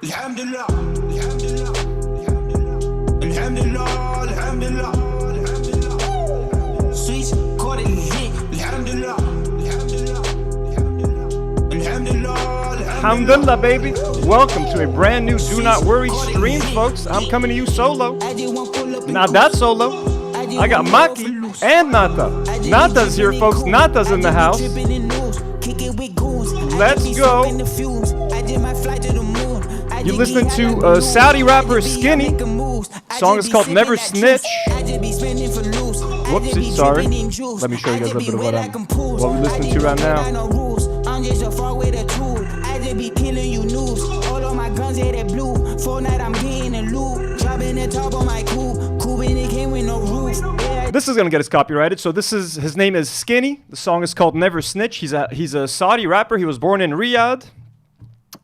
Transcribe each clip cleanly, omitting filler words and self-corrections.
Alhamdulillah, alhamdulillah, alhamdulillah, alhamdulillah, alhamdulillah. Switch, caught it hit. Alhamdulillah, alhamdulillah, alhamdulillah, alhamdulillah, baby. Welcome to a brand new Do Not Worry stream, folks. I'm coming to you solo. Not that solo. I got Maki and Nata. Nata's here, folks. Nata's in the house. Let's go. You're listening to Saudi rapper Skinny. Song is called Never Snitch. Whoopsie, sorry. Let me show you guys a bit of what we're listening to right now. I'm just a far with a tool. I just be killing you news. All of my guns hit it blue. Fortnite, I'm getting a loot. Dropping the top of my coupe. Coupe and it came with no roof. This is gonna get us copyrighted. So his name is Skinny. The song is called Never Snitch. He's a Saudi rapper. He was born in Riyadh,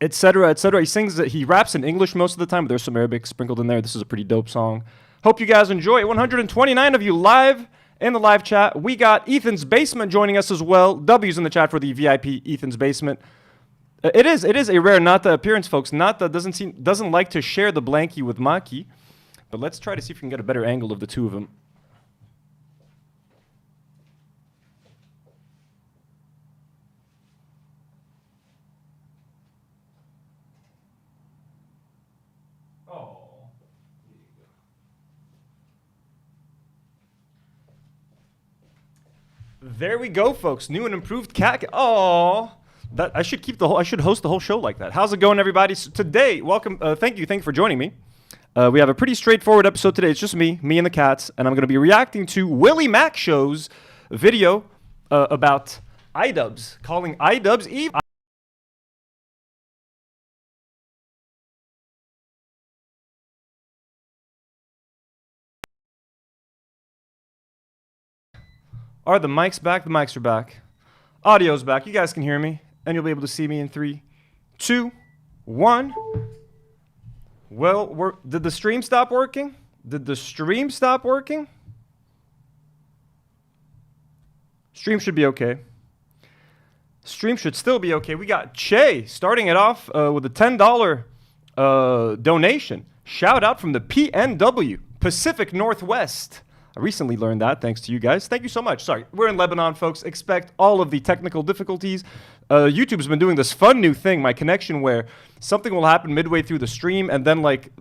etc., etc. He raps in English most of the time, but there's some Arabic sprinkled in there. This is a pretty dope song. Hope you guys enjoy it. 129 of you live in the live chat. We got Ethan's Basement joining us as well. W's in the chat for the VIP Ethan's Basement. It is a rare Nata appearance, folks. Nata doesn't like to share the blankie with Maki, but let's try to see if we can get a better angle of the two of them. There we go, folks. New and improved cat. Oh, I should host the whole show like that. How's it going, everybody? So today, welcome. Thank you for joining me. We have a pretty straightforward episode today. It's just me and the cats, and I'm going to be reacting to Willie Mac Show's video about Idubbbz, calling Idubbbz evil. Are the mics back? The mics are back. Audio's back. You guys can hear me, and you'll be able to see me in 3, 2, 1. Well, did the stream stop working? Did the stream stop working? Stream should be okay. Stream should still be okay. We got Che starting it off with a $10 donation. Shout out from the PNW, Pacific Northwest. I recently learned that, thanks to you guys. Thank you so much. Sorry, we're in Lebanon, folks. Expect all of the technical difficulties. YouTube's been doing this fun new thing, my connection, where something will happen midway through the stream, and then, like,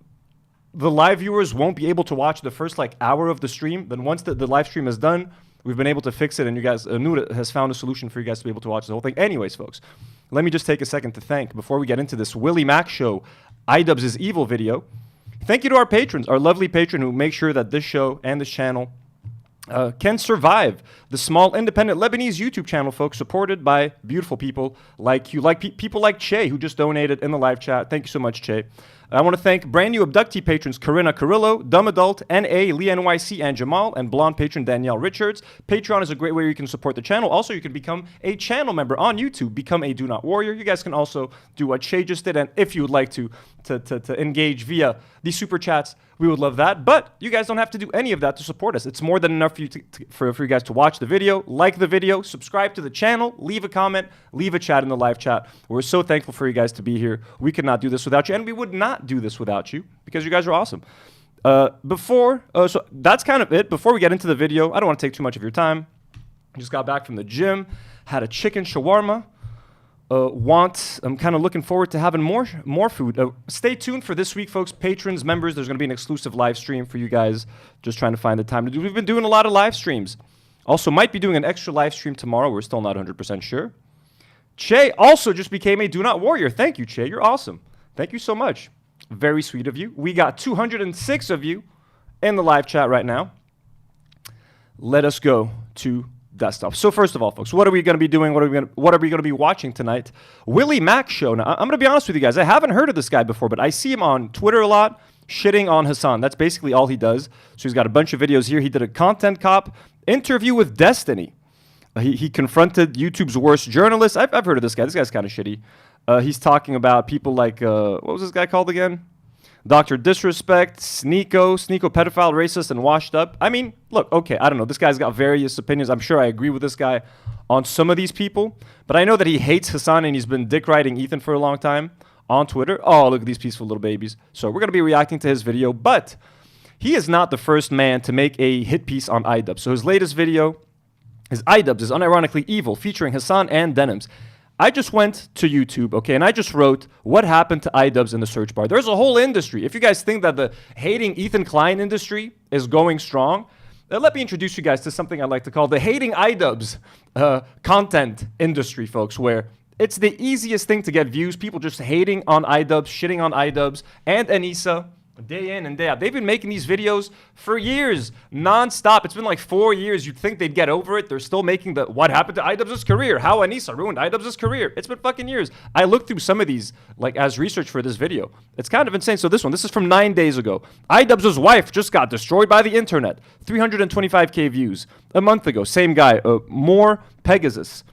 the live viewers won't be able to watch the first, like, hour of the stream. Then once the live stream is done, we've been able to fix it, and you guys, Nour has found a solution for you guys to be able to watch the whole thing. Anyways, folks, let me just take a second to thank, before we get into this Willie Mac Show, Idubbbz' Evil video. Thank you to our patrons, our lovely patron who make sure that this show and this channel can survive. The small independent Lebanese YouTube channel, folks, supported by beautiful people like you, people like Che, who just donated in the live chat. Thank you so much, Che. I want to thank brand new abductee patrons Karina Carrillo, Dumb Adult, N.A., Lee NYC, and Jamal, and blonde patron Danielle Richards. Patreon is a great way you can support the channel. Also, you can become a channel member on YouTube, become a Do Not Warrior. You guys can also do what Che just did, and if you would like to engage via the super chats, we would love that. But you guys don't have to do any of that to support us. It's more than enough for you guys to watch the video, like the video, subscribe to the channel, leave a comment, leave a chat in the live chat. We're so thankful for you guys to be here. We could not do this without you, and we would not do this without you because you guys are awesome. So that's kind of it. Before we get into the video, I don't want to take too much of your time. I just got back from the gym, had a chicken shawarma. I'm kind of looking forward to having more food. Stay tuned for this week, folks. Patrons, members, there's going to be an exclusive live stream for you guys. Just trying to find the time to do. We've been doing a lot of live streams. Also, might be doing an extra live stream tomorrow. We're still not 100% sure. Che also just became a Do Not Warrior. Thank you, Che. You're awesome. Thank you so much. Very sweet of you. We got 206 of you in the live chat right now. Let us go to that stuff. So first of all, folks, what are we going to be doing? What are we going to be watching tonight? Willie Mac show. Now, I'm going to be honest with you guys. I haven't heard of this guy before, but I see him on Twitter a lot, shitting on Hasan. That's basically all he does. So he's got a bunch of videos here. He did a content cop interview with Destiny. He confronted YouTube's worst journalists. I've heard of this guy. This guy's kind of shitty. He's talking about people like, what was this guy called again? Dr. Disrespect, Sneeko pedophile, racist, and washed up. I mean, look, okay, I don't know. This guy's got various opinions. I'm sure I agree with this guy on some of these people. But I know that he hates Hasan and he's been dick riding Ethan for a long time on Twitter. Oh, look at these peaceful little babies. So we're going to be reacting to his video. But he is not the first man to make a hit piece on Idubbbz. So his latest video, his Idubbbz is unironically evil, featuring Hasan and Denims. I just went to YouTube, okay, and I just wrote, what happened to Idubbbz in the search bar? There's a whole industry. If you guys think that the hating Ethan Klein industry is going strong, let me introduce you guys to something I like to call the hating Idubbbz content industry, folks, where it's the easiest thing to get views. People just hating on Idubbbz, shitting on Idubbbz, and Anissa. Day in and day out. They've been making these videos for years, non-stop. It's been like 4 years. You'd think they'd get over it. They're still making the what happened to Idubbbz's career, how Anissa ruined Idubbbz's career. It's been fucking years. I looked through some of these like as research for this video. It's kind of insane. So this is from 9 days ago. Idubbbz's wife just got destroyed by the internet. 325K views. A month ago, same guy, more Pegasus.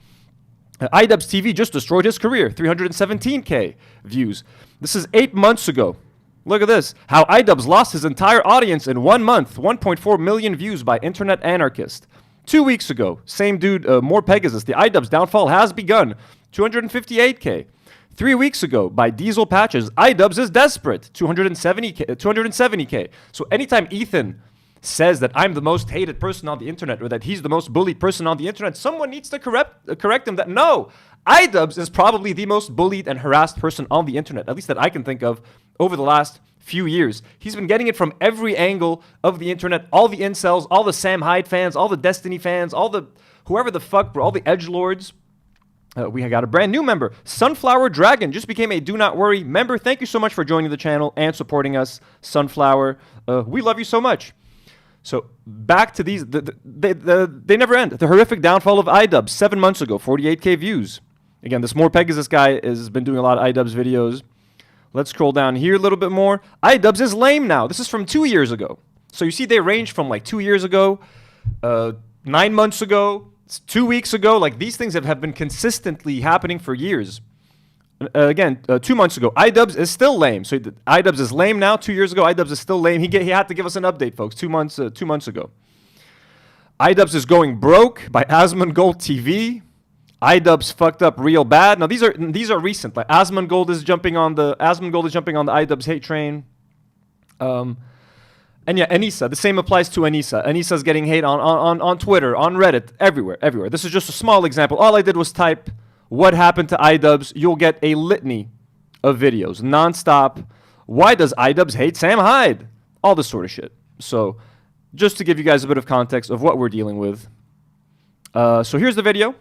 Idubbbz TV just destroyed his career. 317K views. This is 8 months ago. Look at this. How Idubbbz lost his entire audience in 1 month. 1.4 million views by Internet Anarchist. 2 weeks ago, same dude, more Pegasus. The Idubbbz downfall has begun. 258K. 3 weeks ago, by Diesel Patches, Idubbbz is desperate. 270K. So anytime Ethan says that I'm the most hated person on the internet or that he's the most bullied person on the internet, someone needs to correct him that no, Idubbbz is probably the most bullied and harassed person on the internet, at least that I can think of over the last few years. He's been getting it from every angle of the internet, all the incels, all the Sam Hyde fans, all the Destiny fans, all the whoever the fuck, bro, all the edgelords. We got a brand new member. Sunflower Dragon just became a Do Not Worry member. Thank you so much for joining the channel and supporting us, Sunflower. We love you so much. So back to these, they never end. The horrific downfall of Idubbbz 7 months ago, 48K views. Again, this more Pegasus guy has been doing a lot of Idubbbz videos. Let's scroll down here a little bit more. Idubbbz is lame now. This is from 2 years ago. So you see they range from like 2 years ago, 9 months ago, 2 weeks ago. Like these things have been consistently happening for years. Again, 2 months ago, Idubbbz is still lame. So Idubbbz is lame now. 2 years ago, Idubbbz is still lame. He had to give us an update, folks. 2 months ago. Idubbbz is going broke by Asmongold TV. Idubbbz fucked up real bad. Now these are recent. Like Asmongold is jumping on the Idubbbz hate train. And yeah, Anissa. The same applies to Anissa. Anissa's getting hate on Twitter, on Reddit, everywhere. This is just a small example. All I did was type what happened to Idubbbz. You'll get a litany of videos, nonstop. Why does Idubbbz hate Sam Hyde? All this sort of shit. So just to give you guys a bit of context of what we're dealing with. So here's the video.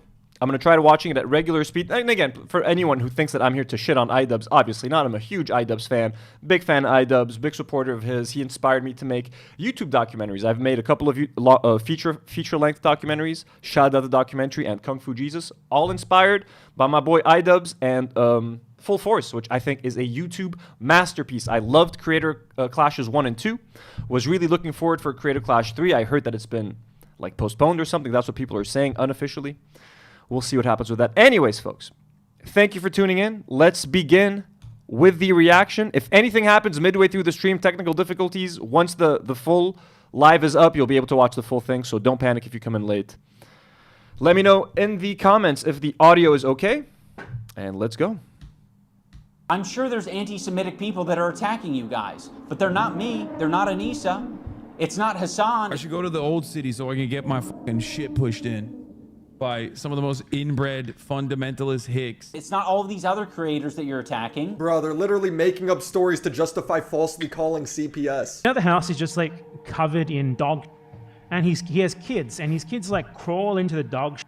I'm going to try to watching it at regular speed. And again, for anyone who thinks that I'm here to shit on Idubbbz, obviously not. I'm a huge Idubbbz fan. Big fan of Idubbbz. Big supporter of his. He inspired me to make YouTube documentaries. I've made a couple of feature-length documentaries. Shout Out the Documentary and Kung Fu Jesus. All inspired by my boy Idubbbz and Full Force, which I think is a YouTube masterpiece. I loved Creator Clashes 1 and 2. Was really looking forward for Creator Clash 3. I heard that it's been like postponed or something. That's what people are saying unofficially. We'll see what happens with that. Anyways, folks, thank you for tuning in. Let's begin with the reaction. If anything happens midway through the stream, technical difficulties, once the full live is up, you'll be able to watch the full thing, so don't panic if you come in late. Let me know in the comments if the audio is okay, and let's go. I'm sure there's anti-Semitic people that are attacking you guys, but they're not me. They're not Anissa. It's not Hasan. I should go to the old city so I can get my fucking shit pushed in by some of the most inbred fundamentalist hicks. It's not all of these other creators that you're attacking. Bro, they're literally making up stories to justify falsely calling CPS. The house is just like covered in dog, and he has kids, and his kids like crawl into the dog.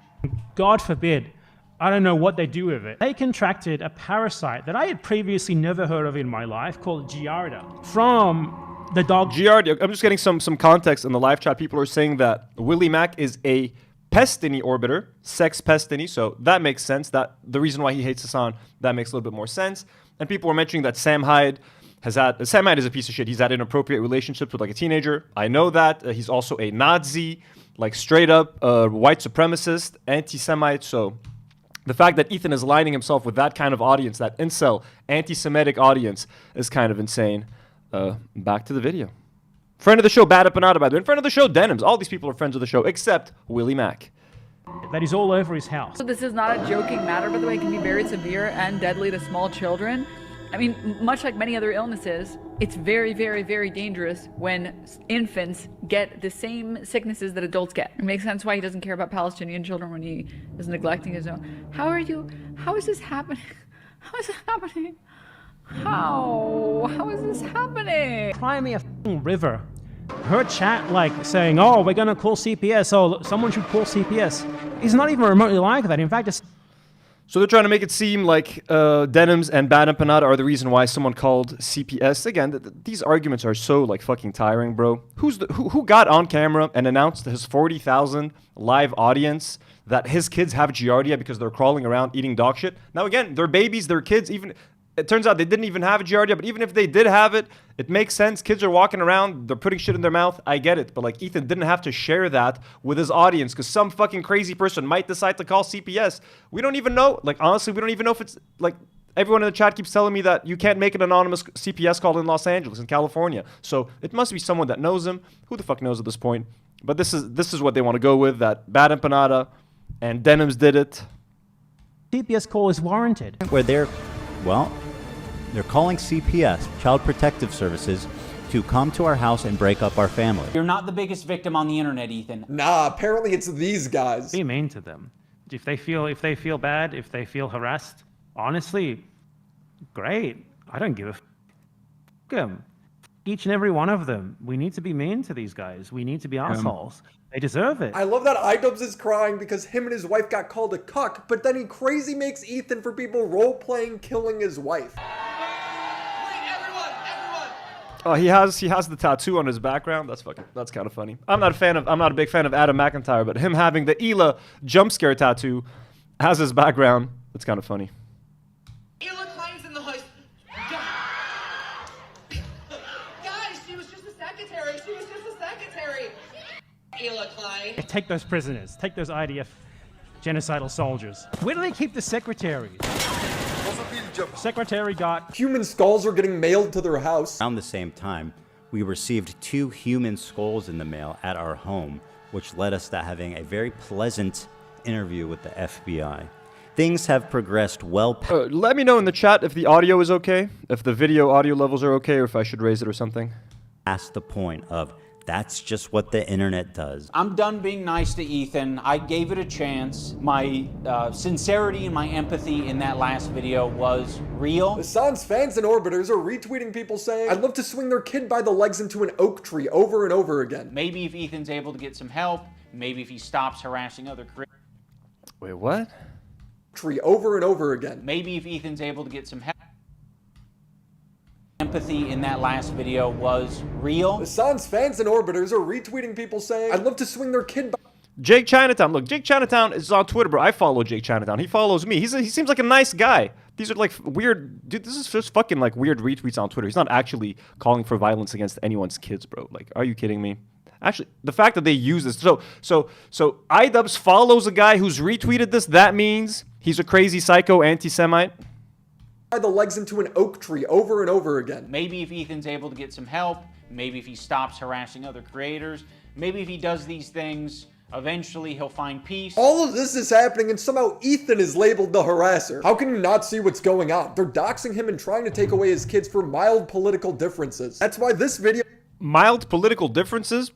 God forbid, I don't know what they do with it. They contracted a parasite that I had previously never heard of in my life called giardia from the dog. Giardia. I'm just getting some context in the live chat. People are saying that Willie Mac is a Pestini orbiter, sex Pestini, so that makes sense. That the reason why he hates Hasan, that makes a little bit more sense. And people were mentioning that Sam Hyde is a piece of shit. He's had inappropriate relationships with like a teenager. I know that. He's also a Nazi, like straight up white supremacist, anti-Semite. So the fact that Ethan is aligning himself with that kind of audience, that incel, anti-Semitic audience, is kind of insane. Back to the video. Friend of the show, Bad Empanada, by the way. And friend of the show, Denims. All these people are friends of the show, except Willie Mack. That is all over his house. So this is not a joking matter, by the way. It can be very severe and deadly to small children. I mean, much like many other illnesses, it's very, very, very dangerous when infants get the same sicknesses that adults get. It makes sense why he doesn't care about Palestinian children when he is neglecting his own. How is this happening? How is this happening? How is this happening? Crimea river. Her chat like saying, oh, we're going to call CPS. Oh, someone should call CPS. It's not even remotely like that. In fact, it's... So they're trying to make it seem like Denims and Bad Empanada are the reason why someone called CPS. Again, these arguments are so like fucking tiring, bro. Who got on camera and announced to his 40,000 live audience that his kids have giardia because they're crawling around eating dog shit? Now again, they're babies, they're kids. Even it turns out they didn't even have giardia, but even if they did have it, it makes sense. Kids are walking around, they're putting shit in their mouth. I get it, but like Ethan didn't have to share that with his audience because some fucking crazy person might decide to call CPS. We don't even know. Like honestly, we don't even know if it's like everyone in the chat keeps telling me that you can't make an anonymous CPS call in Los Angeles, in California. So it must be someone that knows him. Who the fuck knows at this point? But this is what they want to go with. That Bad Empanada and Denims did it. CPS call is warranted. Where they're calling CPS, Child Protective Services, to come to our house and break up our family. You're not the biggest victim on the internet, Ethan. Nah, apparently it's these guys. Be mean to them. If they feel bad, if they feel harassed, honestly, great. I don't give a f***. Them. Each and every one of them. We need to be mean to these guys. We need to be assholes. They deserve it. I love that Idubbbz is crying because him and his wife got called a cuck, but then he crazy makes Ethan for people role-playing killing his wife. Oh, he has the tattoo on his background. That's kind of funny. I'm not a big fan of Adam McIntyre, but him having the Ela jump scare tattoo as his background, that's kind of funny. Ela Klein's in the house. Guys, she was just a secretary. Ela Klein. Take those prisoners. Take those IDF genocidal soldiers. Where do they keep the secretaries? Secretary got... Human skulls are getting mailed to their house. Around the same time, we received 2 human skulls in the mail at our home, which led us to having a very pleasant interview with the FBI. Things have progressed well. Let me know in the chat if the audio is okay, if the video audio levels are okay, or if I should raise it or something. Past the point of that's just what the internet does. I'm done being nice to Ethan. I gave it a chance. My sincerity and my empathy in that last video was real. Hasan's fans and orbiters are retweeting people saying, I'd love to swing their kid by the legs into an oak tree over and over again. Maybe if Ethan's able to get some help, maybe if he stops harassing other creators. Wait, what? Tree over and over again. Maybe if Ethan's able to get some help. Empathy in that last video was real. Hasan's fans and orbiters are retweeting people saying, I'd love to swing their kid by... Jake Chinatown. Look, Jake Chinatown is on Twitter, bro. I follow Jake Chinatown. He follows me. He seems like a nice guy. These are like weird... Dude, this is just fucking like weird retweets on Twitter. He's not actually calling for violence against anyone's kids, bro. Like, are you kidding me? Actually, the fact that they use this... So Idubbbz follows a guy who's retweeted this. That means he's a crazy psycho anti-Semite. The legs into an oak tree over and over again. Maybe if Ethan's able to get some help, maybe if he stops harassing other creators, maybe if he does these things, eventually he'll find peace. All of this is happening and somehow Ethan is labeled the harasser. How can you not see what's going on? They're doxing him and trying to take away his kids for mild political differences. That's why this video... Mild political differences?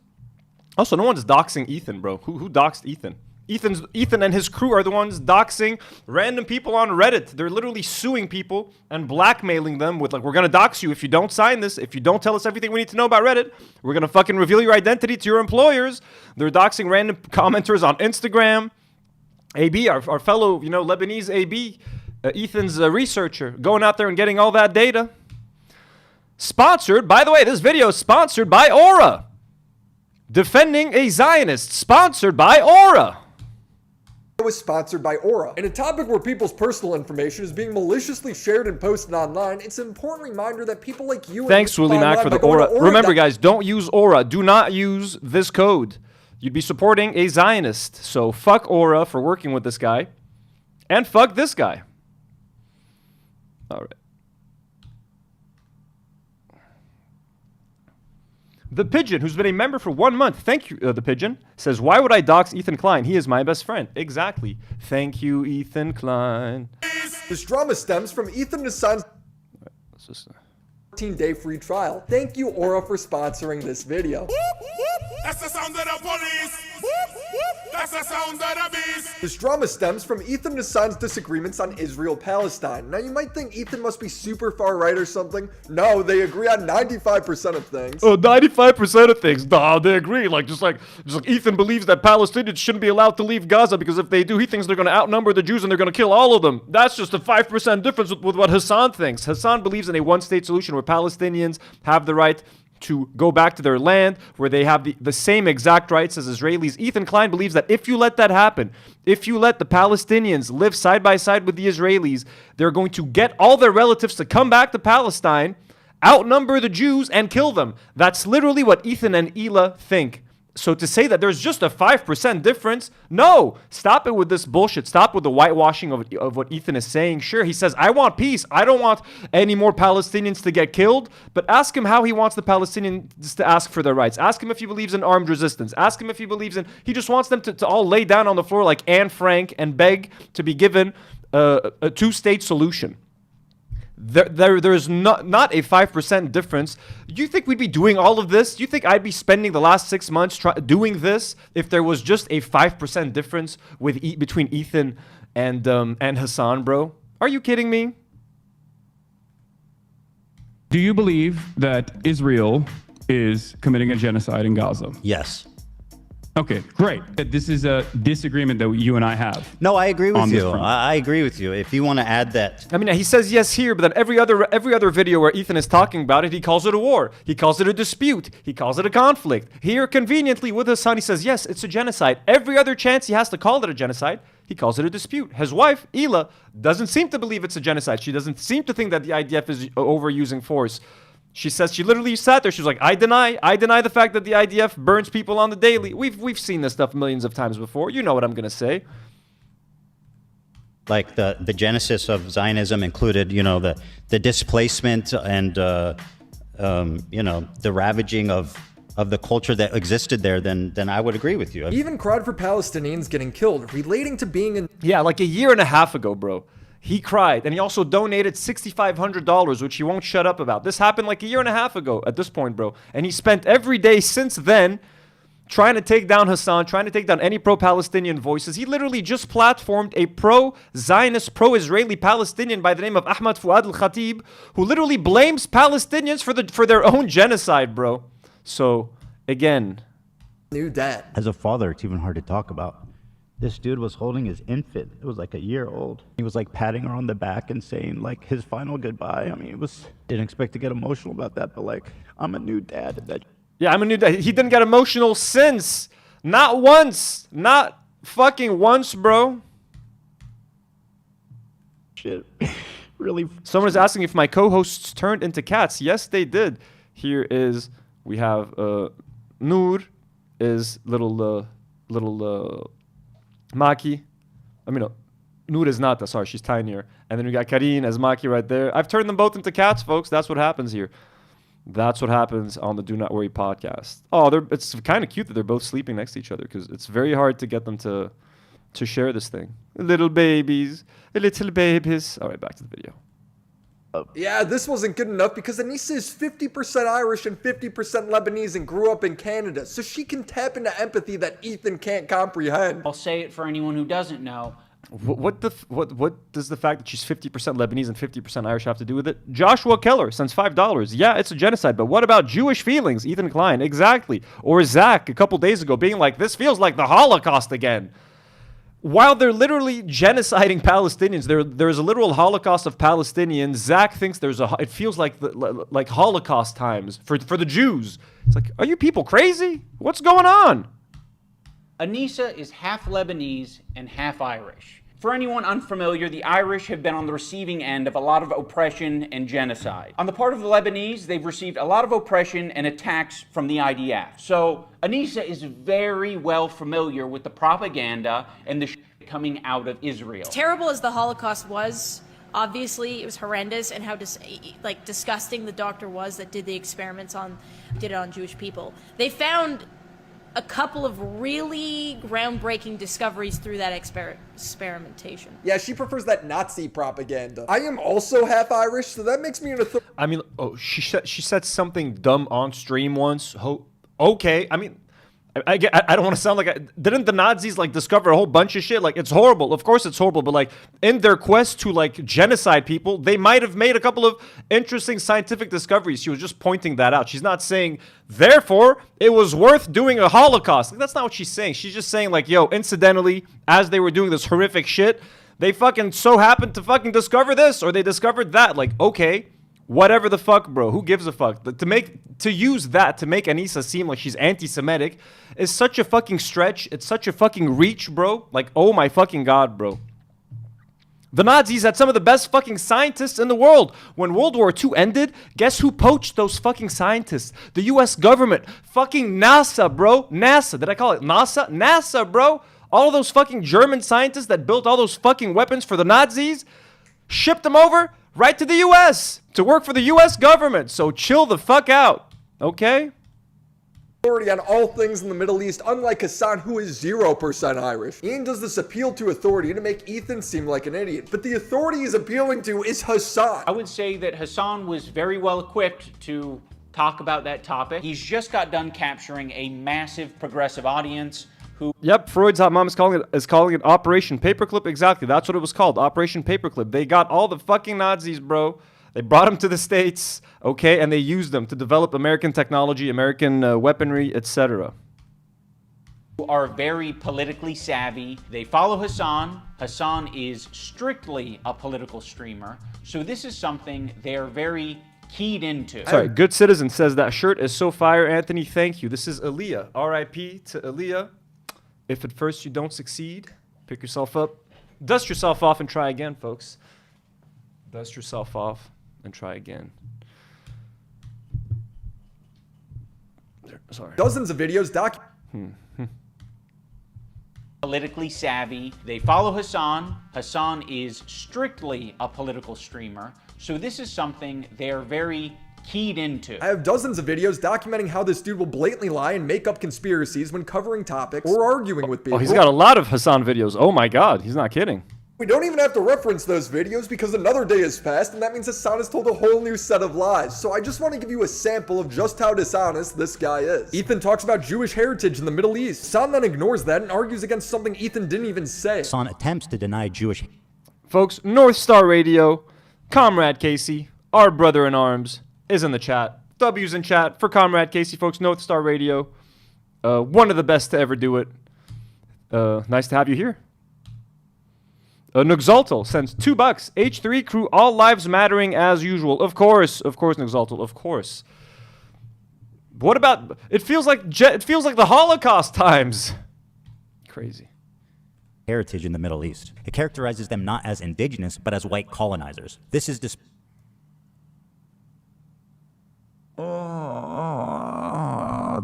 Also, no one's doxing Ethan, bro. Who doxed Ethan? Ethan and his crew are the ones doxing random people on Reddit. They're literally suing people and blackmailing them with like, we're gonna dox you if you don't sign this, if you don't tell us everything we need to know about Reddit. We're gonna fucking reveal your identity to your employers. They're doxing random commenters on Instagram. AB, our fellow, Lebanese AB, Ethan's a researcher, going out there and getting all that data. Sponsored, by the way, this video is sponsored by Aura. Defending a Zionist, sponsored by Aura. video is sponsored by Aura. In a topic where people's personal information is being maliciously shared and posted online, it's an important reminder that people like you... Thanks, Willie Mac, for the Aura. Remember, guys, don't use Aura. Do not use this code. You'd be supporting a Zionist. So fuck Aura for working with this guy. And fuck this guy. All right. The Pigeon, who's been a member for 1 month, thank you, The Pigeon, says, why would I dox Ethan Klein? He is my best friend. Exactly. Thank you, Ethan Klein. This drama stems from Ethan Hasan's 14-day free trial. Thank you, Aura, for sponsoring this video. That's the sound of the police. That's the sound of the beast. This drama stems from Ethan Hasan's disagreements on Israel-Palestine. Now, you might think Ethan must be super far right or something. No, they agree on 95% of things. Oh, 95% of things. Nah, they agree. Just like Ethan believes that Palestinians shouldn't be allowed to leave Gaza because if they do, he thinks they're going to outnumber the Jews and they're going to kill all of them. That's just a 5% difference with what Hasan thinks. Hasan believes in a one-state solution where Palestinians have the right to go back to their land, where they have the same exact rights as Israelis. Ethan Klein believes that if you let that happen, if you let the Palestinians live side by side with the Israelis, they're going to get all their relatives to come back to Palestine, outnumber the Jews, and kill them. That's literally what Ethan and Ela think. So to say that there's just a 5% difference, no, stop it with this bullshit. Stop with the whitewashing of what Ethan is saying. Sure, he says, I want peace. I don't want any more Palestinians to get killed. But ask him how he wants the Palestinians to ask for their rights. Ask him if he believes in armed resistance. Ask him if he believes in... He just wants them to all lay down on the floor like Anne Frank and beg to be given a two-state solution. There's not a 5% difference. Do you think we'd be doing all of this? Do you think I'd be spending the last 6 months doing this if there was just a 5% difference between Ethan and Hasan, bro? Are you kidding me? Do you believe that Israel is committing a genocide in Gaza? Yes. Okay, great. This is a disagreement that you and I have. No, I agree with you. I agree with you. If you want to add that. I mean, he says yes here, but then every other video where Ethan is talking about it, he calls it a war. He calls it a dispute. He calls it a conflict. Here, conveniently, with Hasan, he says, yes, it's a genocide. Every other chance he has to call it a genocide, he calls it a dispute. His wife, Ela, doesn't seem to believe it's a genocide. She doesn't seem to think that the IDF is overusing force. She says she literally sat there. She was like, I deny the fact that the IDF burns people on the daily. We've seen this stuff millions of times before. You know what I'm going to say. Like the genesis of Zionism included, the displacement and, the ravaging of the culture that existed there, then I would agree with you. He even cried for Palestinians getting killed, relating to being in... Yeah, like a year and a half ago, bro. He cried, and he also donated $6,500, which he won't shut up about. This happened like a year and a half ago at this point, bro. And he spent every day since then trying to take down Hasan, trying to take down any pro-Palestinian voices. He literally just platformed a pro-Zionist, pro-Israeli Palestinian by the name of Ahmad Fuad al-Khatib, who literally blames Palestinians for their own genocide, bro. So, again... New dad. As a father, it's even hard to talk about. This dude was holding his infant. It was like a year old. He was like patting her on the back and saying like his final goodbye. I mean, didn't expect to get emotional about that, but like, I'm a new dad. Yeah, I'm a new dad. He didn't get emotional since. Not once. Not fucking once, bro. Shit. Really. Someone is asking if my co-hosts turned into cats. Yes, they did. Here is, we have Nour is little Maki. I mean, no, Nour is not. Sorry, she's tinier. And then we got Karine as Maki right there. I've turned them both into cats, folks. That's what happens here. That's what happens on the Do Not Worry podcast. Oh, it's kind of cute that they're both sleeping next to each other because it's very hard to get them to share this thing. Little babies. Little babies. All right, back to the video. Yeah, this wasn't good enough because Anissa is 50% Irish and 50% Lebanese and grew up in Canada, so she can tap into empathy that Ethan can't comprehend. I'll say it for anyone who doesn't know. What does the fact that she's 50% Lebanese and 50% Irish have to do with it? Joshua Keller sends $5. Yeah, it's a genocide, but what about Jewish feelings? Ethan Klein, exactly. Or Zach a couple days ago being like, this feels like the Holocaust again. While they're literally genociding Palestinians, there's a literal Holocaust of Palestinians. Zach thinks it feels like like Holocaust times for the Jews. It's like, are you people crazy? What's going on? Anissa is half Lebanese and half Irish. For anyone unfamiliar, the Irish have been on the receiving end of a lot of oppression and genocide. On the part of the Lebanese, they've received a lot of oppression and attacks from the IDF. So Anissa is very well familiar with the propaganda and the coming out of Israel. Terrible as the Holocaust was, obviously it was horrendous, and how disgusting the doctor was that did the experiments did it on Jewish people. They found a couple of really groundbreaking discoveries through that experimentation. Yeah, she prefers that Nazi propaganda. I am also half Irish, so that makes me an authority. I mean, she said something dumb on stream once. Okay, I mean, I don't want to sound like didn't the Nazis like discover a whole bunch of shit? Like, it's horrible. Of course it's horrible, but like in their quest to like genocide people, they might have made a couple of interesting scientific discoveries. She was just pointing that out. She's not saying therefore it was worth doing a Holocaust. Like, that's not what she's saying. She's just saying like, yo, incidentally, as they were doing this horrific shit, they fucking so happened to fucking discover this, or they discovered that. Like, okay, whatever the fuck, bro. Who gives a fuck? To use that to make Anissa seem like she's anti-Semitic is such a fucking stretch. It's such a fucking reach, bro. Like, oh my fucking god, bro. The Nazis had some of the best fucking scientists in the world. When World War II ended, guess who poached those fucking scientists? The US government. Fucking NASA, bro. NASA. Did I call it NASA? NASA, bro. All of those fucking German scientists that built all those fucking weapons for the Nazis, shipped them over right to the US to work for the US government. So chill the fuck out, okay? Authority on all things in the Middle East, unlike Hasan, who is 0% Irish. Ian does this appeal to authority to make Ethan seem like an idiot, but the authority he's appealing to is Hasan. I would say that Hasan was very well equipped to talk about that topic. He's just got done capturing a massive progressive audience who... Yep, Freud's hot mom is calling it Operation Paperclip. Exactly, that's what it was called, Operation Paperclip. They got all the fucking Nazis, bro. They brought them to the States, okay, and they used them to develop American technology, American weaponry, etc. Who are very politically savvy. They follow Hasan. Hasan is strictly a political streamer. So this is something they're very keyed into. Sorry, Good Citizen says that shirt is so fire, Anthony. Thank you. This is Aaliyah. R.I.P. to Aaliyah. If at first you don't succeed, pick yourself up, dust yourself off, and try again, folks. Dust yourself off and try again. Sorry. Dozens of videos Politically savvy. They follow Hasan. Hasan is strictly a political streamer. So this is something they're very keyed into. I have dozens of videos documenting how this dude will blatantly lie and make up conspiracies when covering topics or arguing with people. Oh, he's got a lot of Hasan videos. Oh my god, he's not kidding. We don't even have to reference those videos because another day has passed, and that means Hasan has told a whole new set of lies. So I just want to give you a sample of just how dishonest this guy is. Ethan talks about Jewish heritage in the Middle East. Hasan then ignores that and argues against something Ethan didn't even say. Hasan attempts to deny Jewish... Folks, North Star Radio, Comrade Casey, our brother in arms, is in the chat. W's in chat for Comrade Casey, folks. North Star Radio, one of the best to ever do it. Nice to have you here. Nuxaltal sends $2. H3 crew, all lives mattering as usual. Of course, Nuxaltal, of course. What about? It feels like the Holocaust times. Crazy. Heritage in the Middle East. It characterizes them not as indigenous, but as white colonizers. This is the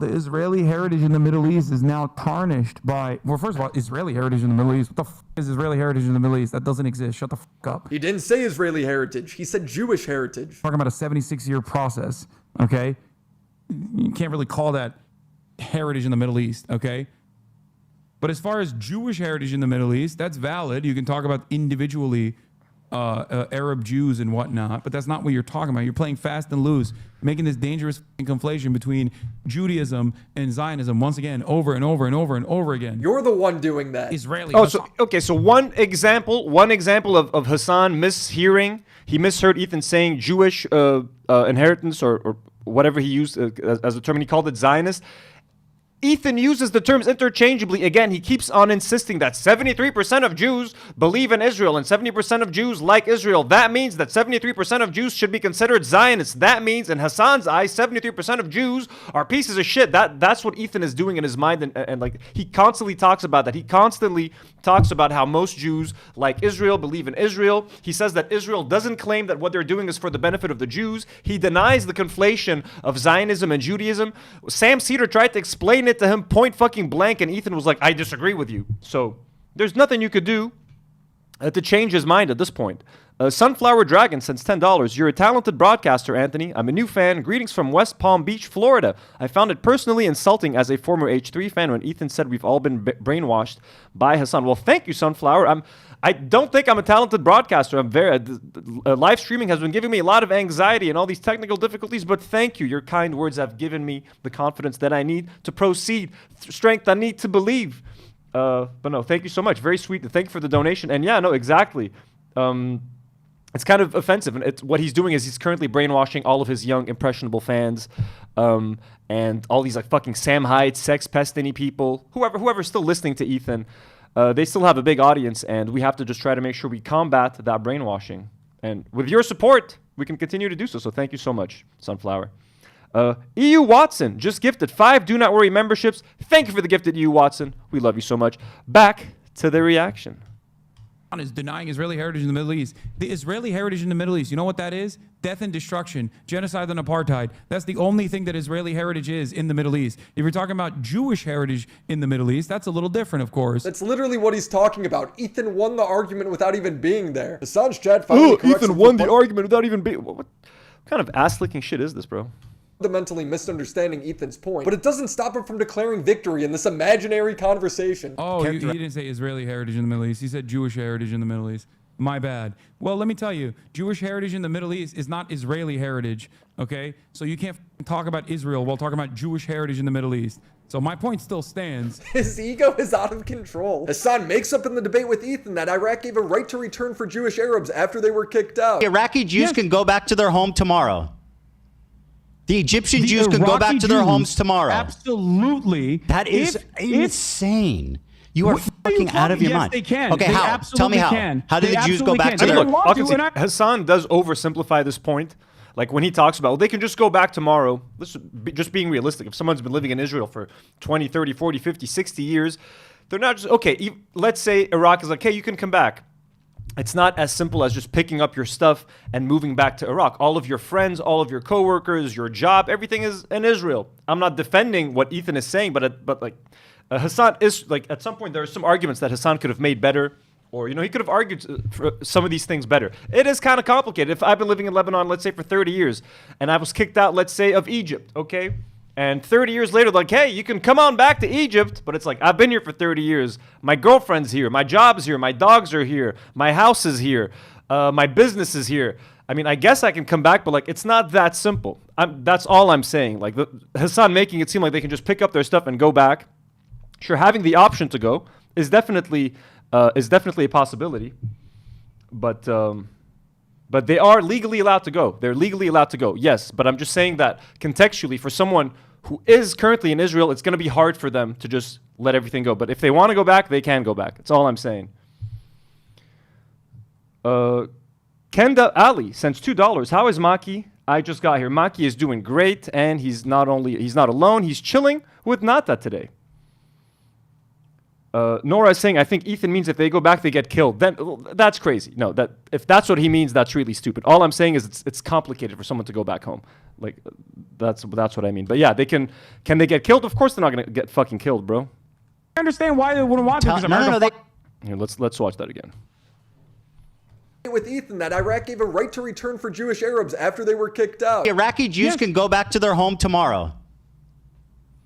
Israeli heritage in the Middle East is now tarnished by... Well, first of all, Israeli heritage in the Middle East. What the f*** is Israeli heritage in the Middle East? That doesn't exist. Shut the f*** up. He didn't say Israeli heritage. He said Jewish heritage. Talking about a 76-year process, okay? You can't really call that heritage in the Middle East, okay? But as far as Jewish heritage in the Middle East, that's valid. You can talk about individually Arab Jews and whatnot, but that's not what you're talking about. You're playing fast and loose, making this dangerous conflation between Judaism and Zionism once again, over and over and over and over again. You're the one doing that. Israeli. Oh, so okay. So one example of Hasan mishearing. He misheard Ethan saying Jewish inheritance or whatever he used as a term, and he called it Zionist. Ethan uses the terms interchangeably. Again, he keeps on insisting that 73% of Jews believe in Israel and 70% of Jews like Israel. That means that 73% of Jews should be considered Zionists. That means, in Hasan's eyes, 73% of Jews are pieces of shit. That's what Ethan is doing in his mind, and like he constantly talks about that. He constantly talks about how most Jews like Israel, believe in Israel. He says that Israel doesn't claim that what they're doing is for the benefit of the Jews. He denies the conflation of Zionism and Judaism. Sam Cedar tried to explain it to him point fucking blank, and Ethan was like, I disagree with you. So there's nothing you could do to change his mind at this point. Sunflower Dragon sends $10. You're a talented broadcaster, Anthony. I'm a new fan. Greetings from West Palm Beach, Florida. I found it personally insulting as a former H3 fan when Ethan said we've all been brainwashed by Hasan. Well, thank you, Sunflower. I don't think I'm a talented broadcaster. I'm very live streaming has been giving me a lot of anxiety and all these technical difficulties, but thank you. Your kind words have given me the confidence that I need to proceed, strength I need to believe. But no, thank you so much. Very sweet. Thank you for the donation. And yeah, no, exactly. It's kind of offensive, and what he's doing is he's currently brainwashing all of his young, impressionable fans, and all these like fucking Sam Hyde, sex pestiny people, whoever's still listening to Ethan. They still have a big audience, and we have to just try to make sure we combat that brainwashing. And with your support, we can continue to do so. So thank you so much, Sunflower. EU Watson just gifted 5 Do Not Worry memberships. Thank you for the gifted EU Watson. We love you so much. Back to the reaction. Is denying Israeli heritage in the Middle East. The Israeli heritage in the Middle East, you know what that is? Death and destruction, genocide and apartheid. That's the only thing that Israeli heritage is in the Middle East. If you're talking about Jewish heritage in the Middle East, that's a little different, of course. That's literally what he's talking about. Ethan won the argument without even being there. Hasan's chat finally corrects Ethan won the argument without even being... What kind of ass-licking shit is this, bro? Fundamentally misunderstanding Ethan's point, but it doesn't stop him from declaring victory in this imaginary conversation. Oh, he didn't say Israeli heritage in the Middle East. He said Jewish heritage in the Middle East. My bad. Well, let me tell you, Jewish heritage in the Middle East is not Israeli heritage, okay? So you can't talk about Israel while talking about Jewish heritage in the Middle East. So my point still stands. His ego is out of control. Hasan makes up in the debate with Ethan that Iraq gave a right to return for Jewish Arabs after they were kicked out. Iraqi Jews can go back to their home tomorrow. The Egyptian Jews can go back to their homes tomorrow. Absolutely. That is insane. You are fucking out of your mind. Yes, they can. Okay, they how? Tell me how. Can. How did the Jews go back to their homes? Look, Hasan does oversimplify this point. Like when he talks about, well, they can just go back tomorrow. Just being realistic. If someone's been living in Israel for 20, 30, 40, 50, 60 years, they're not just, okay, let's say Iraq is like, hey, you can come back. It's not as simple as just picking up your stuff and moving back to Iraq. All of your friends, all of your coworkers, your job, everything is in Israel. I'm not defending what Ethan is saying, but like Hasan is like, at some point there are some arguments that Hasan could have made better, or he could have argued for some of these things better. It is kind of complicated. If I've been living in Lebanon, let's say for 30 years, and I was kicked out, let's say, of Egypt, okay? And 30 years later, like, hey, you can come on back to Egypt. But it's like, I've been here for 30 years. My girlfriend's here. My job's here. My dogs are here. My house is here. My business is here. I mean, I guess I can come back, but like, it's not that simple. That's all I'm saying. Like, Hasan making it seem like they can just pick up their stuff and go back. Sure, having the option to go is definitely a possibility. But they are legally allowed to go. They're legally allowed to go, yes. But I'm just saying that contextually, for someone who is currently in Israel, it's going to be hard for them to just let everything go. But if they want to go back, they can go back. That's all I'm saying. Kenda Ali sends $2. How is Maki? I just got here. Maki is doing great, and he's not alone. He's chilling with Nata today. Nour is saying, I think Ethan means if they go back, they get killed. Then that's crazy. No, if that's what he means, that's really stupid. All I'm saying is it's complicated for someone to go back home. Like that's what I mean. But yeah, can they get killed? Of course they're not gonna get fucking killed, bro. I understand why they wouldn't want to. Here, let's watch that again. With Ethan that Iraq gave a right to return for Jewish Arabs after they were kicked out. Iraqi Jews can go back to their home tomorrow.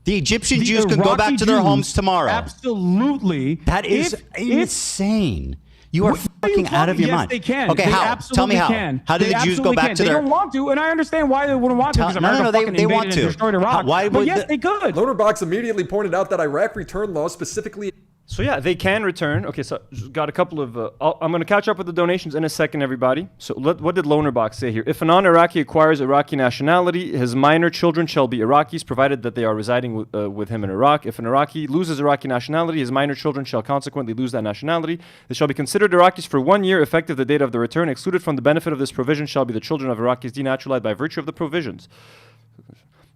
The Egyptian Jews can go back to their homes tomorrow. Absolutely. That is insane. You are fucking out of your mind. Yes, they can. Okay, how? Tell me how. How did the Jews go back to their... They don't want to, and I understand why they wouldn't want to, because America they want to. destroyed Iraq. Why but would yes, they could. LonerBox immediately pointed out that Iraq return laws specifically... So yeah, they can return. Okay, so got a couple of... I'm going to catch up with the donations in a second, everybody. So what did LonerBox say here? If a non-Iraqi acquires Iraqi nationality, his minor children shall be Iraqis, provided that they are residing with him in Iraq. If an Iraqi loses Iraqi nationality, his minor children shall consequently lose that nationality. They shall be considered Iraqis for 1 year, effective the date of the return. Excluded from the benefit of this provision shall be the children of Iraqis denaturalized by virtue of the provisions.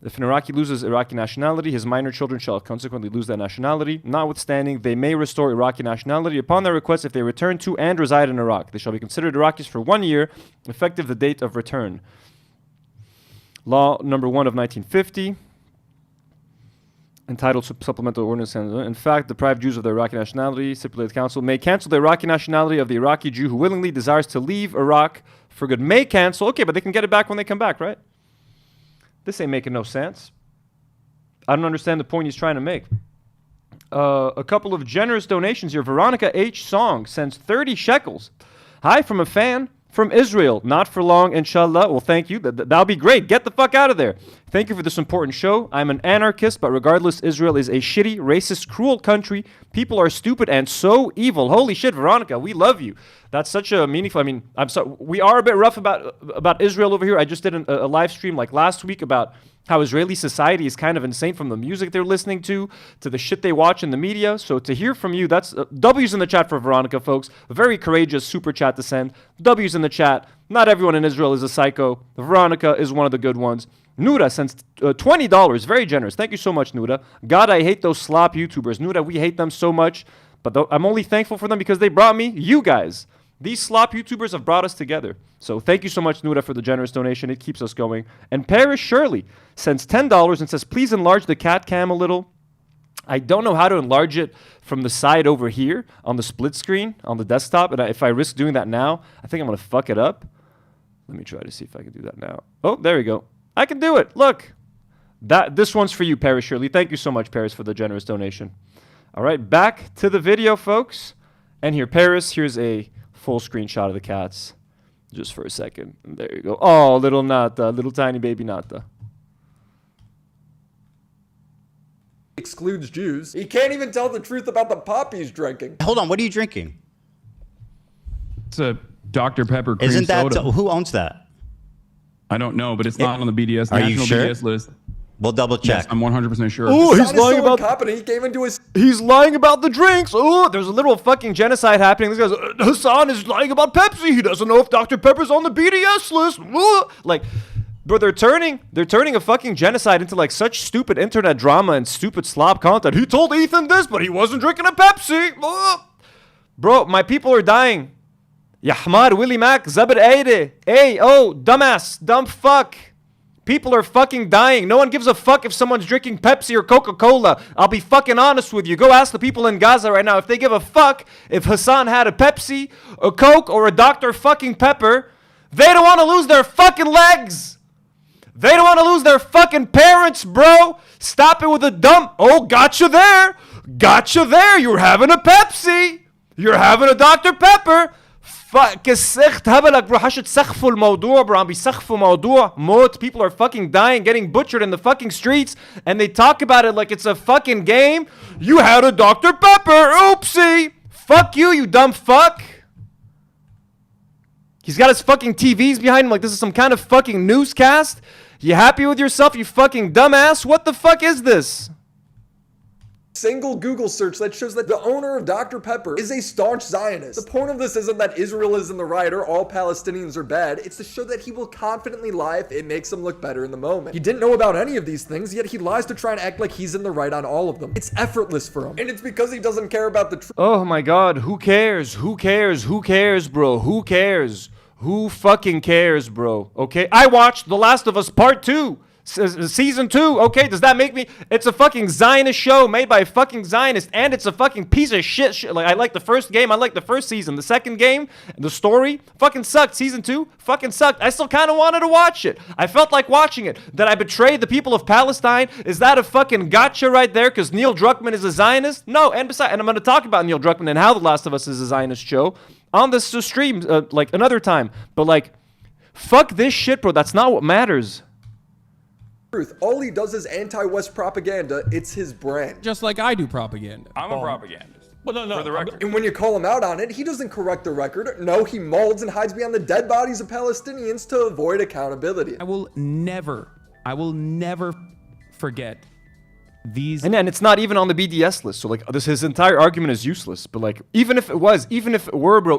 If an Iraqi loses Iraqi nationality, his minor children shall consequently lose that nationality. Notwithstanding, they may restore Iraqi nationality upon their request if they return to and reside in Iraq. They shall be considered Iraqis for 1 year, effective the date of return. Law number 1 of 1950, entitled Supplemental Ordinance. In fact, deprived Jews of their Iraqi nationality, stipulated council may cancel the Iraqi nationality of the Iraqi Jew who willingly desires to leave Iraq for good. May cancel, okay, but they can get it back when they come back, right? This ain't making no sense. I don't understand the point he's trying to make. A couple of generous donations here. Veronica H. Song sends 30 shekels. Hi from a fan from Israel. Not for long, inshallah. Well, thank you. That'll be great. Get the fuck out of there. Thank you for this important show. I'm an anarchist, but regardless, Israel is a shitty, racist, cruel country. People are stupid and so evil. Holy shit, Veronica, we love you. That's such a meaningful... I mean, I'm sorry. We are a bit rough about Israel over here. I just did a live stream like last week about how Israeli society is kind of insane, from the music they're listening to the shit they watch in the media. So to hear from you, that's W's in the chat for Veronica, folks. A very courageous super chat to send. W's in the chat. Not everyone in Israel is a psycho. Veronica is one of the good ones. Noura sends $20. Very generous. Thank you so much, Noura. God, I hate those slop YouTubers. Noura, we hate them so much. But I'm only thankful for them because they brought me you guys. These slop YouTubers have brought us together. So thank you so much, Noura, for the generous donation. It keeps us going. And Paris Shirley sends $10 and says, please enlarge the cat cam a little. I don't know how to enlarge it from the side over here on the split screen on the desktop. And if I risk doing that now, I think I'm going to fuck it up. Let me try to see if I can do that now. Oh, there we go. I can do it. Look. This one's for you, Paris Shirley. Thank you so much, Paris, for the generous donation. All right, back to the video, folks. And here, Paris, here's a full screenshot of the cats. Just for a second. There you go. Oh, little Nata, little tiny baby Nata. Excludes Jews. He can't even tell the truth about the pop he's drinking. Hold on, what are you drinking? It's a Dr. Pepper cream Isn't that soda. who owns that? I don't know, but it's not on the BDS national BDS list. We'll double check. Yes, I'm 100% sure. Oh, he's lying about... He came into his... He's lying about the drinks. Oh, there's a literal fucking genocide happening. This guy's... Hasan is lying about Pepsi. He doesn't know if Dr. Pepper's on the BDS list. Like, bro, they're turning a fucking genocide into like such stupid internet drama and stupid slop content. He told Ethan this, but he wasn't drinking a Pepsi. Bro, my people are dying. Ya Hamad, Willie Mac, Zabir Aide. Hey, oh, dumbass, dumb fuck. People are fucking dying. No one gives a fuck if someone's drinking Pepsi or Coca-Cola. I'll be fucking honest with you. Go ask the people in Gaza right now if they give a fuck if Hasan had a Pepsi, a Coke, or a Dr. fucking Pepper. They don't want to lose their fucking legs. They don't want to lose their fucking parents, bro. Stop it with the dumb... Oh, gotcha there. Gotcha there. You're having a Pepsi. You're having a Dr. Pepper. كسخت هبلك bro. حشت سخفوا الموضوع bro. عم بيسخفوا موضوع موت. People are fucking dying, getting butchered in the fucking streets, and they talk about it like it's a fucking game. You had a Dr. Pepper. Oopsie. Fuck you, you dumb fuck. He's got his fucking TVs behind him like this is some kind of fucking newscast. You happy with yourself, you fucking dumbass? What the fuck is this? Single Google search that shows that the owner of Dr. Pepper is a staunch Zionist. The point of this isn't that Israel is in the right or all Palestinians are bad. It's to show that he will confidently lie if it makes him look better in the moment. He didn't know about any of these things, yet he lies to try and act like he's in the right on all of them. It's effortless for him. And it's because he doesn't care about the truth. Oh my god, who cares? Who cares? Who cares, bro? Who cares? Who fucking cares, bro? Okay? I watched The Last of Us Part 2. Season 2, okay, does that make me... It's a fucking Zionist show made by a fucking Zionist, and it's a fucking piece of shit. Like, I like the first game, I like the first season. The second game, the story, fucking sucked. Season 2, fucking sucked. I still kind of wanted to watch it. I felt like watching it. That I betrayed the people of Palestine? Is that a fucking gotcha right there, because Neil Druckmann is a Zionist? No, and besides, and I'm going to talk about Neil Druckmann and how The Last of Us is a Zionist show on this stream, like, another time. But, like, fuck this shit, bro. That's not what matters. Truth. All he does is anti-West propaganda. It's his brand. Just like I do propaganda. I'm a propagandist. Well, no. For the record. And when you call him out on it, he doesn't correct the record. No, he molds and hides behind the dead bodies of Palestinians to avoid accountability. I will never forget these. And then it's not even on the BDS list. So like his entire argument is useless. But like even if it were, bro,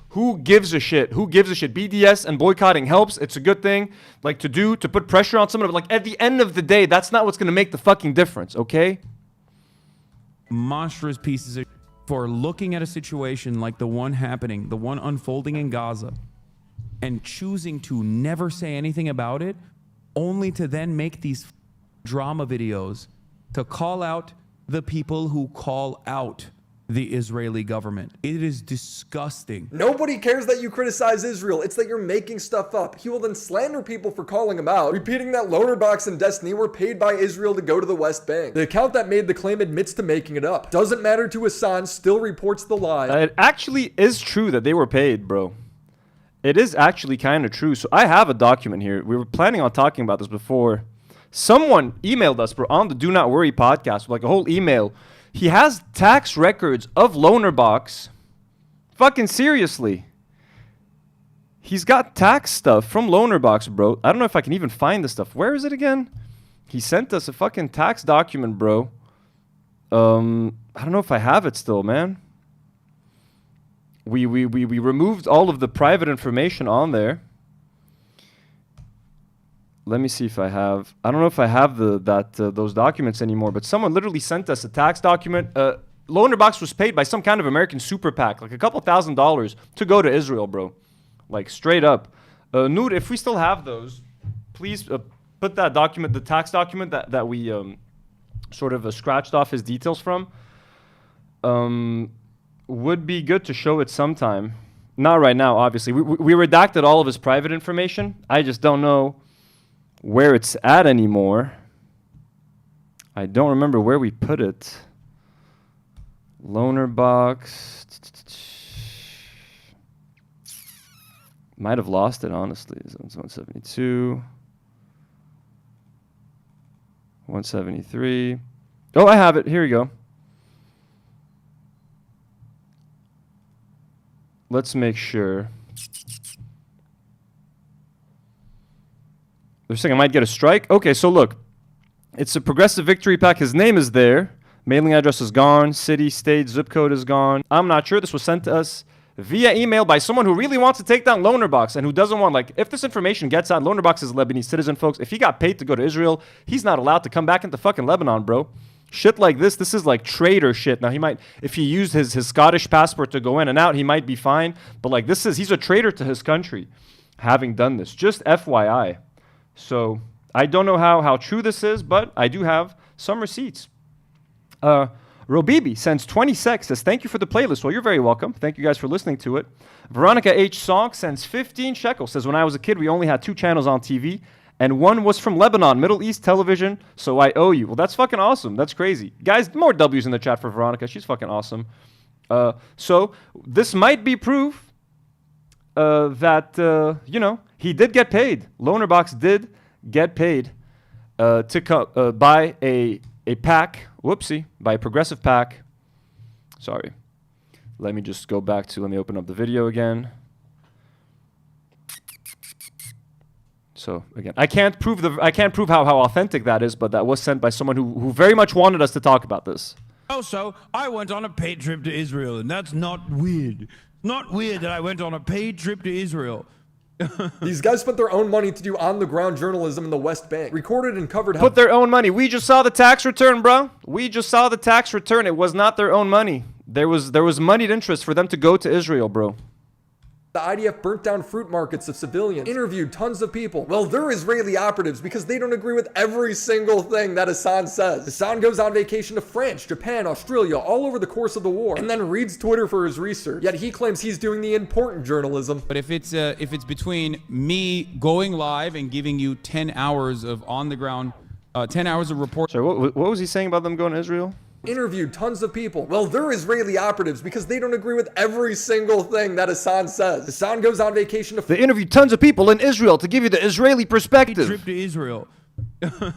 who gives a shit? Who gives a shit? BDS and boycotting helps. It's a good thing like to do, to put pressure on someone. But like at the end of the day, that's not what's gonna make the fucking difference, okay? Monstrous pieces of for looking at a situation like the one happening, the one unfolding in Gaza, and choosing to never say anything about it, only to then make these drama videos to call out the people who call out the Israeli government. It is disgusting. Nobody cares that you criticize Israel. It's that you're making stuff up. He will then slander people for calling him out, repeating that LonerBox and Destiny were paid by Israel to go to the West Bank. The account that made the claim admits to making it up. Doesn't matter to Hasan, still reports the lie. It actually is true that they were paid, bro. It is actually kind of true. So I have a document here. We were planning on talking about this before. Someone emailed us, bro, on the Do Not Worry podcast, like a whole email. He has tax records of LonerBox. Fucking seriously. He's got tax stuff from LonerBox, bro. I don't know if I can even find this stuff. Where is it again? He sent us a fucking tax document, bro. I don't know if I have it still, man. We removed all of the private information on there. Let me see if I have. I don't know if I have those documents anymore, but someone literally sent us a tax document. LonerBox was paid by some kind of American super PAC, like a couple $1,000s to go to Israel, bro. Like straight up. Nour, if we still have those, please put that document, the tax document that we sort of scratched off his details from. Would be good to show it sometime. Not right now, obviously. We redacted all of his private information. I just don't know where it's at anymore. I don't remember where we put it. LonerBox. Might have lost it, honestly. It's 172. 173. Oh, I have it. Here we go. Let's make sure. They're saying I might get a strike. Okay, so look. It's a progressive victory pack. His name is there. Mailing address is gone. City, state, zip code is gone. I'm not sure. This was sent to us via email by someone who really wants to take down LonerBox and who doesn't want, like, if this information gets out, LonerBox is a Lebanese citizen, folks. If he got paid to go to Israel, he's not allowed to come back into fucking Lebanon, bro. Shit like this is like traitor shit. Now, he might, if he used his Scottish passport to go in and out, he might be fine. But, like, he's a traitor to his country having done this. Just FYI. So, I don't know how true this is, but I do have some receipts. Robibi sends 20 sec, says, thank you for the playlist. Well, you're very welcome. Thank you guys for listening to it. Veronica H. Song sends 15 shekels, says, when I was a kid, we only had 2 channels on TV, and one was from Lebanon, Middle East television, so I owe you. Well, that's fucking awesome. That's crazy. Guys, more W's in the chat for Veronica. She's fucking awesome. So, this might be proof that, he did get paid. LonerBox did get paid to buy a pack. Whoopsie. By a progressive pack. Sorry. Let me just go back to, let me open up the video again. So, again, I can't prove how authentic that is, but that was sent by someone who very much wanted us to talk about this. Also, I went on a paid trip to Israel, and that's not weird. Not weird that I went on a paid trip to Israel. These guys spent their own money to do on-the-ground journalism in the West Bank. Recorded and covered... Put their own money. We just saw the tax return, bro. We just saw the tax return. It was not their own money. There was moneyed interest for them to go to Israel, bro. The IDF burnt down fruit markets of civilians, interviewed tons of people. Well, they're Israeli operatives because they don't agree with every single thing that Hasan says. Hasan goes on vacation to France, Japan, Australia, all over the course of the war, and then reads Twitter for his research. Yet he claims he's doing the important journalism. But if it's between me going live and giving you 10 hours of on-the-ground, 10 hours of report... Sorry, what was he saying about them going to Israel? Interviewed tons of people. Well, they're Israeli operatives because they don't agree with every single thing that Hasan says. Hasan goes on vacation to... They interviewed tons of people in Israel to give you the Israeli perspective. Trip to Israel.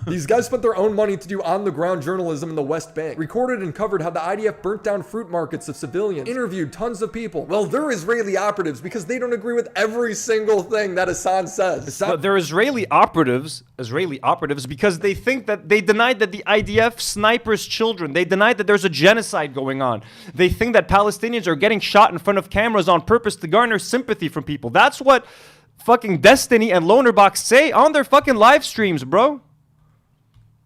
These guys spent their own money to do on-the-ground journalism in the West Bank, recorded and covered how the IDF burnt down fruit markets of civilians, interviewed tons of people. Well, they're Israeli operatives because they don't agree with every single thing that Hasan says. But they're Israeli operatives because they think that they denied that the IDF snipers children. They denied that there's a genocide going on. They think that Palestinians are getting shot in front of cameras on purpose to garner sympathy from people. That's what fucking Destiny and LonerBox say on their fucking live streams, bro.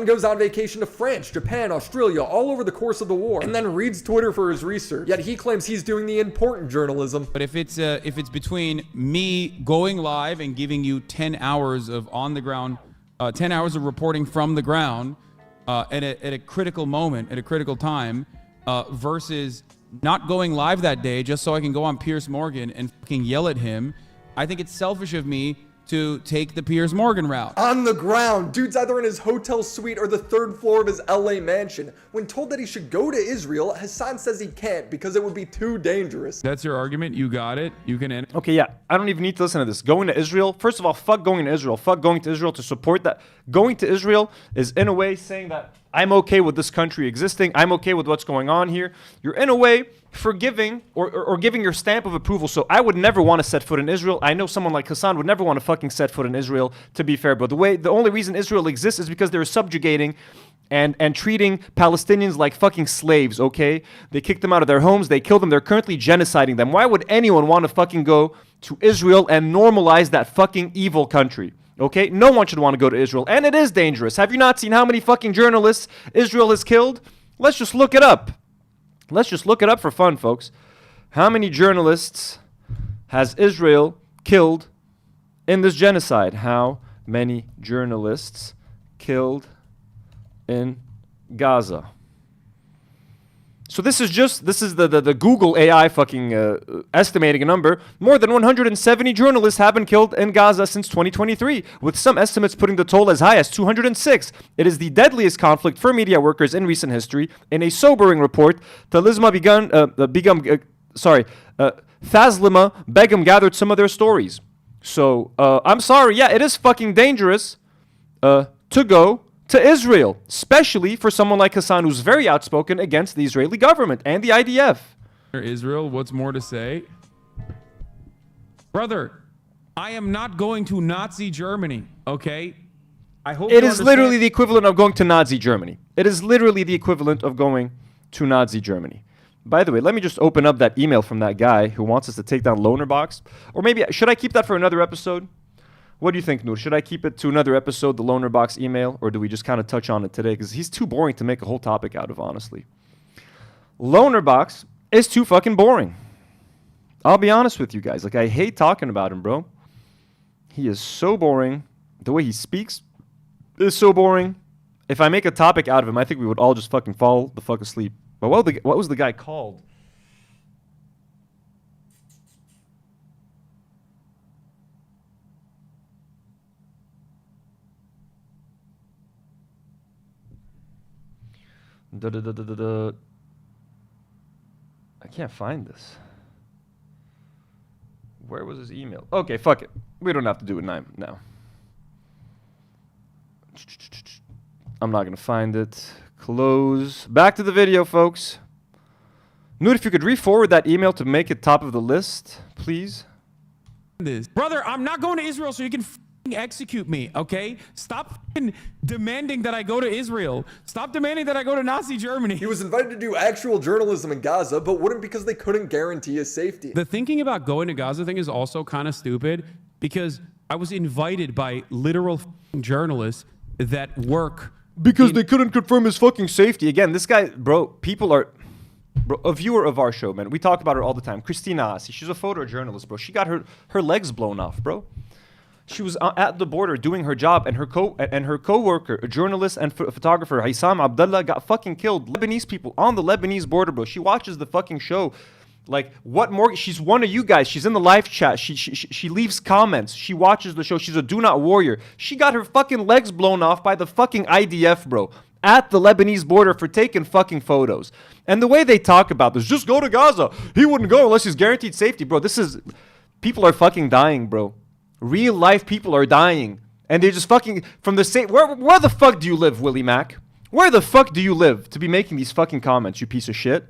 Goes on vacation to France, Japan, Australia, all over the course of the war, and then reads Twitter for his research. Yet he claims he's doing the important journalism. But if it's between me going live and giving you 10 hours of on the ground, 10 hours of reporting from the ground at a critical moment, at a critical time, versus not going live that day just so I can go on Piers Morgan and fucking yell at him, I think it's selfish of me to take the Piers Morgan route. On the ground, dude's either in his hotel suite or the third floor of his LA mansion. When told that he should go to Israel, Hasan says he can't because it would be too dangerous. That's your argument. You got it. You can end. Okay, yeah. I don't even need to listen to this. Going to Israel, first of all, fuck going to Israel. Fuck going to Israel to support that. Going to Israel is in a way saying that I'm okay with this country existing. I'm okay with what's going on here. You're in a way forgiving or giving your stamp of approval. So I would never want to set foot in Israel. I know someone like Hasan would never want to fucking set foot in Israel, to be fair. But the only reason Israel exists is because they're subjugating and treating Palestinians like fucking slaves, okay? They kicked them out of their homes. They killed them. They're currently genociding them. Why would anyone want to fucking go to Israel and normalize that fucking evil country? Okay, no one should want to go to Israel, and it is dangerous. Have you not seen how many fucking journalists Israel has killed? Let's just look it up. Let's just look it up for fun, folks. How many journalists has Israel killed in this genocide? How many journalists killed in Gaza? So this is the Google AI fucking estimating a number. More than 170 journalists have been killed in Gaza since 2023, with some estimates putting the toll as high as 206. It is the deadliest conflict for media workers in recent history. In a sobering report, Taslima Begum gathered some of their stories. So I'm sorry, yeah, it is fucking dangerous to go to Israel, especially for someone like Hasan, who's very outspoken against the Israeli government and the IDF. Israel, what's more to say? Brother, I am not going to Nazi Germany, okay? I hope it is literally the equivalent of going to Nazi Germany. It is literally the equivalent of going to Nazi Germany. By the way, let me just open up that email from that guy who wants us to take down LonerBox. Or maybe, should I keep that for another episode? What do you think, Nour? Should I keep it to another episode, the LonerBox email, or do we just kind of touch on it today? Because he's too boring to make a whole topic out of, honestly. LonerBox is too fucking boring. I'll be honest with you guys. Like, I hate talking about him, bro. He is so boring. The way he speaks is so boring. If I make a topic out of him, I think we would all just fucking fall the fuck asleep. But what was the guy called? I can't find this. Where was his email? Okay, fuck it. We don't have to do it now. I'm not going to find it. Close. Back to the video, folks. Nour, if you could re-forward that email to make it top of the list, please. Brother, I'm not going to Israel so you can execute me, okay? Stop demanding that I go to Israel. Stop demanding that I go to Nazi Germany. He was invited to do actual journalism in Gaza, but wouldn't because they couldn't guarantee his safety. The thinking about going to Gaza thing is also kind of stupid because I was invited by literal journalists that work because they couldn't confirm his fucking safety. Again, this guy, bro, a viewer of our show, man. We talk about her all the time. Christina Asi, she's a photojournalist, bro. She got her legs blown off, bro. She was at the border doing her job, and her co-worker, a journalist and photographer, Haysam Abdullah, got fucking killed. Lebanese people on the Lebanese border, bro. She watches the fucking show. Like, what more? She's one of you guys. She's in the live chat. She leaves comments. She watches the show. She's a do not warrior. She got her fucking legs blown off by the fucking IDF, bro, at the Lebanese border for taking fucking photos. And the way they talk about this, just go to Gaza. He wouldn't go unless he's guaranteed safety, bro. People are fucking dying, bro. Real life people are dying. And they just fucking, from the same, where the fuck do you live, Willie Mack? Where the fuck do you live to be making these fucking comments, you piece of shit?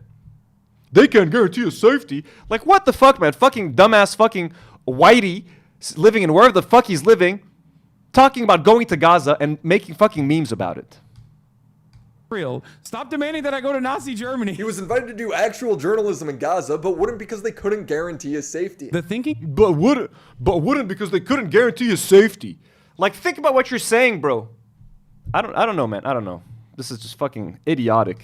They can't guarantee us safety. Like, what the fuck, man? Fucking dumbass fucking Whitey living in wherever the fuck he's living, talking about going to Gaza and making fucking memes about it. Real. Stop demanding that I go to Nazi Germany. He was invited to do actual journalism in Gaza, but wouldn't because they couldn't guarantee his safety. The thinking? But wouldn't because they couldn't guarantee his safety. Like, think about what you're saying, bro. I don't know, man. I don't know. This is just fucking idiotic.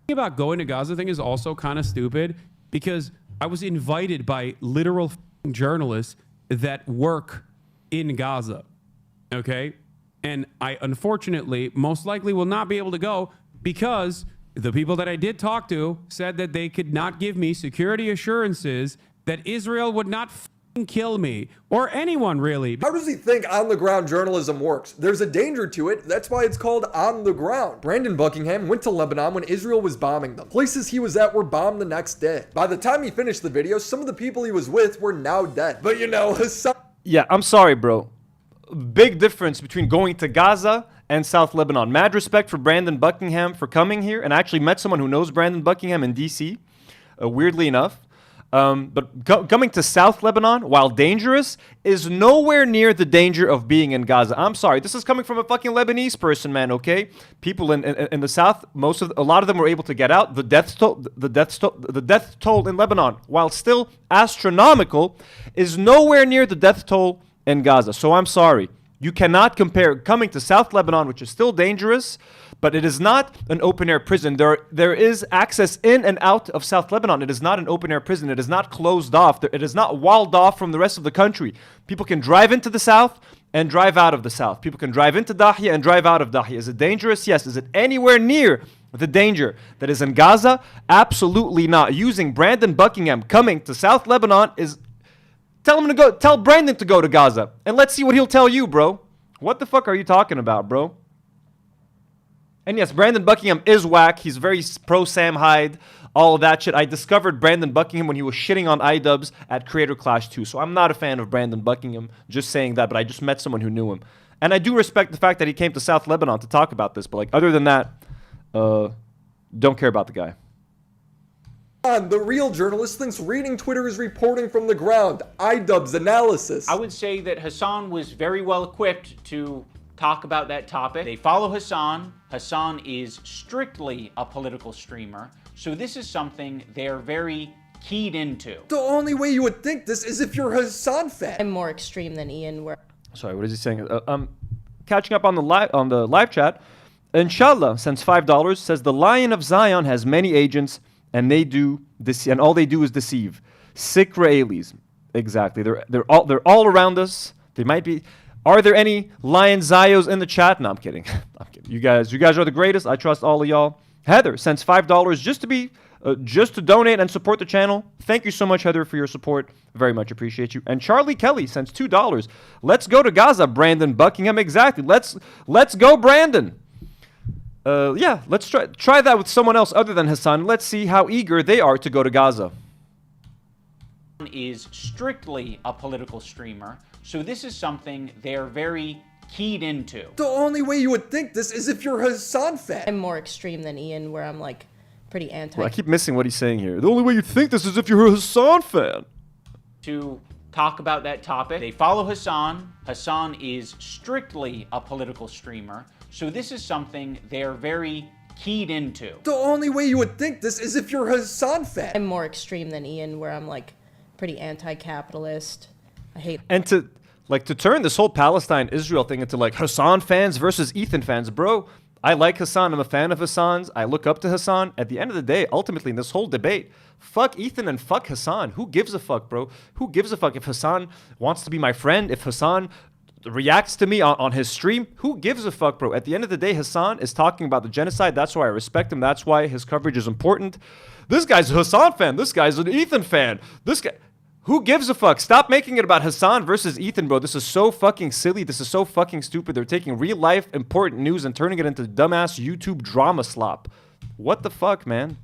About going to Gaza thing is also kind of stupid because I was invited by literal journalists that work in Gaza. Okay? And I, unfortunately, most likely will not be able to go because the people that I did talk to said that they could not give me security assurances that Israel would not kill me or anyone, really. How does he think on-the-ground journalism works? There's a danger to it. That's why it's called on the ground. Brandon Buckingham went to Lebanon when Israel was bombing them. Places he was at were bombed the next day. By the time he finished the video, some of the people he was with were now dead. But you know, Hasan... Yeah, I'm sorry, bro. Big difference between going to Gaza and South Lebanon. Mad respect for Brandon Buckingham for coming here, and I actually met someone who knows Brandon Buckingham in DC, weirdly enough. But coming to South Lebanon, while dangerous, is nowhere near the danger of being in Gaza. I'm sorry, this is coming from a fucking Lebanese person, man. Okay, people in the South, a lot of them were able to get out. The death toll in Lebanon, while still astronomical, is nowhere near the death toll in Gaza. So I'm sorry, you cannot compare coming to South Lebanon, which is still dangerous, but it is not an open-air prison. There is access in and out of South Lebanon. It is not an open-air prison. It is not closed off. It is not walled off from the rest of the country. People can drive into the South and drive out of the South. People can drive into Dahya and drive out of Dahya. Is it dangerous? Yes. Is it anywhere near the danger that is in Gaza? Absolutely not. Using Brandon Buckingham coming to South Lebanon is... Tell him to go. Tell Brandon to go to Gaza. And let's see what he'll tell you, bro. What the fuck are you talking about, bro? And yes, Brandon Buckingham is whack. He's very pro-Sam Hyde, all of that shit. I discovered Brandon Buckingham when he was shitting on Idubbbz at Creator Clash 2. So I'm not a fan of Brandon Buckingham, just saying that. But I just met someone who knew him. And I do respect the fact that he came to South Lebanon to talk about this. But like, other than that, don't care about the guy. The real journalist thinks reading Twitter is reporting from the ground. Idubbbz analysis. I would say that Hasan was very well equipped to talk about that topic. They follow Hasan. Hasan is strictly a political streamer. So this is something they're very keyed into. The only way you would think this is if you're a Hasan fan. I'm more extreme than Ian. Sorry, what is he saying? Catching up on the live chat. Inshallah sends $5. Says the Lion of Zion has many agents. And all they do is deceive. Sick Israelis. Exactly. They're all around us. They might be. Are there any Lion Zios in the chat? No, I'm kidding. I'm kidding. You guys are the greatest. I trust all of y'all. Heather sends $5 just to donate and support the channel. Thank you so much, Heather, for your support. Very much appreciate you. And Charlie Kelly sends $2. Let's go to Gaza, Brandon Buckingham. Exactly. Let's go, Brandon. Yeah, let's try that with someone else other than Hasan. Let's see how eager they are to go to Gaza. Is strictly a political streamer, so this is something they're very keyed into. The only way you would think this is if you're a Hasan fan. I'm more extreme than Ian, where I'm like pretty anti. Well, I keep missing what he's saying here. The only way you think this is if you're a Hasan fan. To talk about that topic, they follow Hasan. Hasan is strictly a political streamer. So this is something they're very keyed into. The only way you would think this is if you're a Hasan fan. I'm more extreme than Ian, where I'm like pretty anti-capitalist. I hate. And to turn this whole Palestine-Israel thing into like Hasan fans versus Ethan fans, bro. I like Hasan. I'm a fan of Hasan's. I look up to Hasan. At the end of the day, ultimately in this whole debate, fuck Ethan and fuck Hasan. Who gives a fuck, bro? Who gives a fuck if Hasan wants to be my friend? If Hasan reacts to me on his stream, who gives a fuck, bro? At the end of the day, Hasan is talking about the genocide. That's why I respect him. That's why his coverage is important. This guy's a Hasan fan. This guy's an Ethan fan. This guy, who gives a fuck? Stop making it about Hasan versus Ethan, bro. This is so fucking silly. This is so fucking stupid. They're taking real life important news and turning it into dumbass YouTube drama slop. What the fuck, man?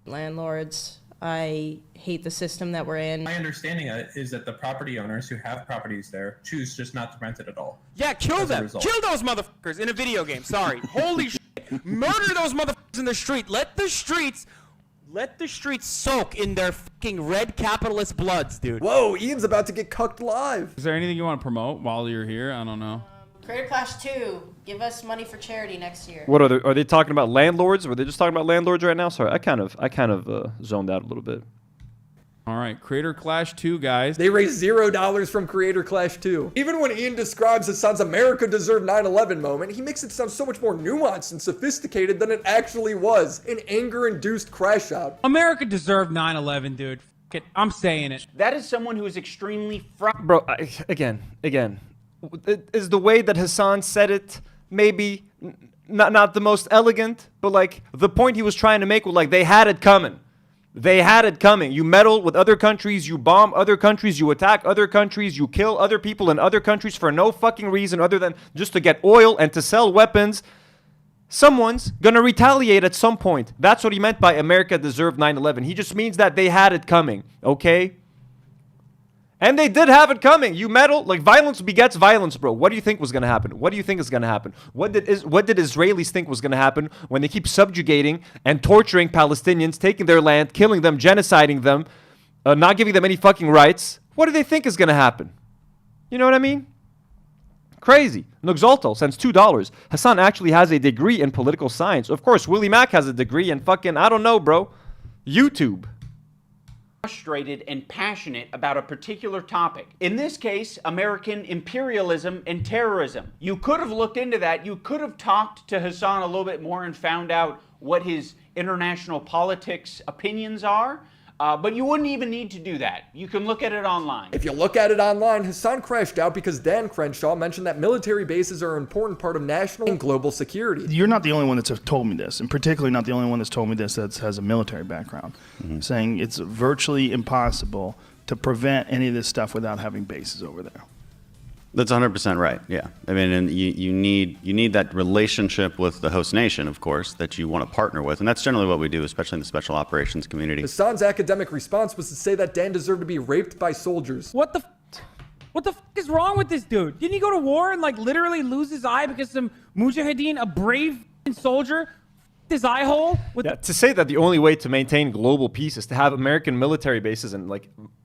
Landlords. I hate the system that we're in. My understanding is that the property owners who have properties there choose just not to rent it at all. Yeah, kill them. Kill those motherfuckers in a video game. Sorry. Holy shit. Murder those motherfuckers in the street. Let the streets soak in their fucking red capitalist bloods, dude. Whoa, Ian's about to get cucked live. Is there anything you want to promote while you're here? I don't know. Creator Clash 2, give us money for charity next year. What are they talking about? Landlords? Were they just talking about landlords right now? Sorry, I kind of zoned out a little bit. All right, Creator Clash 2, guys. They raised $0 from Creator Clash 2. Even when Ian describes Hasan's America deserved 9/11 moment, he makes it sound so much more nuanced and sophisticated than it actually was. An anger-induced crash out. America deserved 9/11, dude. F it. I'm saying it. That is someone who is extremely Bro, again, is the way that Hasan said it maybe not the most elegant, but like the point he was trying to make was like they had it coming. They had it coming. You meddle with other countries, you bomb other countries, you attack other countries, you kill other people in other countries for no fucking reason other than just to get oil and to sell weapons. Someone's gonna retaliate at some point. That's what he meant by America deserved 9/11. He just means that they had it coming, okay? And they did have it coming. You meddle, like violence begets violence, bro. What do you think was going to happen? What do you think is going to happen? What did Israelis think was going to happen when they keep subjugating and torturing Palestinians, taking their land, killing them, genociding them, not giving them any fucking rights? What do they think is going to happen? You know what I mean? Crazy. Nuxalto sends $2. Hasan actually has a degree in political science. Of course, Willie Mack has a degree in fucking, I don't know, bro, YouTube. frustrated and passionate about a particular topic. In this case, American imperialism and terrorism. You could have looked into that. You could have talked to Hasan a little bit more and found out what his international politics opinions are. But you wouldn't even need to do that. You can look at it online. If you look at it online, Hasan crashed out because Dan Crenshaw mentioned that military bases are an important part of national and global security. You're not the only one that's told me this, and particularly not the only one that's told me this that has a military background, saying it's virtually impossible to prevent any of this stuff without having bases over there. That's 100% right. Yeah, I mean, and you need that relationship with the host nation, of course, that you want to partner with, and that's generally what we do, especially in the special operations community. Hasan's academic response was to say that Dan deserved to be raped by soldiers. What the f is wrong with this dude? Didn't he go to war and like literally lose his eye because some mujahideen, a brave soldier, his eye hole? To say that the only way to maintain global peace is to have American military bases in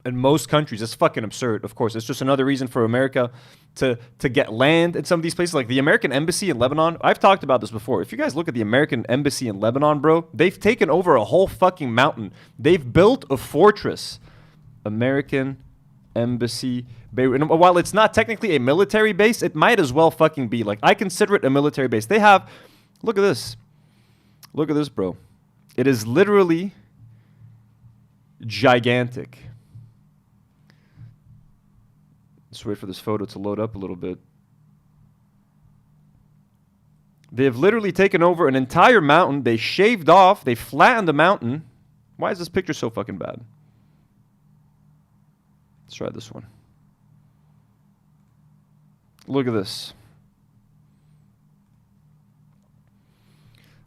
most countries is fucking absurd. Of course, it's just another reason for America to get land in some of these places. Like the American embassy in Lebanon, I've talked about this before. If you guys look at the American embassy in Lebanon, bro, they've taken over a whole fucking mountain. They've built a fortress. American embassy Beirut. And while it's not technically a military base, it might as well fucking be. Like, I consider it a military base. They have, look at this. Look at this, bro. It is literally gigantic. Let's wait for this photo to load up a little bit. They have literally taken over an entire mountain. They shaved off. They flattened the mountain. Why is this picture so fucking bad? Let's try this one. Look at this.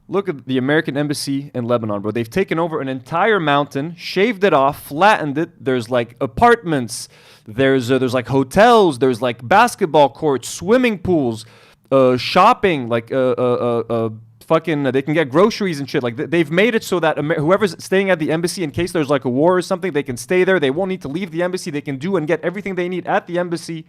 Look at the American embassy in Lebanon, bro. They've taken over an entire mountain, shaved it off, flattened it. There's like apartments, there's like hotels, there's like basketball courts, swimming pools, shopping, like fucking they can get groceries and shit. Like they've made it so that whoever's staying at the embassy, in case there's like a war or something, they can stay there. They won't need to leave the embassy. They can do and get everything they need at the embassy.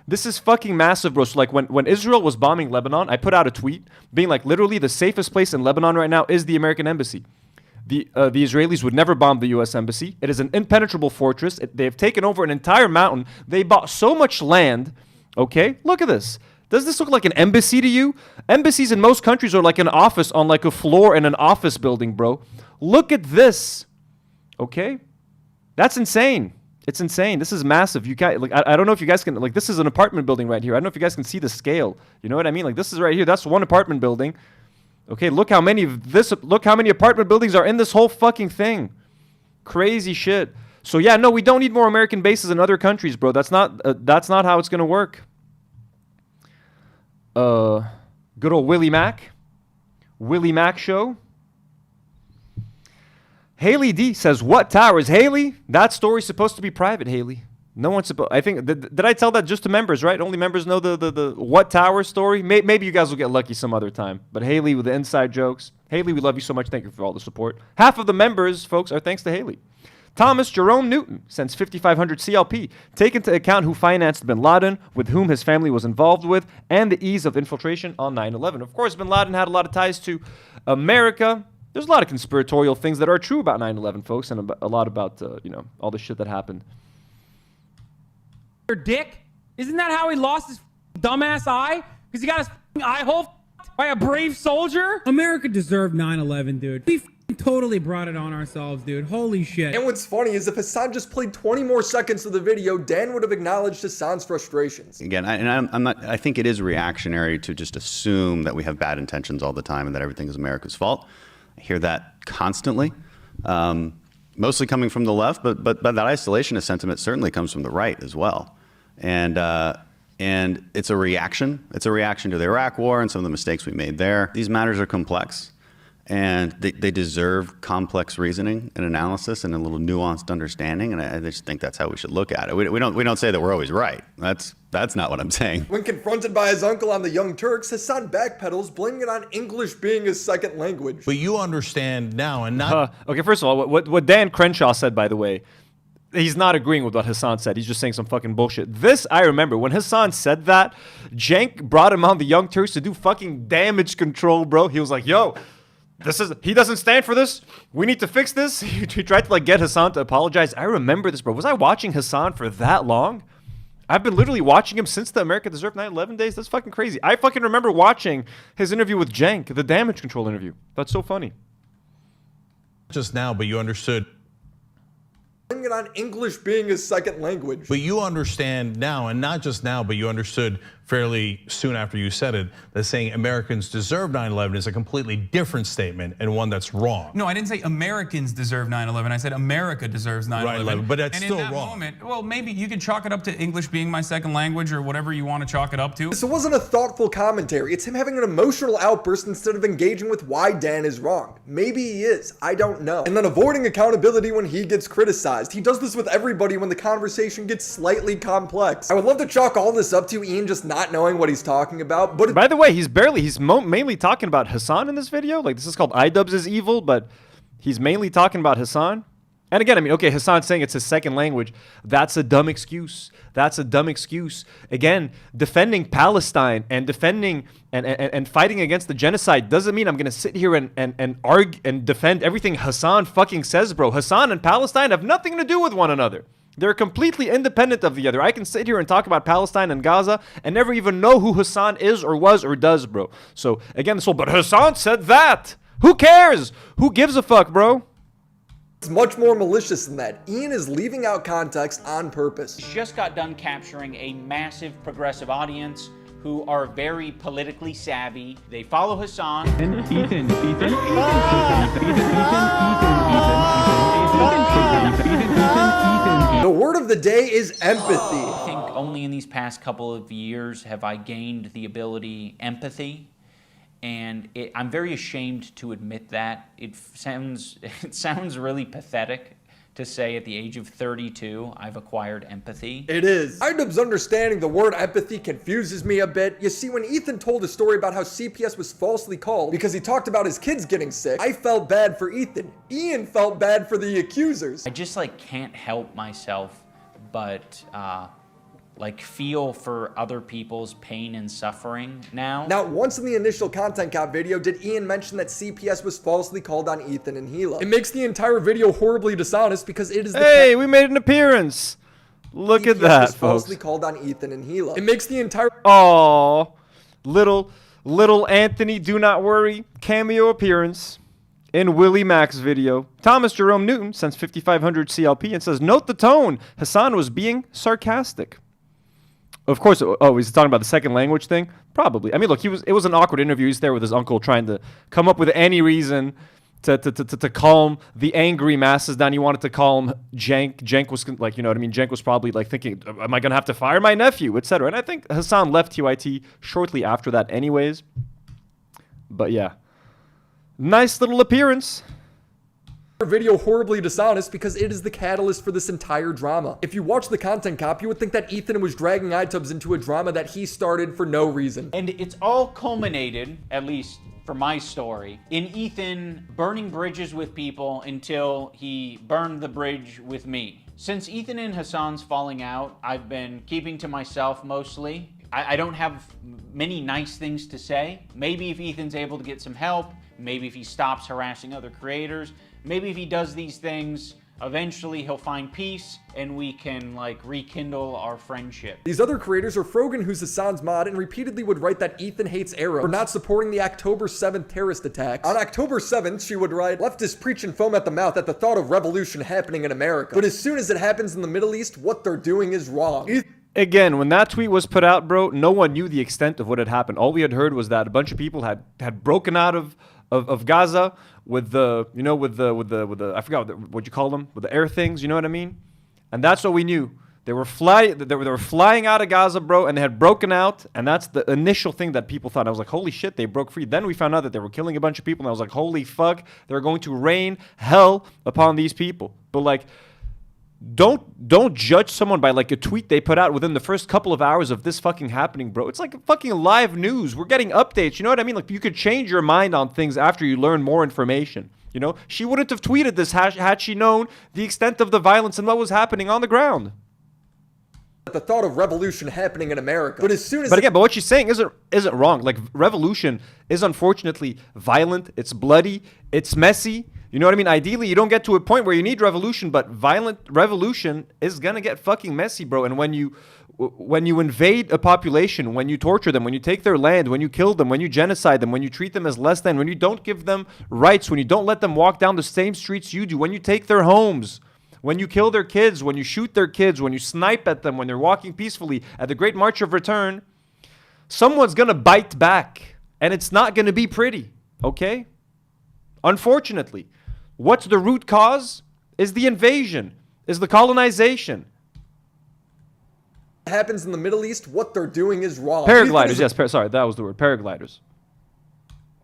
This is fucking massive, bro. So like when Israel was bombing Lebanon, I put out a tweet being like, literally the safest place in Lebanon right now is the American embassy. The Israelis would never bomb the U.S. embassy. It is an impenetrable fortress. They have taken over an entire mountain. They bought so much land. Okay, look at this. Does this look like an embassy to you? Embassies in most countries are like an office on like a floor in an office building, bro. Look at this. Okay, that's insane. It's insane. This is massive. You can't, like, I don't know if you guys can, like, this is an apartment building right here. I don't know if you guys can see the scale. You know what I mean? Like, this is right here. That's one apartment building. Okay, look how many apartment buildings are in this whole fucking thing. Crazy shit. So yeah, no, we don't need more American bases in other countries, bro. That's not how it's gonna work. Good old Willie Mack. Willie Mack show. Haley D says, what towers? Haley, that story's supposed to be private, Haley. No one's supposed. I think did I tell that just to members, right? Only members know the what tower story. Maybe you guys will get lucky some other time. But Haley with the inside jokes. Haley, we love you so much. Thank you for all the support. Half of the members, folks, are thanks to Haley. Thomas Jerome Newton sends 5,500 CLP. Take into account who financed bin Laden, with whom his family was involved with, and the ease of infiltration on 9/11. Of course, bin Laden had a lot of ties to America. There's a lot of conspiratorial things that are true about 9/11, folks, and a lot about all the shit that happened. Dick? Isn't that how he lost his dumbass eye? Because he got his eye hole by a brave soldier? America deserved 9/11, dude. We totally brought it on ourselves, dude. Holy shit. And what's funny is if Hasan just played 20 more seconds of the video, Dan would have acknowledged Hasan's frustrations. Again, I'm not. I think it is reactionary to just assume that we have bad intentions all the time and that everything is America's fault. I hear that constantly. Mostly coming from the left, but that isolationist sentiment certainly comes from the right as well. And it's a reaction. It's a reaction to the Iraq War and some of the mistakes we made there. These matters are complex, and they deserve complex reasoning and analysis and a little nuanced understanding. And I just think that's how we should look at it. We don't say that we're always right. That's not what I'm saying. When confronted by his uncle on the Young Turks, Hasan backpedals, blaming it on English being his second language. But you understand now and not... Okay, first of all, what Dan Crenshaw said, by the way, he's not agreeing with what Hasan said. He's just saying some fucking bullshit. This, I remember, when Hasan said that, Cenk brought him on the Young Turks to do fucking damage control, bro. He was like, yo... he doesn't stand for this. We need to fix this. He tried to get Hasan to apologize. I remember this, bro. Was I watching Hasan for that long? I've been literally watching him since the America Deserved 9/11 days. That's fucking crazy. I fucking remember watching his interview with Cenk, the damage control interview. That's so funny. Just now, but you understood. Blaming it on English being his second language. But you understand now, and not just now, but you understood fairly soon after you said it, that saying Americans deserve 9/11 is a completely different statement and one that's wrong. No, I didn't say Americans deserve 9/11. I said America deserves 9/11. Right, but that's and still in that wrong. Moment, well, maybe you could chalk it up to English being my second language or whatever you want to chalk it up to. This wasn't a thoughtful commentary. It's him having an emotional outburst instead of engaging with why Dan is wrong. Maybe he is. I don't know. And then avoiding accountability when he gets criticized. He does this with everybody when the conversation gets slightly complex. I would love to chalk all this up to Ian just not knowing what he's talking about, but by the way, he's mainly talking about Hasan in this video. Like, this is called Idubbbz is evil, but he's mainly talking about Hasan. And again, I mean, okay, Hasan's saying it's his second language. That's a dumb excuse. That's a dumb excuse. Again, defending Palestine and defending and fighting against the genocide doesn't mean I'm gonna sit here and argue and defend everything Hasan fucking says, bro. Hasan and Palestine have nothing to do with one another. They're completely independent of the other. I can sit here and talk about Palestine and Gaza and never even know who Hasan is or was or does, bro. So again, this whole, but Hasan said that. Who cares? Who gives a fuck, bro? It's much more malicious than that. Ian is leaving out context on purpose. Just got done capturing a massive progressive audience who are very politically savvy. They follow Hasan. The word of the day is empathy. I think only in these past couple of years have I gained the ability empathy. And I'm very ashamed to admit that. It sounds really pathetic to say at the age of 32, I've acquired empathy. It is. Idubbbz understanding the word empathy confuses me a bit. You see, when Ethan told a story about how CPS was falsely called because he talked about his kids getting sick, I felt bad for Ethan. Ian felt bad for the accusers. I just can't help myself but feel for other people's pain and suffering now. Now, once in the initial Content Cop video, did Ian mention that CPS was falsely called on Ethan and Hila? It makes the entire video horribly dishonest because it is the— Hey, we made an appearance. Look at that, was folks. falsely called on Ethan and Hila. It makes the entire— Aww. Little Anthony, do not worry, cameo appearance in Willie Mac's video. Thomas Jerome Newton sends 5,500 CLP and says, note the tone. Hasan was being sarcastic. Of course, he's talking about the second language thing? Probably. I mean, look, it was an awkward interview. He's there with his uncle trying to come up with any reason to calm the angry masses down. He wanted to calm Cenk. Cenk was like, you know what I mean? Cenk was probably thinking, am I going to have to fire my nephew, etc. And I think Hasan left TYT shortly after that anyways. But yeah. Nice little appearance. video horribly dishonest because it is the catalyst for this entire drama. If you watch the content cop, you would think that Ethan was dragging Idubbbz into a drama that he started for no reason. And it's all culminated, at least for my story, in Ethan burning bridges with people until he burned the bridge with me. Since Ethan and Hasan's falling out, I've been keeping to myself mostly. I don't have many nice things to say. Maybe if Ethan's able to get some help, maybe if he stops harassing other creators, maybe if he does these things, eventually he'll find peace and we can like rekindle our friendship. These other creators are Frogan, who's Hasan's mod, and repeatedly would write that Ethan hates Arabs for not supporting the October 7th terrorist attacks. On October 7th, she would write, leftists preach and foam at the mouth at the thought of revolution happening in America. But as soon as it happens in the Middle East, what they're doing is wrong. Again, when that tweet was put out, bro, no one knew the extent of what had happened. All we had heard was that a bunch of people had broken out of Gaza with the, you know, with the I forgot what you call them, with the air things, you know what I mean? And that's what we knew. They were flying out of Gaza, bro, and they had broken out, and that's the initial thing that people thought. I was like, holy shit, they broke free. Then we found out that they were killing a bunch of people, and I was like, holy fuck, they're going to rain hell upon these people. But like, don't judge someone by like a tweet they put out within the first couple of hours of this fucking happening, bro. It's like fucking live news. We're getting updates. You know what I mean? Like, you could change your mind on things after you learn more information. You know, she wouldn't have tweeted this had she known the extent of the violence and what was happening on the ground. At the thought of revolution happening in America. But as soon as but what she's saying isn't wrong. Like, revolution is unfortunately violent. It's bloody. It's messy. You know what I mean? Ideally, you don't get to a point where you need revolution, but violent revolution is gonna get fucking messy, bro. And when you invade a population, when you torture them, when you take their land, when you kill them, when you genocide them, when you treat them as less than, when you don't give them rights, when you don't let them walk down the same streets you do, when you take their homes, when you kill their kids, when you shoot their kids, when you snipe at them, when they're walking peacefully at the Great March of Return, someone's gonna bite back, and it's not gonna be pretty, okay? Unfortunately. What's the root cause? Is the invasion, is the colonization. Happens in the Middle East, what they're doing is wrong. Paragliders, yes, sorry, that was the word, paragliders.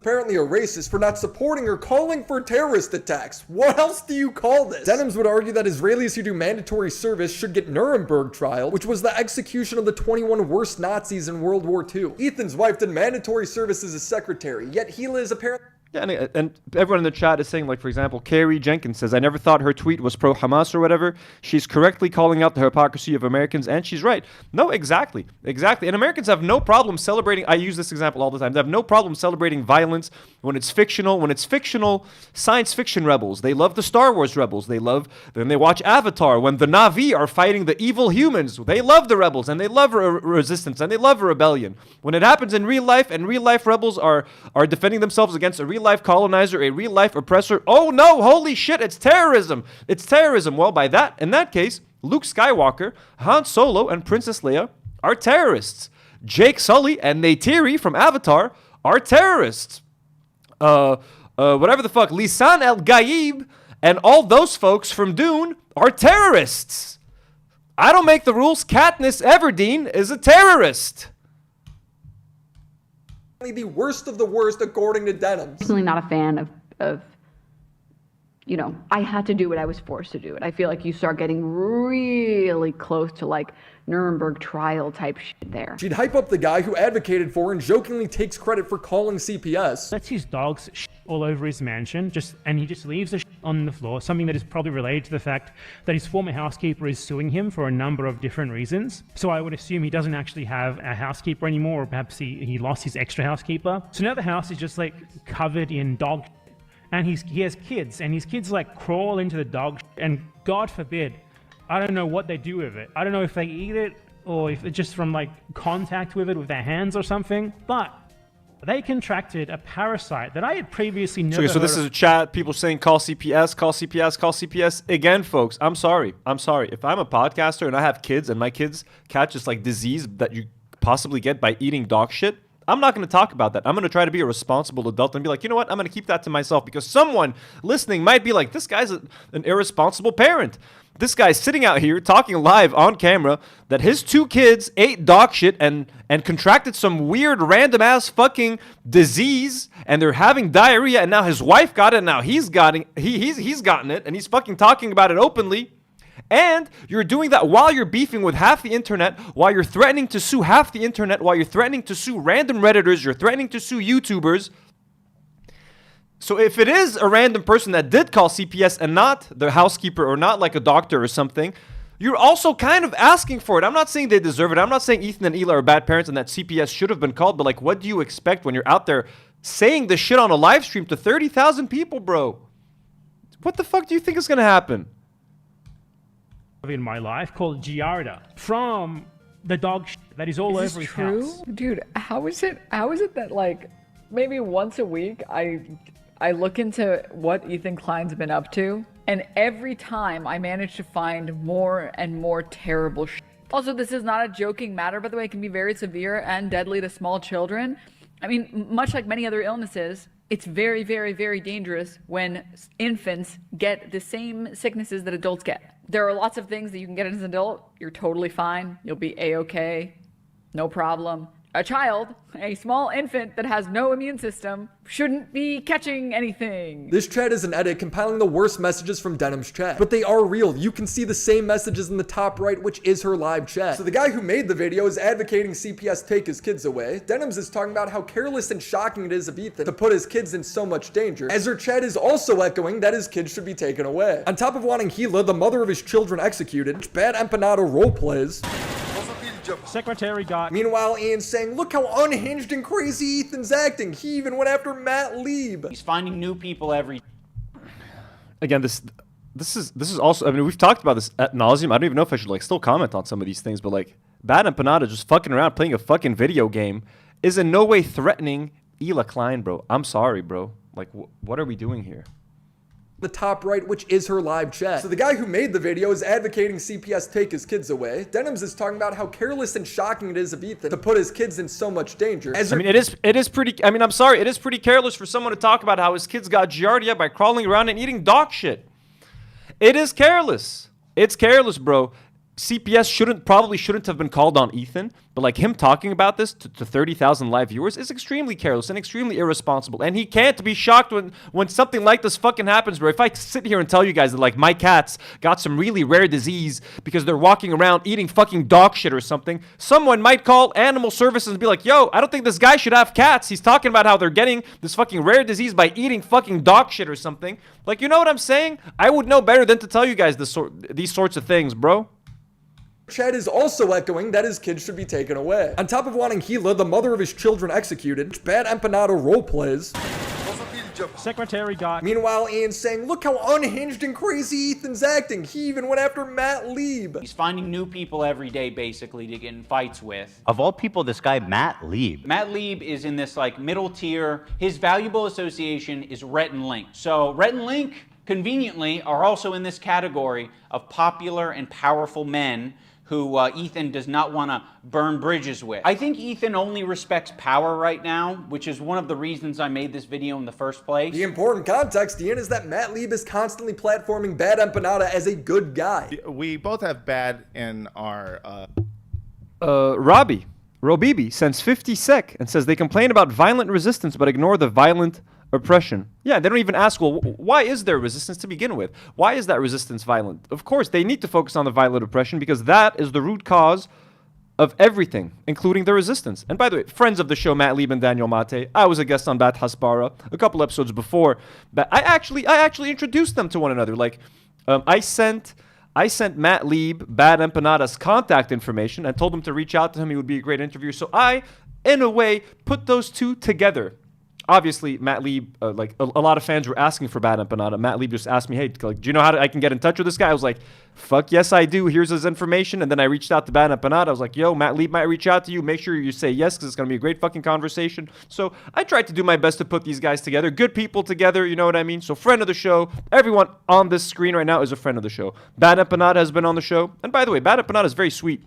Apparently a racist for not supporting or calling for terrorist attacks. What else do you call this? Denims would argue that Israelis who do mandatory service should get Nuremberg trial, which was the execution of the 21 worst Nazis in World War II. Ethan's wife did mandatory service as a secretary, yet Hila is apparently... Yeah, and everyone in the chat is saying, like, for example, Carrie Jenkins says, I never thought her tweet was pro-Hamas or whatever. She's correctly calling out the hypocrisy of Americans, and she's right. No, exactly. And Americans have no problem celebrating, I use this example all the time, they have no problem celebrating violence when it's fictional, science fiction rebels. They love the Star Wars rebels. Then they watch Avatar, when the Na'vi are fighting the evil humans. They love the rebels, and they love resistance, and they love rebellion. When it happens in real life, and real life rebels are defending themselves against a real life colonizer, a real life oppressor. Oh no, holy shit, it's terrorism. It's terrorism. Well, in that case, Luke Skywalker, Han Solo, and Princess Leia are terrorists. Jake Sully and Neytiri from Avatar are terrorists. Whatever the fuck, Lisan El Gaib and all those folks from Dune are terrorists. I don't make the rules. Katniss Everdeen is a terrorist. The worst of the worst, according to Denims. Personally not a fan of, you know, I had to do it, I was forced to do it. I feel like you start getting really close to like Nuremberg trial type shit there. She'd hype up the guy who advocated for and jokingly takes credit for calling CPS. Lets his dogs shit all over his mansion, and he just leaves the shit on the floor, something that is probably related to the fact that his former housekeeper is suing him for a number of different reasons. So I would assume he doesn't actually have a housekeeper anymore, or perhaps he lost his extra housekeeper. So now the house is just like covered in dog shit, and he has kids, and his kids like crawl into the dog shit, and God forbid, I don't know what they do with it. I don't know if they eat it or if it's just from like contact with it with their hands or something, but they contracted a parasite that I had previously never heard of. So this is a chat, people saying call CPS, call CPS, call CPS. Again, folks, I'm sorry. If I'm a podcaster and I have kids and my kids catch this like disease that you possibly get by eating dog shit, I'm not going to talk about that. I'm going to try to be a responsible adult and be like, you know what? I'm going to keep that to myself because someone listening might be like, this guy's an irresponsible parent. This guy's sitting out here talking live on camera that his 2 kids ate dog shit and contracted some weird random ass fucking disease and they're having diarrhea and now his wife got it and now he's gotten it and he's fucking talking about it openly. And you're doing that while you're beefing with half the internet, while you're threatening to sue half the internet, while you're threatening to sue random Redditors, you're threatening to sue YouTubers. So if it is a random person that did call CPS and not the housekeeper or not like a doctor or something, you're also kind of asking for it. I'm not saying they deserve it. I'm not saying Ethan and Ela are bad parents and that CPS should have been called, but like, what do you expect when you're out there saying this shit on a live stream to 30,000 people, bro? What the fuck do you think is going to happen? In my life called giardia from the dog that is all over his house. Dude, how is it that like maybe once a week I look into what Ethan Klein's been up to, and every time I manage to find more and more terrible shit. Also, this is not a joking matter, by the way. It can be very severe and deadly to small children. I mean, much like many other illnesses, it's very, very, very dangerous when infants get the same sicknesses that adults get. There are lots of things that you can get as an adult. You're totally fine. You'll be A-okay. No problem. A child, a small infant that has no immune system, shouldn't be catching anything. This chat is an edit compiling the worst messages from Denims chat, but they are real. You can see the same messages in the top right, which is her live chat. So the guy who made the video is advocating CPS take his kids away. Denims is talking about how careless and shocking it is of Ethan to put his kids in so much danger, as her chat is also echoing that his kids should be taken away. On top of wanting Gila, the mother of his children, executed, which bad Empanada role plays. Secretary got. Meanwhile, Ian's saying, look how unhinged and crazy Ethan's acting. He even went after Matt Leeb. He's finding new people every. Again, this is also. I mean, we've talked about this ad nauseum. I don't even know if I should like still comment on some of these things, but like, bad Empanada just fucking around playing a fucking video game is in no way threatening Ela Klein, bro. I'm sorry, bro. Like, what are we doing here? The top right, which is her live chat. So the guy who made the video is advocating CPS take his kids away. Denims is talking about how careless and shocking it is of Ethan to put his kids in so much danger. I mean, it is pretty, I mean, I'm sorry, it is pretty careless for someone to talk about how his kids got giardia by crawling around and eating dog shit. It is careless. It's careless, bro. CPS probably shouldn't have been called on Ethan, but like him talking about this to 30,000 live viewers is extremely careless and extremely irresponsible. And he can't be shocked when something like this fucking happens, bro. If I sit here and tell you guys that like my cats got some really rare disease because they're walking around eating fucking dog shit or something, someone might call animal services and be like, yo, I don't think this guy should have cats. He's talking about how they're getting this fucking rare disease by eating fucking dog shit or something. Like, you know what I'm saying? I would know better than to tell you guys these sorts of things, bro. Chad is also echoing that his kids should be taken away. On top of wanting Gila, the mother of his children, executed, which bad Empanada role plays. Secretary got. Meanwhile, Ian's saying, look how unhinged and crazy Ethan's acting. He even went after Matt Leeb. He's finding new people every day, basically, to get in fights with. Of all people, this guy, Matt Leeb. Matt Leeb is in this, like, middle tier. His valuable association is Rhett and Link. So, Rhett and Link, conveniently, are also in this category of popular and powerful men who Ethan does not want to burn bridges with. I think Ethan only respects power right now, which is one of the reasons I made this video in the first place. The important context, Ian, is that Matt Leeb is constantly platforming bad Empanada as a good guy. We both have bad in our... Robibi sends 50 sec and says they complain about violent resistance but ignore the violent oppression. Yeah, they don't even ask, well, why is there resistance to begin with? Why is that resistance violent? Of course, they need to focus on the violent oppression because that is the root cause of everything, including the resistance. And by the way, friends of the show, Matt Leeb and Daniel Mate, I was a guest on Bat Haspara a couple episodes before. But I actually introduced them to one another. Like, I sent Matt Leeb, Bad Empanada's contact information and told him to reach out to him. He would be a great interviewer. So I, in a way, put those two together. Obviously, Matt Leeb, like a lot of fans were asking for Bad Empanada. Matt Leeb just asked me, hey, like, do you know how I can get in touch with this guy? I was like, fuck yes, I do. Here's his information. And then I reached out to Bad Empanada. I was like, yo, Matt Leeb might reach out to you. Make sure you say yes because it's going to be a great fucking conversation. So I tried to do my best to put these guys together. Good people together, you know what I mean? So friend of the show. Everyone on this screen right now is a friend of the show. Bad Empanada has been on the show. And by the way, Bad Empanada is very sweet.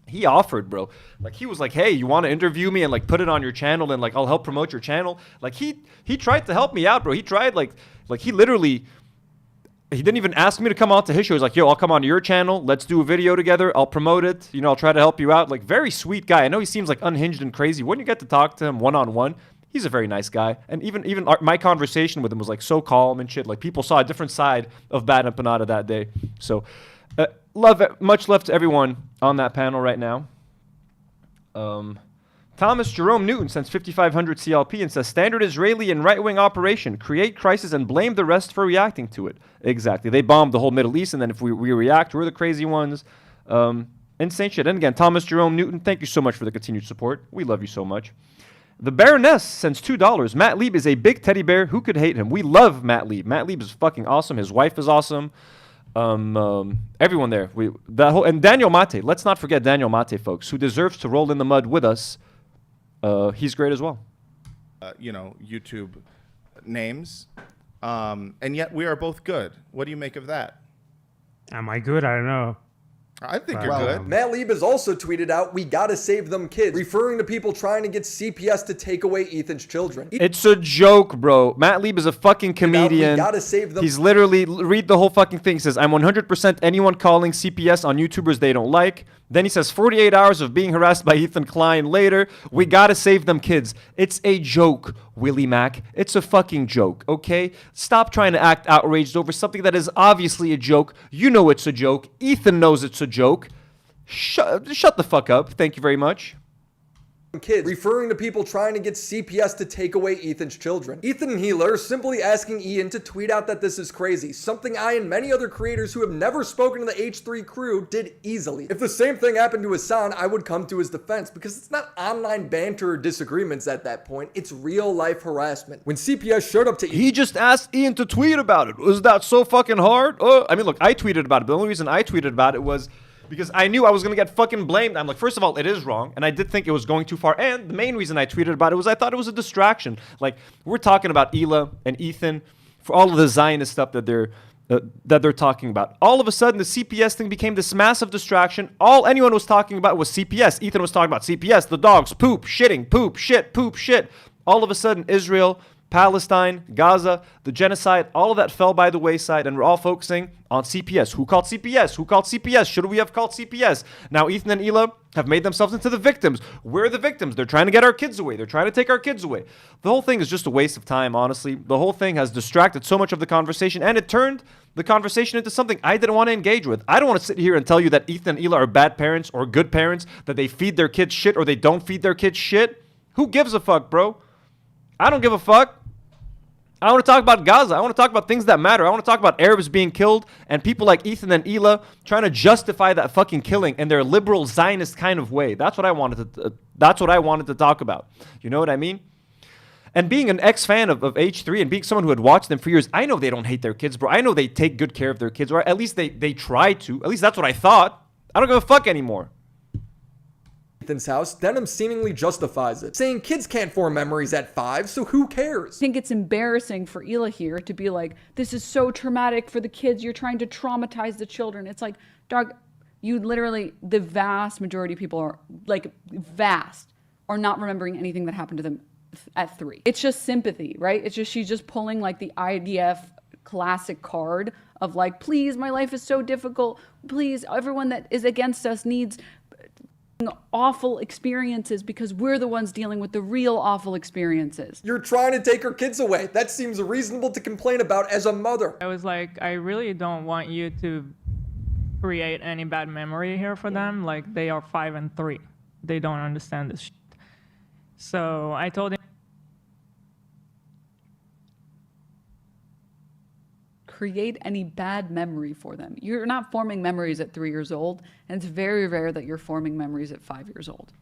He offered, bro. Like, he was like, hey, you want to interview me and like put it on your channel and like I'll help promote your channel. Like, he tried to help me out, bro. He tried like he literally, he didn't even ask me to come on to his show. He's like, yo, I'll come on to your channel. Let's do a video together. I'll promote it. You know, I'll try to help you out. Like, very sweet guy. I know he seems like unhinged and crazy. When you get to talk to him one-on-one, he's a very nice guy. And even my conversation with him was like so calm and shit. Like, people saw a different side of Bad Empanada that day. So, much love to everyone on that panel right now. Thomas Jerome Newton sends 5,500 CLP and says, standard Israeli and right-wing operation, create crisis and blame the rest for reacting to it. Exactly. They bombed the whole Middle East, and then if we react, we're the crazy ones. Insane shit. And again, Thomas Jerome Newton, thank you so much for the continued support. We love you so much. The Baroness sends $2. Matt Leeb is a big teddy bear. Who could hate him? We love Matt Leeb. Matt Leeb is fucking awesome. His wife is awesome. Everyone there. And Daniel Mate. Let's not forget Daniel Mate, folks, who deserves to roll in the mud with us. He's great as well. You know, YouTube names, and yet we are both good. What do you make of that? Am I good? I don't know. I think you're good. Matt Leeb has also tweeted out, we gotta save them kids, referring to people trying to get CPS to take away Ethan's children. It's a joke, bro. Matt Leeb is a fucking comedian. We gotta save them. He's literally, read the whole fucking thing. He says, I'm 100% anyone calling CPS on YouTubers they don't like. Then he says, 48 hours of being harassed by Ethan Klein later. We gotta save them kids. It's a joke, Willie Mac. It's a fucking joke, okay? Stop trying to act outraged over something that is obviously a joke. You know it's a joke. Ethan knows it's a joke. Shut the fuck up. Thank you very much. Kids, referring to people trying to get CPS to take away Ethan's children. Ethan Healer simply asking Ian to tweet out that this is crazy, something I and many other creators who have never spoken to the H3 crew did easily. If the same thing happened to Hasan, I would come to his defense because it's not online banter or disagreements at that point, it's real life harassment. When CPS showed up to He just asked Ian to tweet about it. Was that so fucking hard? I mean, look, I tweeted about it. The only reason I tweeted about it was because I knew I was going to get fucking blamed. I'm like, first of all, it is wrong. And I did think it was going too far. And the main reason I tweeted about it was I thought it was a distraction. Like, we're talking about Hila and Ethan for all of the Zionist stuff that they're talking about. All of a sudden, the CPS thing became this massive distraction. All anyone was talking about was CPS. Ethan was talking about CPS, the dogs, poop, shitting, poop, shit. All of a sudden, Israel, Palestine, Gaza, the genocide, all of that fell by the wayside, and we're all focusing on CPS. Who called CPS? Who called CPS? Should we have called CPS? Now Ethan and Hila have made themselves into the victims. We're the victims. They're trying to get our kids away. They're trying to take our kids away. The whole thing is just a waste of time, honestly. The whole thing has distracted so much of the conversation, and it turned the conversation into something I didn't want to engage with. I don't want to sit here and tell you that Ethan and Hila are bad parents or good parents, that they feed their kids shit or they don't feed their kids shit. Who gives a fuck, bro? I don't give a fuck. I want to talk about Gaza. I want to talk about things that matter. I want to talk about Arabs being killed and people like Ethan and Hila trying to justify that fucking killing in their liberal Zionist kind of way. That's what I wanted to talk about. You know what I mean? And being an ex-fan of H3 and being someone who had watched them for years, I know they don't hate their kids, bro. I know they take good care of their kids, or at least they try to. At least that's what I thought. I don't give a fuck anymore. Ethan's house, Denims seemingly justifies it, saying kids can't form memories at 5, so who cares? I think it's embarrassing for Hila here to be like, this is so traumatic for the kids. You're trying to traumatize the children. It's like, dog, you literally, the vast majority of people are, like, are not remembering anything that happened to them at 3. It's just sympathy, right? It's just, she's just pulling like the IDF classic card of like, please, my life is so difficult. Please, everyone that is against us needs awful experiences because we're the ones dealing with the real awful experiences. You're trying to take her kids away. That seems reasonable to complain about as a mother. I was like, I really don't want you to create any bad memory here for them. Like, they are 5 and 3. They don't understand this shit. So I told him, create any bad memory for them. You're not forming memories at 3 years old, and it's very rare that you're forming memories at 5 years old.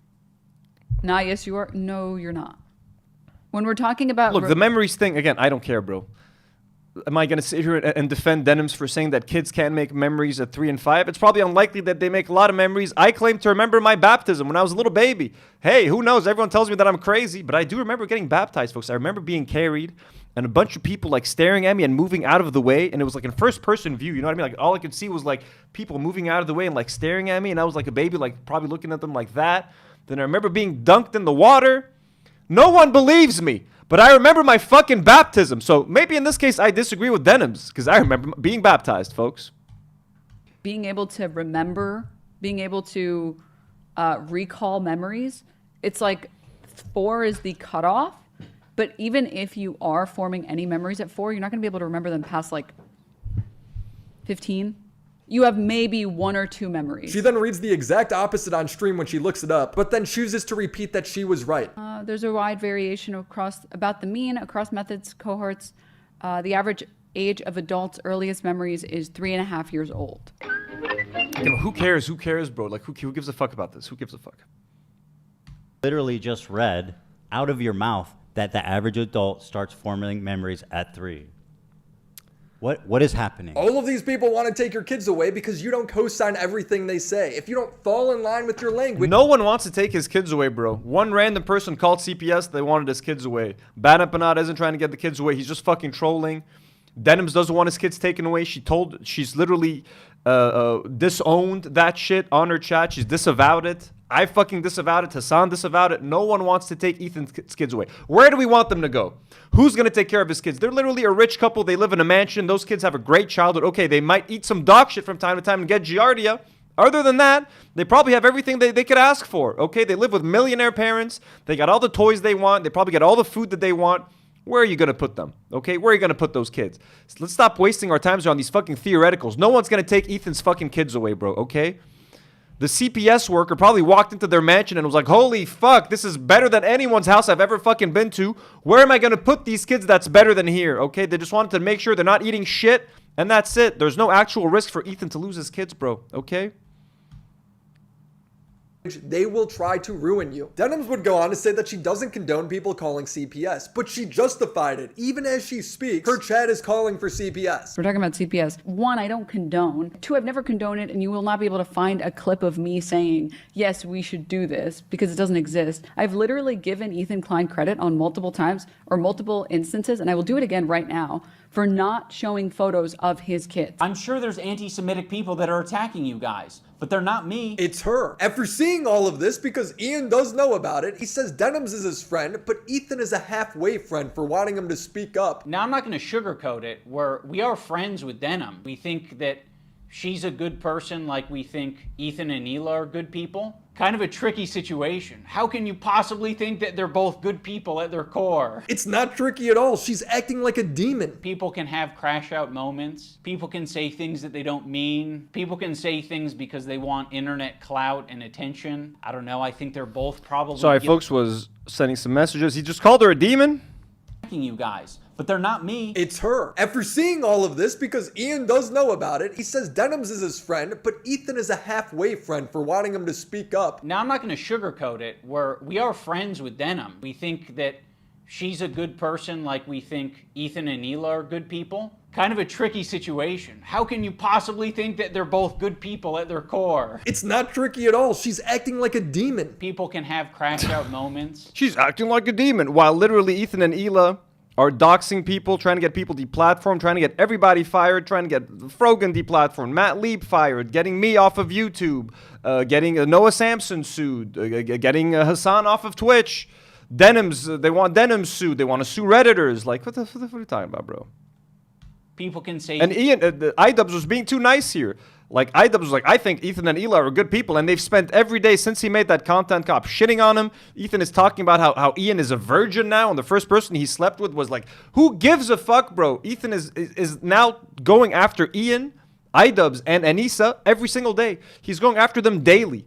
Nah, yes, you are. No, you're not. When we're talking about... Look, the memories thing, again, I don't care, bro. am I going to sit here and defend Denims for saying that kids can't make memories at 3 and 5? It's probably unlikely that they make a lot of memories. I claim to remember my baptism when I was a little baby. Hey, who knows? Everyone tells me that I'm crazy, but I do remember getting baptized, folks. I remember being carried and a bunch of people like staring at me and moving out of the way, and it was like in first-person view. You know what I mean? Like all I could see was like people moving out of the way and like staring at me, and I was like a baby, like probably looking at them like that. Then I remember being dunked in the water. No one believes me. But I remember my fucking baptism. So maybe in this case, I disagree with Denims because I remember being baptized, folks. Being able to remember, being able to recall memories, it's like 4 is the cutoff. But even if you are forming any memories at 4, you're not going to be able to remember them past like 15. You have maybe 1 or 2 memories. She then reads the exact opposite on stream when she looks it up, but then chooses to repeat that she was right. There's a wide variation about the mean across methods, cohorts. The average age of adults' earliest memories is 3.5 years old. You know, who cares? Who cares, bro? Like, who gives a fuck about this? Who gives a fuck? Literally just read out of your mouth that the average adult starts forming memories at 3. What is happening? All of these people want to take your kids away because you don't co-sign everything they say. If you don't fall in line with your language... No one wants to take his kids away, bro. One random person called CPS, they wanted his kids away. Bad Empanada isn't trying to get the kids away. He's just fucking trolling. Denims doesn't want his kids taken away. She's literally disowned that shit on her chat. She's disavowed it. I fucking disavowed it. Hasan disavowed it. No one wants to take Ethan's kids away. Where do we want them to go? Who's going to take care of his kids? They're literally a rich couple. They live in a mansion. Those kids have a great childhood. Okay, they might eat some dog shit from time to time and get giardia. Other than that, they probably have everything they could ask for. Okay, they live with millionaire parents. They got all the toys they want. They probably get all the food that they want. Where are you going to put them? Okay, where are you going to put those kids? So let's stop wasting our times on these fucking theoreticals. No one's going to take Ethan's fucking kids away, bro, okay? The CPS worker probably walked into their mansion and was like, holy fuck, this is better than anyone's house I've ever fucking been to. Where am I going to put these kids that's better than here, okay? They just wanted to make sure they're not eating shit, and that's it. There's no actual risk for Ethan to lose his kids, bro, okay? They will try to ruin you. Denims would go on to say that she doesn't condone people calling CPS, but she justified it. Even as she speaks, her chat is calling for CPS. We're talking about CPS. 1, I don't condone. 2, I've never condoned it, and you will not be able to find a clip of me saying, yes, we should do this, because it doesn't exist. I've literally given Ethan Klein credit on multiple times, or multiple instances, and I will do it again right now, for not showing photos of his kids. I'm sure there's anti-Semitic people that are attacking you guys, but they're not me. It's her. After seeing all of this, because Ian does know about it, he says Denims is his friend, but Ethan is a halfway friend for wanting him to speak up. Now, I'm not going to sugarcoat it, where we are friends with Denim. We think that she's a good person like we think Ethan and Hila are good people. Kind of a tricky situation. How can you possibly think that they're both good people at their core? It's not tricky at all. She's acting like a demon. People can have crash out moments. People can say things that they don't mean. People can say things because they want internet clout and attention. I don't know. I think they're both probably... Sorry, folks was sending some messages. He just called her a demon? You guys, but they're not me. It's her. After seeing all of this, because Ian does know about it, he says Denims is his friend, but Ethan is a halfway friend for wanting him to speak up. Now, I'm not going to sugarcoat it, where we are friends with Denim. We think that she's a good person like we think Ethan and Hila are good people. Kind of a tricky situation. How can you possibly think that they're both good people at their core? It's not tricky at all. She's acting like a demon. People can have crash out moments. She's acting like a demon, while literally Ethan and Hila are doxing people, trying to get people deplatformed, trying to get everybody fired, trying to get Frogan deplatformed, Matt Leeb fired, getting me off of YouTube, getting Noah Samson sued, getting Hasan off of Twitch. Denims, they want Denims sued. They want to sue Redditors. Like, what are you talking about, bro? People can say... And Ian, Idubbbz was being too nice here. Like, Idubbbz was like, I think Ethan and Hila are good people, and they've spent every day since he made that content cop shitting on him. Ethan is talking about how Ian is a virgin now, and the first person he slept with was like, who gives a fuck, bro? Ethan is now going after Ian, Idubbbz, and Anissa every single day. He's going after them daily.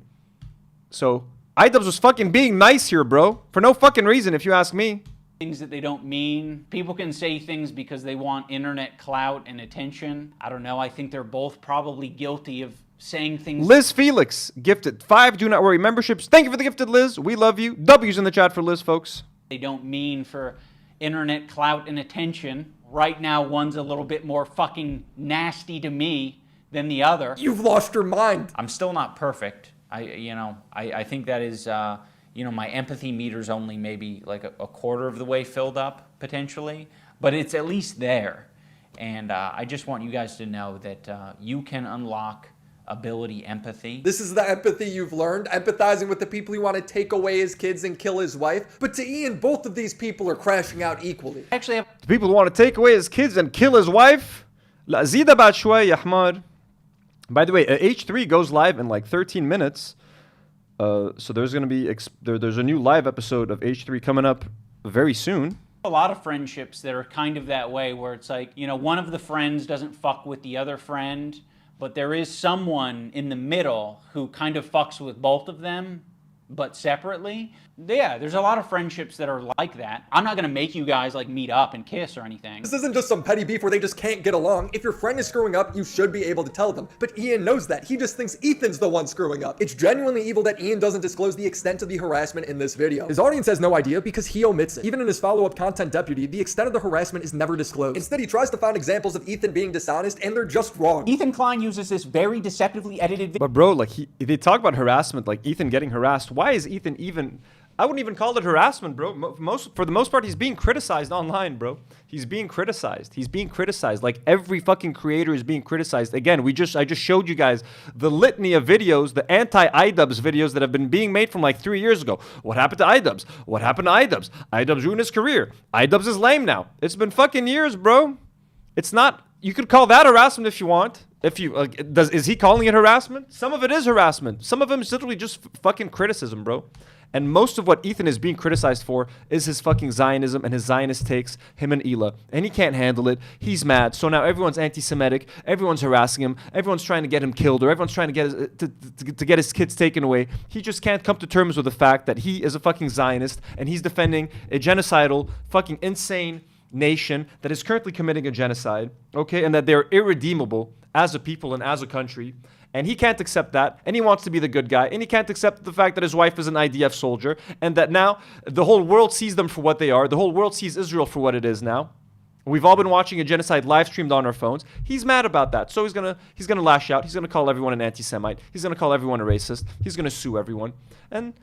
So, Idubbbz was fucking being nice here, bro. For no fucking reason, if you ask me. Things that they don't mean. People can say things because they want internet clout and attention. I don't know. I think they're both probably guilty of saying things. Liz Felix gifted 5 Do Not Worry memberships. Thank you for the gifted, Liz. We love you. W's in the chat for Liz, folks. They don't mean for internet clout and attention. Right now, one's a little bit more fucking nasty to me than the other. You've lost your mind. I'm still not perfect. I think that is, my empathy meter's only maybe like a quarter of the way filled up, potentially. But it's at least there. And I just want you guys to know that you can unlock ability empathy. This is the empathy you've learned, empathizing with the people who want to take away his kids and kill his wife. But to Ian, both of these people are crashing out equally. Actually, The people who want to take away his kids and kill his wife. لا زيد بعد شوي يا حمار. By the way, H3 goes live in like 13 minutes. So there's going to be there's a new live episode of H3 coming up very soon. a lot of friendships that are kind of that way, where it's like, one of the friends doesn't fuck with the other friend, but there is someone in the middle who kind of fucks with both of them, but separately. Yeah, there's a lot of friendships that are like that. I'm not gonna make you guys like meet up and kiss or anything. This isn't just some petty beef where they just can't get along. If your friend is screwing up, you should be able to tell them. But Ian knows that. He just thinks Ethan's the one screwing up. It's genuinely evil that Ian doesn't disclose the extent of the harassment in this video. His audience has no idea because he omits it. Even in his follow-up content deputy, the extent of the harassment is never disclosed. Instead, he tries to find examples of Ethan being dishonest, and they're just wrong. Ethan Klein uses this very deceptively edited video. But bro, like they talk about harassment, like Ethan getting harassed. Why is Ethan even... I wouldn't even call it harassment, bro. For the most part, he's being criticized online, bro. He's being criticized. He's being criticized. Like every fucking creator is being criticized. Again, I just showed you guys the litany of videos, the anti-Idubbbz videos that have been being made from like 3 years ago. What happened to Idubbbz? What happened to Idubbbz? Idubbbz ruined his career. Idubbbz is lame now. It's been fucking years, bro. It's not. You could call that harassment if you want. If you is he calling it harassment? Some of it is harassment. Some of them is literally just fucking criticism, bro. And most of what Ethan is being criticized for is his fucking Zionism and his Zionist takes, him and Hila. And he can't handle it. He's mad. So now everyone's anti-Semitic. Everyone's harassing him. Everyone's trying to get him killed, or everyone's trying to get to get his kids taken away. He just can't come to terms with the fact that he is a fucking Zionist and he's defending a genocidal, fucking insane nation that is currently committing a genocide, okay? And that they're irredeemable as a people and as a country. And he can't accept that, and he wants to be the good guy, and he can't accept the fact that his wife is an IDF soldier, and that now the whole world sees them for what they are. The whole world sees Israel for what it is now. We've all been watching a genocide live streamed on our phones. He's mad about that, so he's gonna lash out. He's gonna call everyone an anti-Semite. He's gonna call everyone a racist. He's gonna sue everyone, and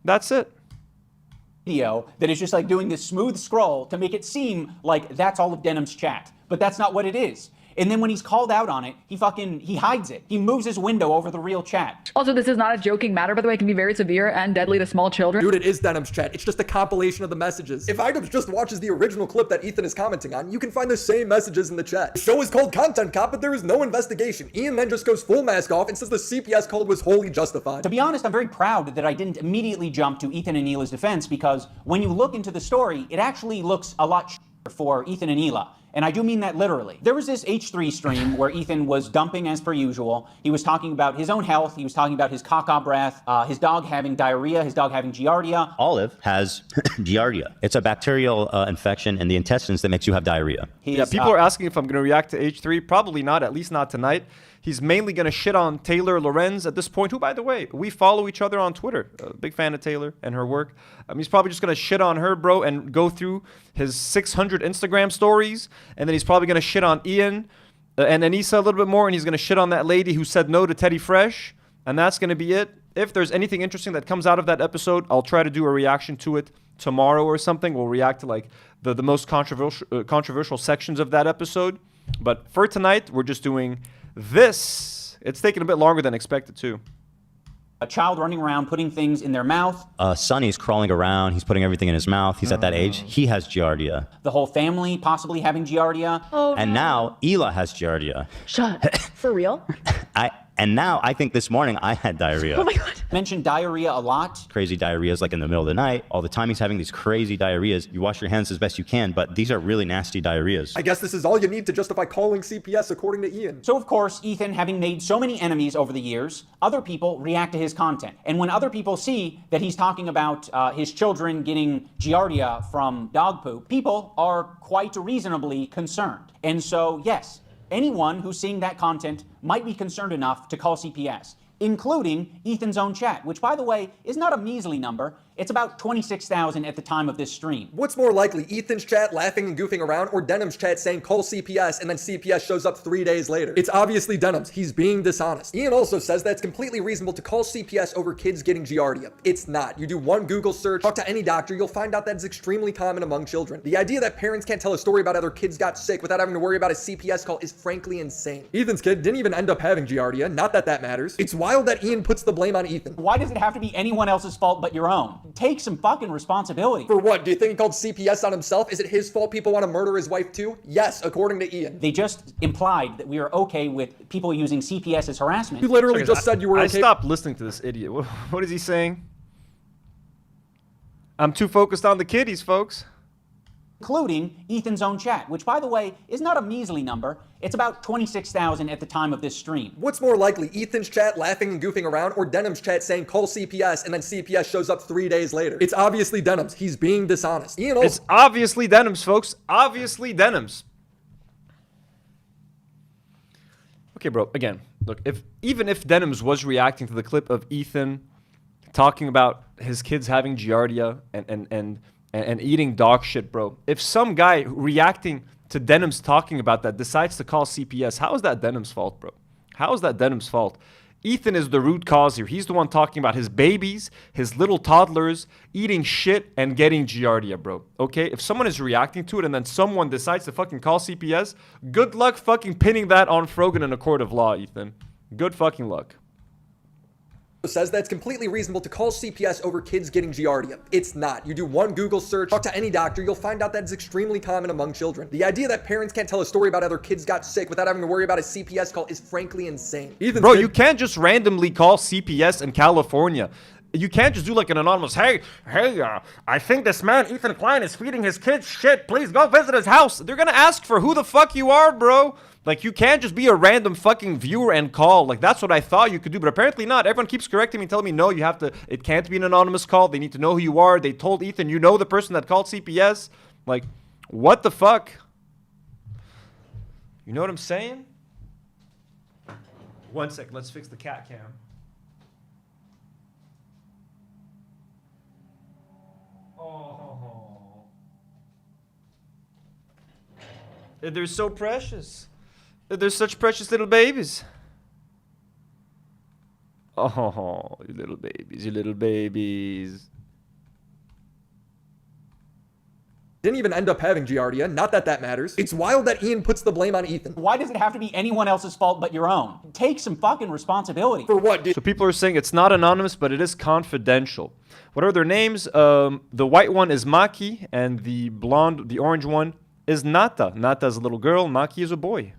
that's it. Video that is just like doing this smooth scroll to make it seem like that's all of Denims' chat, but that's not what it is. And then when he's called out on it, he hides it. He moves his window over the real chat. Also, this is not a joking matter, by the way. It can be very severe and deadly to small children. Dude, it is Denims' chat. It's just a compilation of the messages. If Idubbbz just watches the original clip that Ethan is commenting on, you can find the same messages in the chat. The show is called Content Cop, but there is no investigation. Ian then just goes full mask off and says the CPS code was wholly justified. To be honest, I'm very proud that I didn't immediately jump to Ethan and Hila's defense, because when you look into the story, it actually looks a lot for Ethan and Hila. And I do mean that literally. There was this H3 stream where Ethan was dumping as per usual. He was talking about his own health. He was talking about his caca breath, his dog having diarrhea, his dog having giardia. Olive has giardia. It's a bacterial infection in the intestines that makes you have diarrhea. Yeah, people are asking if I'm going to react to H3. Probably not, at least not tonight. He's mainly going to shit on Taylor Lorenz at this point, who, by the way, we follow each other on Twitter. Big fan of Taylor and her work. He's probably just going to shit on her, bro, and go through his 600 Instagram stories. And then he's probably going to shit on Ian and Anissa a little bit more. And he's going to shit on that lady who said no to Teddy Fresh. And that's going to be it. If there's anything interesting that comes out of that episode, I'll try to do a reaction to it tomorrow or something. We'll react to like the most controversial sections of that episode. But for tonight, we're just doing this. It's taking a bit longer than expected too. A child running around putting things in their mouth. Sonny's crawling around. He's putting everything in his mouth. He's at that age. He has giardia. The whole family possibly having giardia. Oh, and now Hila has giardia. Shut. For real? And now I think this morning I had diarrhea. Oh my God. Mentioned diarrhea a lot. Crazy diarrheas like in the middle of the night. All the time he's having these crazy diarrheas. You wash your hands as best you can, but these are really nasty diarrheas. I guess this is all you need to justify calling CPS, according to Ian. So of course, Ethan, having made so many enemies over the years, other people react to his content. And when other people see that he's talking about his children getting giardia from dog poop, people are quite reasonably concerned. And so, yes, anyone who's seeing that content might be concerned enough to call CPS, including Ethan's own chat, which, by the way, is not a measly number. It's about 26,000 at the time of this stream. What's more likely, Ethan's chat laughing and goofing around, or Denims chat saying call CPS and then CPS shows up 3 days later? It's obviously Denims. He's being dishonest. Ian also says that it's completely reasonable to call CPS over kids getting giardia. It's not. You do one Google search, talk to any doctor, you'll find out that it's extremely common among children. The idea that parents can't tell a story about how their kids got sick without having to worry about a CPS call is frankly insane. Ethan's kid didn't even end up having giardia, not that that matters. It's wild that Ian puts the blame on Ethan. Why does it have to be anyone else's fault but your own? Take some fucking responsibility. For what? Do you think he called CPS on himself? Is it his fault people want to murder his wife too? Yes, according to Ian. They just implied that we are okay with people using CPS as harassment. You literally just said you were okay. I stopped listening to this idiot. What is he saying? I'm too focused on the kiddies, folks. Including Ethan's own chat, which, by the way, is not a measly number. It's about 26,000 at the time of this stream. What's more likely, Ethan's chat laughing and goofing around, or Denims chat saying call CPS and then CPS shows up 3 days later? It's obviously Denims. He's being dishonest. Ian also— It's obviously Denims, folks. Obviously Denims. Okay, bro. Again, look. Even if Denims was reacting to the clip of Ethan talking about his kids having giardia and eating dog shit, bro. If some guy reacting to Denims talking about that decides to call CPS, how is that Denims' fault, bro? How is that Denims' fault? Ethan is the root cause here. He's the one talking about his babies, his little toddlers, eating shit and getting giardia, bro. Okay? If someone is reacting to it and then someone decides to fucking call CPS, good luck fucking pinning that on Frogan in a court of law, Ethan. Good fucking luck. Says that it's completely reasonable to call CPS over kids getting giardia. It's not. You do one Google search, talk to any doctor, you'll find out that it's extremely common among children. The idea that parents can't tell a story about how their kids got sick without having to worry about a CPS call is frankly insane. Bro, you can't just randomly call CPS in California. You can't just do like an anonymous, hey, I think this man, Ethan Klein, is feeding his kids shit. Please go visit his house. They're gonna ask for who the fuck you are, bro. Like, you can't just be a random fucking viewer and call. Like, that's what I thought you could do, but apparently not. Everyone keeps correcting me and telling me, no, you have to, it can't be an anonymous call. They need to know who you are. They told Ethan, you know the person that called CPS. Like, what the fuck? You know what I'm saying? 1 sec, let's fix the cat cam. Oh. They're so precious. They're such precious little babies. Oh, you little babies, you little babies. Didn't even end up having giardia, not that that matters. It's wild that Ian puts the blame on Ethan. Why does it have to be anyone else's fault but your own? Take some fucking responsibility. For what, dude? So people are saying it's not anonymous, but it is confidential. What are their names? The white one is Maki, and the blonde, the orange one is Nata. Nata is a little girl, Maki is a boy.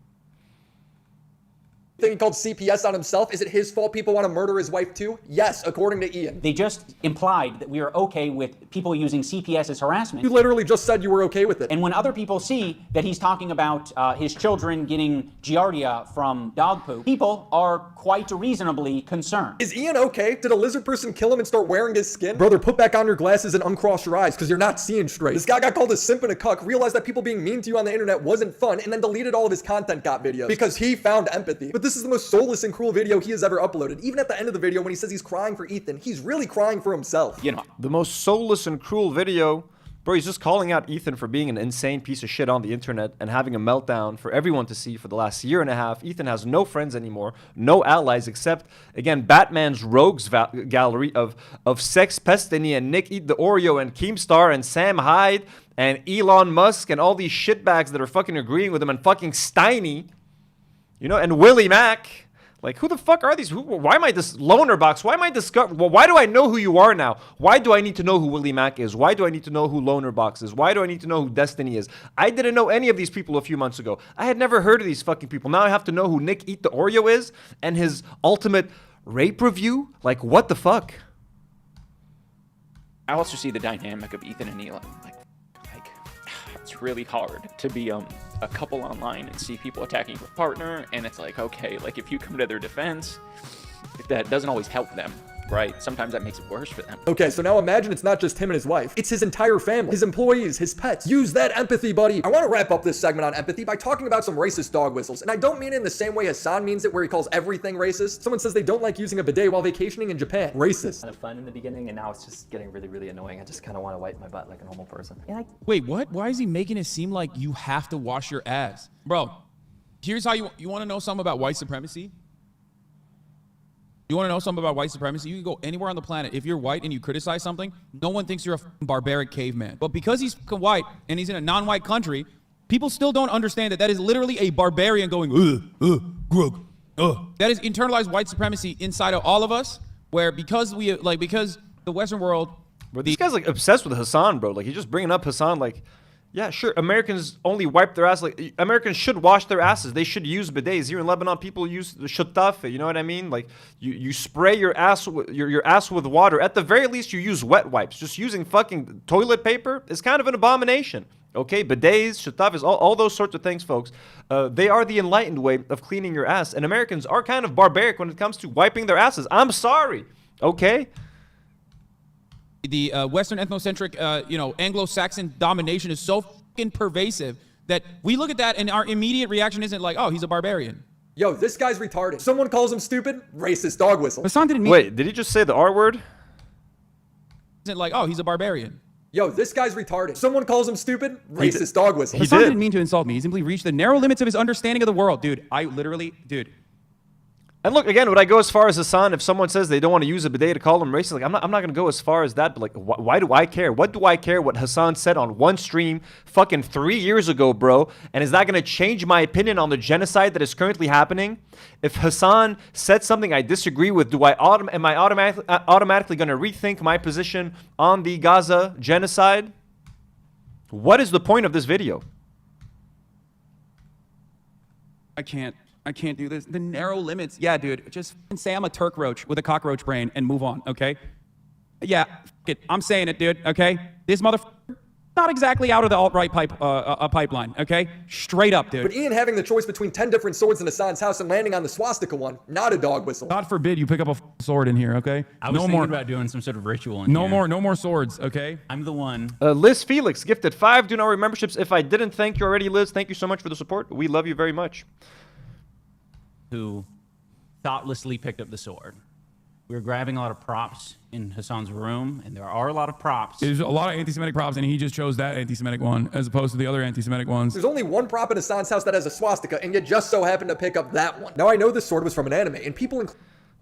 Think he called CPS on himself? Is it his fault people want to murder his wife too? Yes, according to Ian. They just implied that we are okay with people using CPS as harassment. You literally just said you were okay with it. And when other people see that he's talking about his children getting giardia from dog poop, people are quite reasonably concerned. Is Ian okay? Did a lizard person kill him and start wearing his skin? Brother, put back on your glasses and uncross your eyes because you're not seeing straight. This guy got called a simp and a cuck, realized that people being mean to you on the internet wasn't fun, and then deleted all of his content got videos because he found empathy. But this is the most soulless and cruel video he has ever uploaded. Even at the end of the video when he says he's crying for Ethan, he's really crying for himself. You know, the most soulless and cruel video, bro, he's just calling out Ethan for being an insane piece of shit on the internet and having a meltdown for everyone to see for the last year and a half. Ethan has no friends anymore, no allies except, again, Batman's rogues gallery of Sex Pestiny and Nick Eat the Oreo and Keemstar and Sam Hyde and Elon Musk and all these shitbags that are fucking agreeing with him and fucking Steiny, you know, and Willie Mack. Like, who the fuck are these? Why am I this LonerBox? Why am I discovering? Well, why do I know who you are now? Why do I need to know who Willie Mack is? Why do I need to know who LonerBox is? Why do I need to know who Destiny is? I didn't know any of these people a few months ago. I had never heard of these fucking people. Now I have to know who Nick Eat the Oreo is and his ultimate rape review? Like, what the fuck? I also see the dynamic of Ethan and Elon. Like it's really hard to be a couple online and see people attacking your partner, and it's like, okay, like if you come to their defense, that doesn't always help them. right. Sometimes that makes it worse for them. Okay, so now imagine it's not just him and his wife. It's his entire family, his employees, his pets. Use that empathy, buddy. I want to wrap up this segment on empathy by talking about some racist dog whistles. And I don't mean it in the same way Hasan means it, where he calls everything racist. Someone says they don't like using a bidet while vacationing in Japan. Racist. Kind of fun in the beginning, and now it's just getting really, really annoying. I just kind of want to wipe my butt like a normal person. Wait, what? Why is he making it seem like you have to wash your ass? Bro, here's how you want to know something about white supremacy? You want to know something about white supremacy? You can go anywhere on the planet. If you're white and you criticize something, no one thinks you're a barbaric caveman. But because he's white and he's in a non-white country, people still don't understand that that is literally a barbarian going, grug, That is internalized white supremacy inside of all of us, where because the Western world... Bro, this guy's like obsessed with Hasan, bro. Like, he's just bringing up Hasan like, yeah, sure, Americans only wipe their ass. Like, Americans should wash their asses. They should use bidets. Here in Lebanon, people use the shoutouts. You know what I mean? Like, you spray your ass with water. At the very least, you use wet wipes. Just using fucking toilet paper is kind of an abomination. Okay, bidets, shoutouts, all those sorts of things, folks. They are the enlightened way of cleaning your ass. And Americans are kind of barbaric when it comes to wiping their asses. I'm sorry. Okay. The Western ethnocentric, Anglo-Saxon domination is so fucking pervasive that we look at that and our immediate reaction isn't like, oh, he's a barbarian. Yo, this guy's retarded. Someone calls him stupid, racist dog whistle. Hasan didn't mean... Wait, did he just say the R word? Isn't like, oh, he's a barbarian. Yo, this guy's retarded. Someone calls him stupid, racist dog whistle. Hasan didn't mean to insult me. He simply reached the narrow limits of his understanding of the world. Dude, dude. And look, again, would I go as far as Hasan if someone says they don't want to use a bidet to call them racist? Like, I'm not going to go as far as that, but like, why do I care? What do I care what Hasan said on one stream fucking 3 years ago, bro? And is that going to change my opinion on the genocide that is currently happening? If Hasan said something I disagree with, am I automatically going to rethink my position on the Gaza genocide? What is the point of this video? I can't do this. The narrow limits. Yeah, dude. Just say I'm a Turk roach with a cockroach brain and move on, okay? Yeah, I'm saying it, dude, okay? This motherfucker, not exactly out of the alt-right pipeline, okay? Straight up, dude. But Ian having the choice between 10 different swords in Hasan's house and landing on the swastika one, not a dog whistle. God forbid you pick up a sword in here, okay? I was thinking about doing some sort of ritual in here. No more swords, okay? I'm the one. Liz Felix gifted 5 Do Not Worry memberships. If I didn't thank you already, Liz, thank you so much for the support. We love you very much. Who thoughtlessly picked up the sword. We were grabbing a lot of props in Hasan's room, and there are a lot of props. There's a lot of anti-Semitic props, and he just chose that anti-Semitic one as opposed to the other anti-Semitic ones. There's only one prop in Hasan's house that has a swastika, and you just so happen to pick up that one. Now I know this sword was from an anime, and people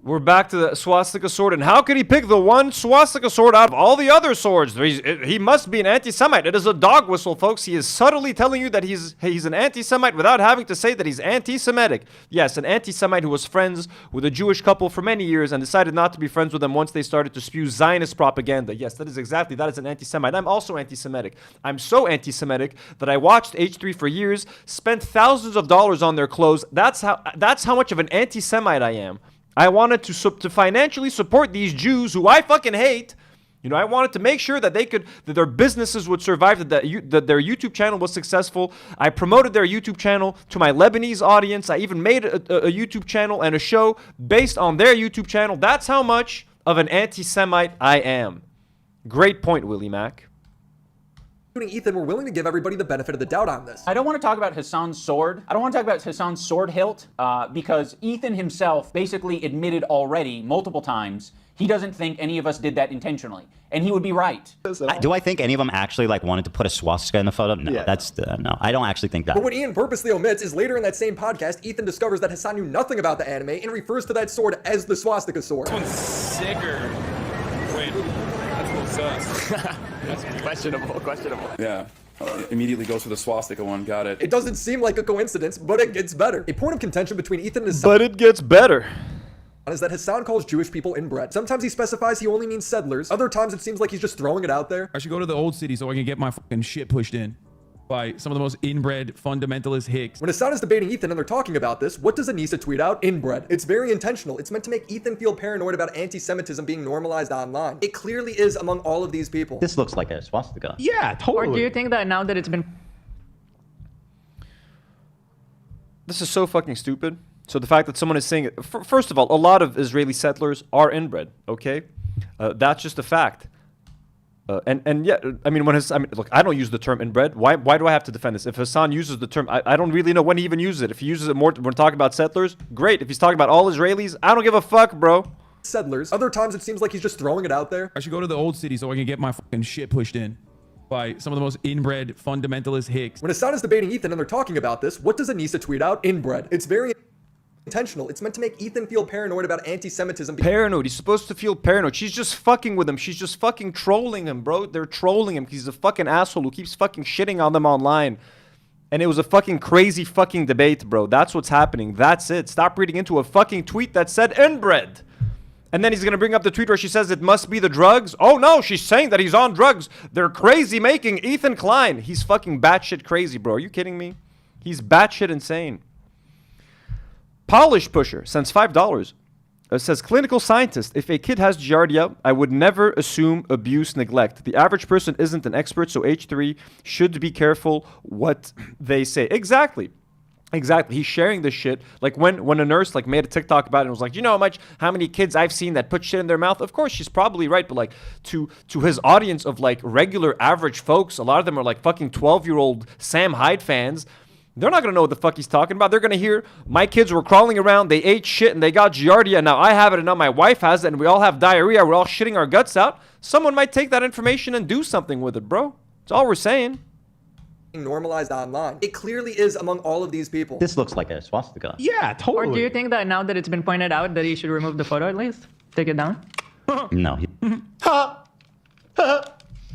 We're back to the swastika sword, and how could he pick the one swastika sword out of all the other swords? He must be an anti-Semite. It is a dog whistle, folks. He is subtly telling you that he's an anti-Semite without having to say that he's anti-Semitic. Yes, an anti-Semite who was friends with a Jewish couple for many years and decided not to be friends with them once they started to spew Zionist propaganda. Yes, that is an anti-Semite. I'm also anti-Semitic. I'm so anti-Semitic that I watched H3 for years, spent thousands of dollars on their clothes. That's how much of an anti-Semite I am. I wanted to financially support these Jews who I fucking hate. You know, I wanted to make sure that that their businesses would survive, that their YouTube channel was successful. I promoted their YouTube channel to my Lebanese audience. I even made a YouTube channel and a show based on their YouTube channel. That's how much of an anti-Semite I am. Great point, Willie Mack. Ethan, we're willing to give everybody the benefit of the doubt on this. I don't want to talk about Hasan's sword. I don't want to talk about Hasan's sword hilt because Ethan himself basically admitted already multiple times he doesn't think any of us did that intentionally, and he would be right. Do I think any of them actually wanted to put a swastika in the photo? No, Yeah. No. I don't actually think that. But what Ian purposely omits is later in that same podcast, Ethan discovers that Hasan knew nothing about the anime and refers to that sword as the swastika sword. This one's sicker. Wait, that's a little sus. That's questionable. Yeah. Immediately goes for the swastika one. Got it. It doesn't seem like a coincidence, but it gets better. A point of contention between Ethan and Hasan. But it gets better. Is that Hasan calls Jewish people inbred. Sometimes he specifies he only means settlers. Other times it seems like he's just throwing it out there. I should go to the old city so I can get my fucking shit pushed in by some of the most inbred fundamentalist hicks. When Hasan is debating Ethan and they're talking about this, what does Anissa tweet out? Inbred. It's very intentional. It's meant to make Ethan feel paranoid about anti-Semitism being normalized online. It clearly is among all of these people. This looks like a swastika. Yeah, totally. Or do you think that now that it's been... This is so fucking stupid. So the fact that someone is saying it, first of all, a lot of Israeli settlers are inbred, okay? That's just a fact. And yeah, I mean, look, I don't use the term inbred. Why do I have to defend this? If Hasan uses the term, I don't really know when he even uses it. If he uses it more when talking about settlers, great. If he's talking about all Israelis, I don't give a fuck, bro. Settlers. Other times it seems like he's just throwing it out there. I should go to the old city so I can get my fucking shit pushed in by some of the most inbred fundamentalist hicks. When Hasan is debating Ethan and they're talking about this, what does Anissa tweet out? Inbred. It's very intentional. It's meant to make Ethan feel paranoid about anti-Semitism. Paranoid. He's supposed to feel paranoid. She's just fucking with him. She's just fucking trolling him, bro. They're trolling him. He's a fucking asshole who keeps fucking shitting on them online. And it was a fucking crazy fucking debate, bro. That's what's happening. That's it. Stop reading into a fucking tweet that said inbred. And then he's going to bring up the tweet where she says it must be the drugs. Oh no, she's saying that he's on drugs. They're crazy making Ethan Klein. He's fucking batshit crazy, bro. Are you kidding me? He's batshit insane. Polish Pusher sends $5. Says, clinical scientist, if a kid has giardia, I would never assume abuse, neglect. The average person isn't an expert, so H3 should be careful what they say. Exactly. Exactly. He's sharing this shit. Like when a nurse like made a TikTok about it and was like, you know how many kids I've seen that put shit in their mouth? Of course, she's probably right. But like to his audience of like regular average folks, a lot of them are like fucking 12-year-old Sam Hyde fans. They're not going to know what the fuck he's talking about. They're going to hear, my kids were crawling around, they ate shit, and they got giardia, and now I have it, and now my wife has it, and we all have diarrhea, we're all shitting our guts out. Someone might take that information and do something with it, bro. That's all we're saying. Normalized online. It clearly is among all of these people. This looks like a swastika. Yeah, totally. Or do you think that now that it's been pointed out that he should remove the photo at least? Take it down? No.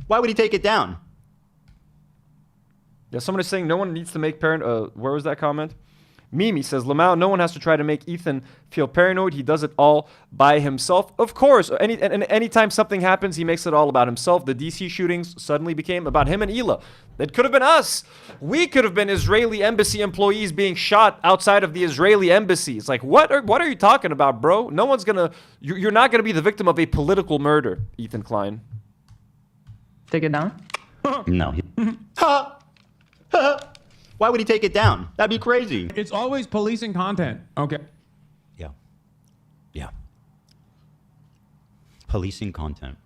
Why would he take it down? Yeah, someone is saying no one needs to make where was that comment? Mimi says, Lamau, no one has to try to make Ethan feel paranoid. He does it all by himself. Of course, anytime something happens, he makes it all about himself. The DC shootings suddenly became about him and Hila. It could have been us. We could have been Israeli embassy employees being shot outside of the Israeli embassy. It's like, what are you talking about, bro? No one's gonna, you're not gonna be the victim of a political murder, Ethan Klein. Take it down? No. Why would he take it down? That'd be crazy. It's always policing content. Okay. Yeah. Policing content.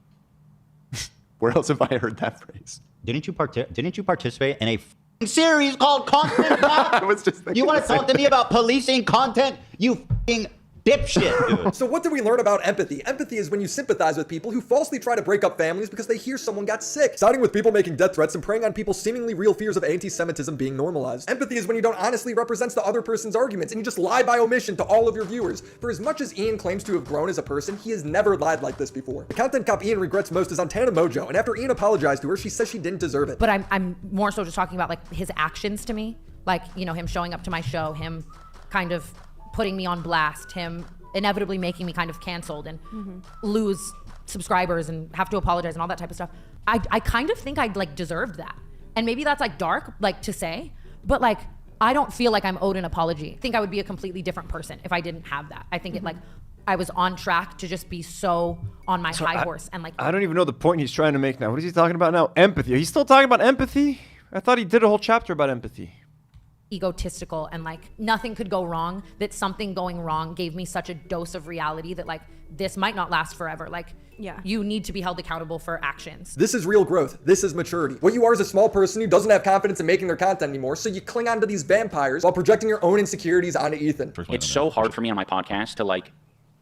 Where else have I heard that phrase? Didn't you participate in a series called Content? I was just thinking you want to talk to me about policing content? You dipshit, dude. So what do we learn about empathy? Empathy is when you sympathize with people who falsely try to break up families because they hear someone got sick, siding with people making death threats and preying on people's seemingly real fears of anti-Semitism being normalized. Empathy is when you don't honestly represent the other person's arguments and you just lie by omission to all of your viewers. For as much as Ian claims to have grown as a person, he has never lied like this before. The content cop Ian regrets most is on Tana Mojo, and after Ian apologized to her, she says she didn't deserve it. But I'm more so just talking about like his actions to me, like, you know, him showing up to my show, him kind of putting me on blast, him inevitably making me kind of canceled and lose subscribers and have to apologize and all that type of stuff. I kind of think I'd like deserved that. And maybe that's like dark, like to say, but like, I don't feel like I'm owed an apology. I think I would be a completely different person if I didn't have that. I think it like, I was on track to just be so on my high horse and like. I don't even know the point he's trying to make now. What is he talking about now? Empathy. He's still talking about empathy? I thought he did a whole chapter about empathy. Egotistical and like nothing could go wrong, that something going wrong gave me such a dose of reality that like this might not last forever. Like, yeah, you need to be held accountable for actions. This is real growth. This is maturity. What you are is a small person who doesn't have confidence in making their content anymore, so you cling on to these vampires while projecting your own insecurities onto Ethan. It's so hard for me on my podcast to like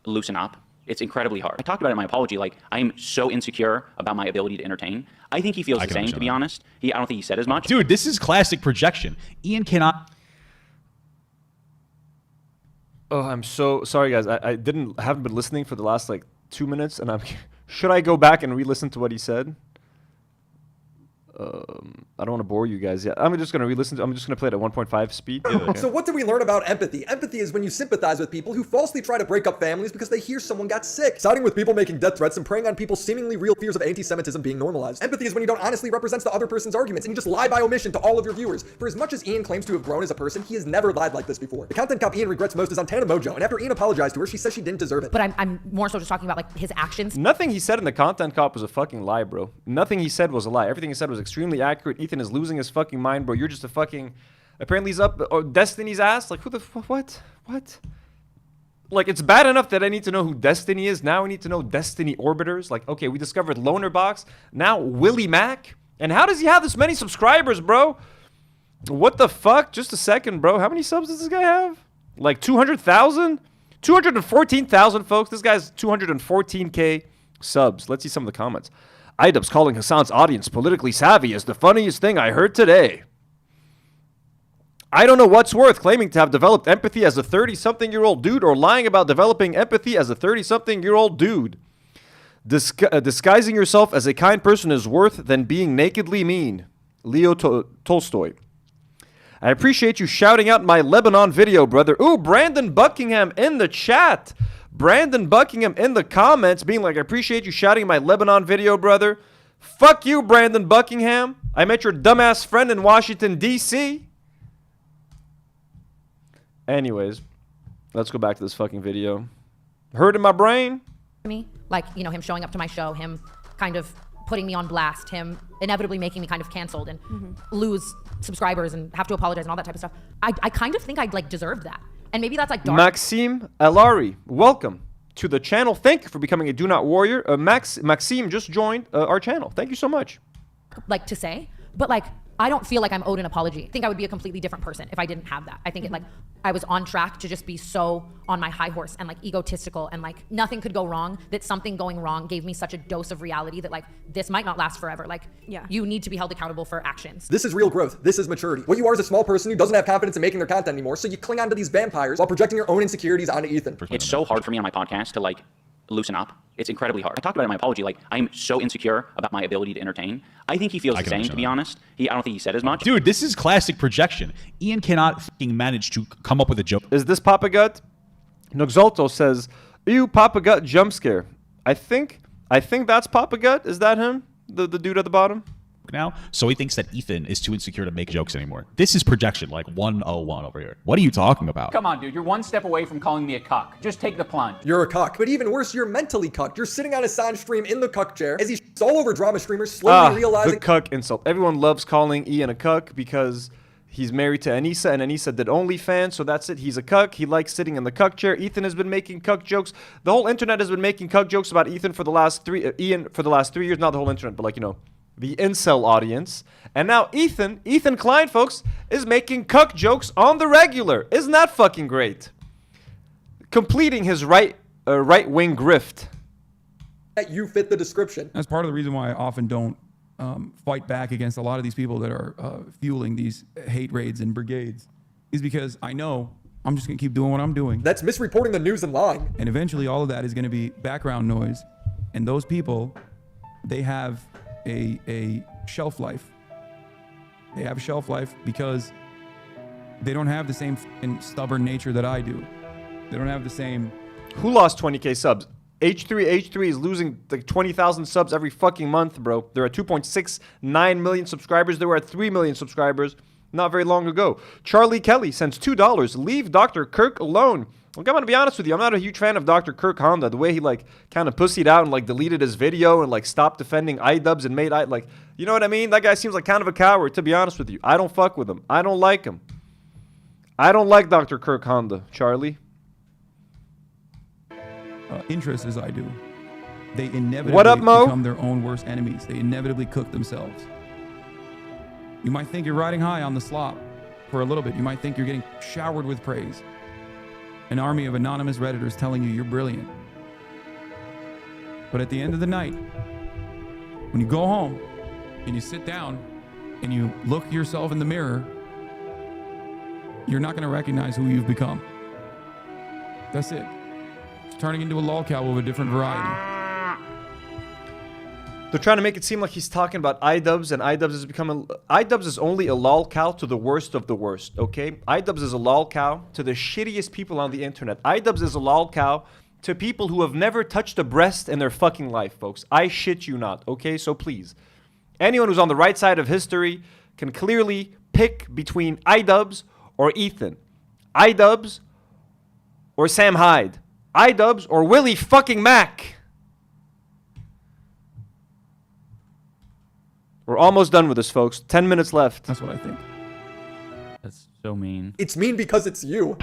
loosen up. It's incredibly hard. I talked about it in my apology. Like, I am so insecure about my ability to entertain. I think he feels the same, to be honest. I don't think he said as much. Dude, this is classic projection. Ian cannot. Oh, I'm so sorry, guys. I haven't been listening for the last like 2 minutes, and should I go back and re-listen to what he said? I don't want to bore you guys yet. I'm just going to re-listen to I'm just going to play it at 1.5 speed. Okay. So what do we learn about empathy? Empathy is when you sympathize with people who falsely try to break up families because they hear someone got sick, siding with people making death threats and preying on people's seemingly real fears of anti-Semitism being normalized. Empathy is when you don't honestly represent the other person's arguments and you just lie by omission to all of your viewers. For as much as Ian claims to have grown as a person, he has never lied like this before. The content cop Ian regrets most is on Tana Mojo, and after Ian apologized to her, she says she didn't deserve it. But I'm more so just talking about like his actions. Nothing he said in the content cop was a fucking lie, bro. Nothing he said was a lie. Everything he said was extremely accurate. Ethan is losing his fucking mind, bro. You're just a fucking Apparently he's up Destiny's ass. Like, who the what? What? Like, it's bad enough that I need to know who Destiny is. Now I need to know Destiny orbiters. Like, okay, we discovered LonerBox. Now Willie Mac. And how does he have this many subscribers, bro? What the fuck? Just a second, bro. How many subs does this guy have? Like 200,000? 214,000, folks. This guy's 214K subs. Let's see some of the comments. Idubbbz calling Hasan's audience politically savvy is the funniest thing I heard today. I don't know what's worth, claiming to have developed empathy as a 30-something-year-old dude or lying about developing empathy as a 30-something-year-old dude. Disguising yourself as a kind person is worth than being nakedly mean. Leo Tolstoy. I appreciate you shouting out my Lebanon video, brother. Ooh, Brandon Buckingham in the chat. Brandon Buckingham in the comments being like, I appreciate you shouting my Lebanon video, brother. Fuck you, Brandon Buckingham. I met your dumbass friend in Washington, D.C. Anyways, let's go back to this fucking video. Hurt in my brain? Me, like, you know, him showing up to my show, him kind of putting me on blast, him inevitably making me kind of canceled and lose subscribers and have to apologize and all that type of stuff. I kind of think I'd like deserved that. And maybe that's like dark. Maxime Alari, welcome to the channel. Thank you for becoming a Do Not Warrior. Maxime just joined our channel. Thank you so much. Like to say, but like, I don't feel like I'm owed an apology. I think I would be a completely different person if I didn't have that. I think it like I was on track to just be so on my high horse and like egotistical and like nothing could go wrong, that something going wrong gave me such a dose of reality that like this might not last forever. Like you need to be held accountable for actions. This is real growth. This is maturity. What you are is a small person who doesn't have confidence in making their content anymore, so you cling on to these vampires while projecting your own insecurities onto Ethan. It's so hard for me on my podcast to like loosen up. It's incredibly hard. I talked about it in my apology. Like, I'm so insecure about my ability to entertain. I think he feels the same, to be honest. I don't think he said as much. Dude, this is classic projection. Ian cannot fucking manage to come up with a joke. Is this Papa Gut? Noxalto says, ew, Papa Gut jump scare. I think that's Papa Gut. Is that him? The dude at the bottom? Now, so he thinks that Ethan is too insecure to make jokes anymore. This is projection, like 101 over here. What are you talking about? Come on, dude. You're one step away from calling me a cuck. Just take the plunge. You're a cuck. But even worse, you're mentally cucked. You're sitting on Hasan's stream in the cuck chair as he's all over drama streamers, slowly realizing... the cuck insult. Everyone loves calling Ian a cuck because he's married to Anissa, and Anissa did OnlyFans, so that's it. He's a cuck. He likes sitting in the cuck chair. Ethan has been making cuck jokes. The whole internet has been making cuck jokes about Ethan for the last Ian for the last 3 years. Not the whole internet, but like, you know, the incel audience. And now Ethan Klein, folks, is making cuck jokes on the regular. Isn't that fucking great? Completing his right-wing grift. That you fit the description. That's part of the reason why I often don't fight back against a lot of these people that are fueling these hate raids and brigades, is because I know I'm just going to keep doing what I'm doing. That's misreporting the news and lying. And eventually all of that is going to be background noise. And those people, they have a shelf life. They have a shelf life because they don't have the same stubborn nature that I do. They don't have the same... Who lost 20K subs? H3 is losing like 20,000 subs every fucking month, bro. They're at 2.69 million subscribers. They were at 3 million subscribers not very long ago. Charlie Kelly sends $2. Leave Dr. Kirk alone. Look, I'm gonna be honest with you. I'm not a huge fan of Dr. Kirk Honda. The way he like kind of pussied out and like deleted his video and like stopped defending Idubbbz and made like, you know what I mean? That guy seems like kind of a coward, to be honest with you. I don't fuck with him. I don't like him. I don't like Dr. Kirk Honda, Charlie. Interests as I do. They inevitably What up, Mo? become their own worst enemies. They inevitably cook themselves. You might think you're riding high on the slop for a little bit. You might think you're getting showered with praise. An army of anonymous Redditors telling you you're brilliant. But at the end of the night, when you go home and you sit down and you look yourself in the mirror, you're not going to recognize who you've become. That's it. It's turning into a lolcow of a different variety. They're trying to make it seem like he's talking about Idubbbz, and Idubbbz is only a lol cow to the worst of the worst, okay? Idubbbz is a lol cow to the shittiest people on the internet. Idubbbz is a lol cow to people who have never touched a breast in their fucking life, folks. I shit you not, okay? So please, anyone who's on the right side of history can clearly pick between Idubbbz or Ethan. Idubbbz or Sam Hyde. Idubbbz or Willie fucking Mac. We're almost done with this, folks. 10 minutes left. That's what I think. That's So mean. It's mean because it's you.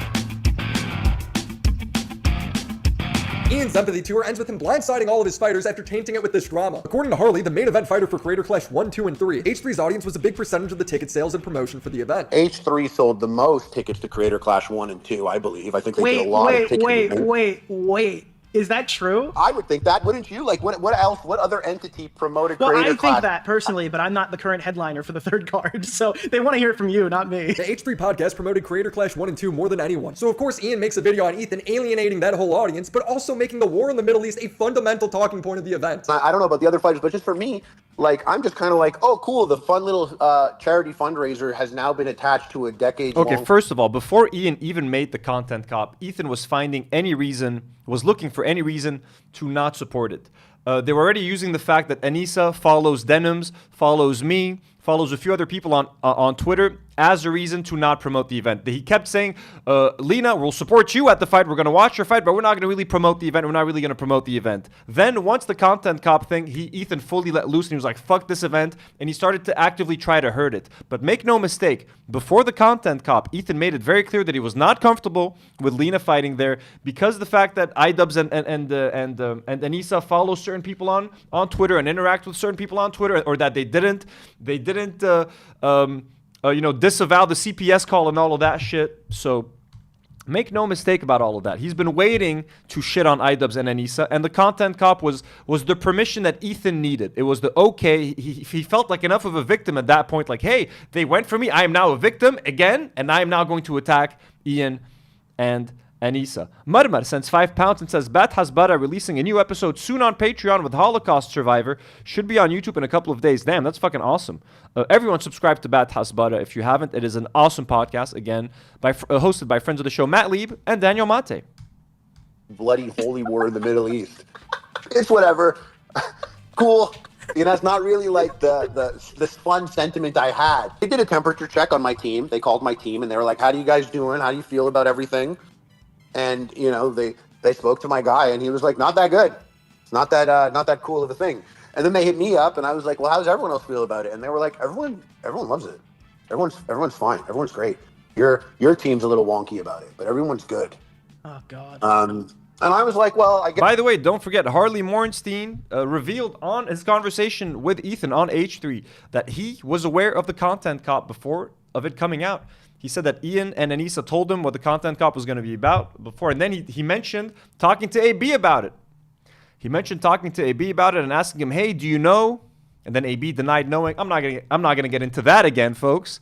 Ian's empathy tour ends with him blindsiding all of his fighters after tainting it with this drama. According to Harley, the main event fighter for Creator Clash 1, 2, and 3, H3's audience was a big percentage of the ticket sales and promotion for the event. H3 sold the most tickets to Creator Clash 1 and 2, I believe. I think they did a lot of tickets. Wait. Is that true? I would think that, wouldn't you? Like, what else? What other entity promoted Well, Creator I Clash? think that personally, but I'm not the current headliner for the third card, so they want to hear it from you, not me. The H3 podcast promoted Creator Clash 1 and 2 more than anyone. So of course Ian makes a video on Ethan alienating that whole audience, but also making the war in the Middle East a fundamental talking point of the event. I don't know about the other fighters, but just for me, like, I'm just kind of like, oh, cool, the fun little charity fundraiser has now been attached to a decade-long... Okay, first of all, before Ian even made the content cop, Ethan was looking for any reason to not support it. They were already using the fact that Anissa follows Denims, follows me, follows a few other people on Twitter as a reason to not promote the event. He kept saying, Lena, we'll support you at the fight. We're going to watch your fight, but we're not going to really promote the event. We're not really going to promote the event. Then once the content cop thing, Ethan fully let loose and he was like, fuck this event. And he started to actively try to hurt it. But make no mistake, before the content cop, Ethan made it very clear that he was not comfortable with Lena fighting there because of the fact that Idubbbz and Anissa follow certain people on Twitter and interact with certain people on Twitter, or that they didn't disavow the CPS call and all of that shit. So make no mistake about all of that. He's been waiting to shit on Idubbbz and Anissa, and the content cop was the permission that Ethan needed. It was the okay. He felt like enough of a victim at that point. Like, hey, they went for me. I am now a victim again, and I am now going to attack Ian and Anissa. Marmar sends £5 and says, Bat Hasbara releasing a new episode soon on Patreon with Holocaust survivor. Should be on YouTube in a couple of days. Damn, that's fucking awesome. Everyone subscribe to Bat Hasbara if you haven't. It is an awesome podcast, again, hosted by friends of the show, Matt Leeb and Daniel Mate. Bloody holy war in the Middle East. It's whatever. Cool. You know, it's not really like this fun sentiment I had. They did a temperature check on my team. They called my team and they were like, how do you guys doing? How do you feel about everything? And, you know, they spoke to my guy and he was like, not that good. It's not that cool of a thing. And then they hit me up and I was like, well, how does everyone else feel about it? And they were like, everyone loves it. Everyone's fine. Everyone's great. Your team's a little wonky about it, but everyone's good. Oh, God. And I was like, well, I guess... By the way, don't forget, Harley Morenstein revealed on his conversation with Ethan on H3 that he was aware of the content cop before of it coming out. He said that Ian and Anissa told him what the content cop was going to be about before. And then he mentioned talking to AB about it. He mentioned talking to AB about it and asking him, hey, do you know? And then AB denied knowing. I'm not going to get into that again, folks.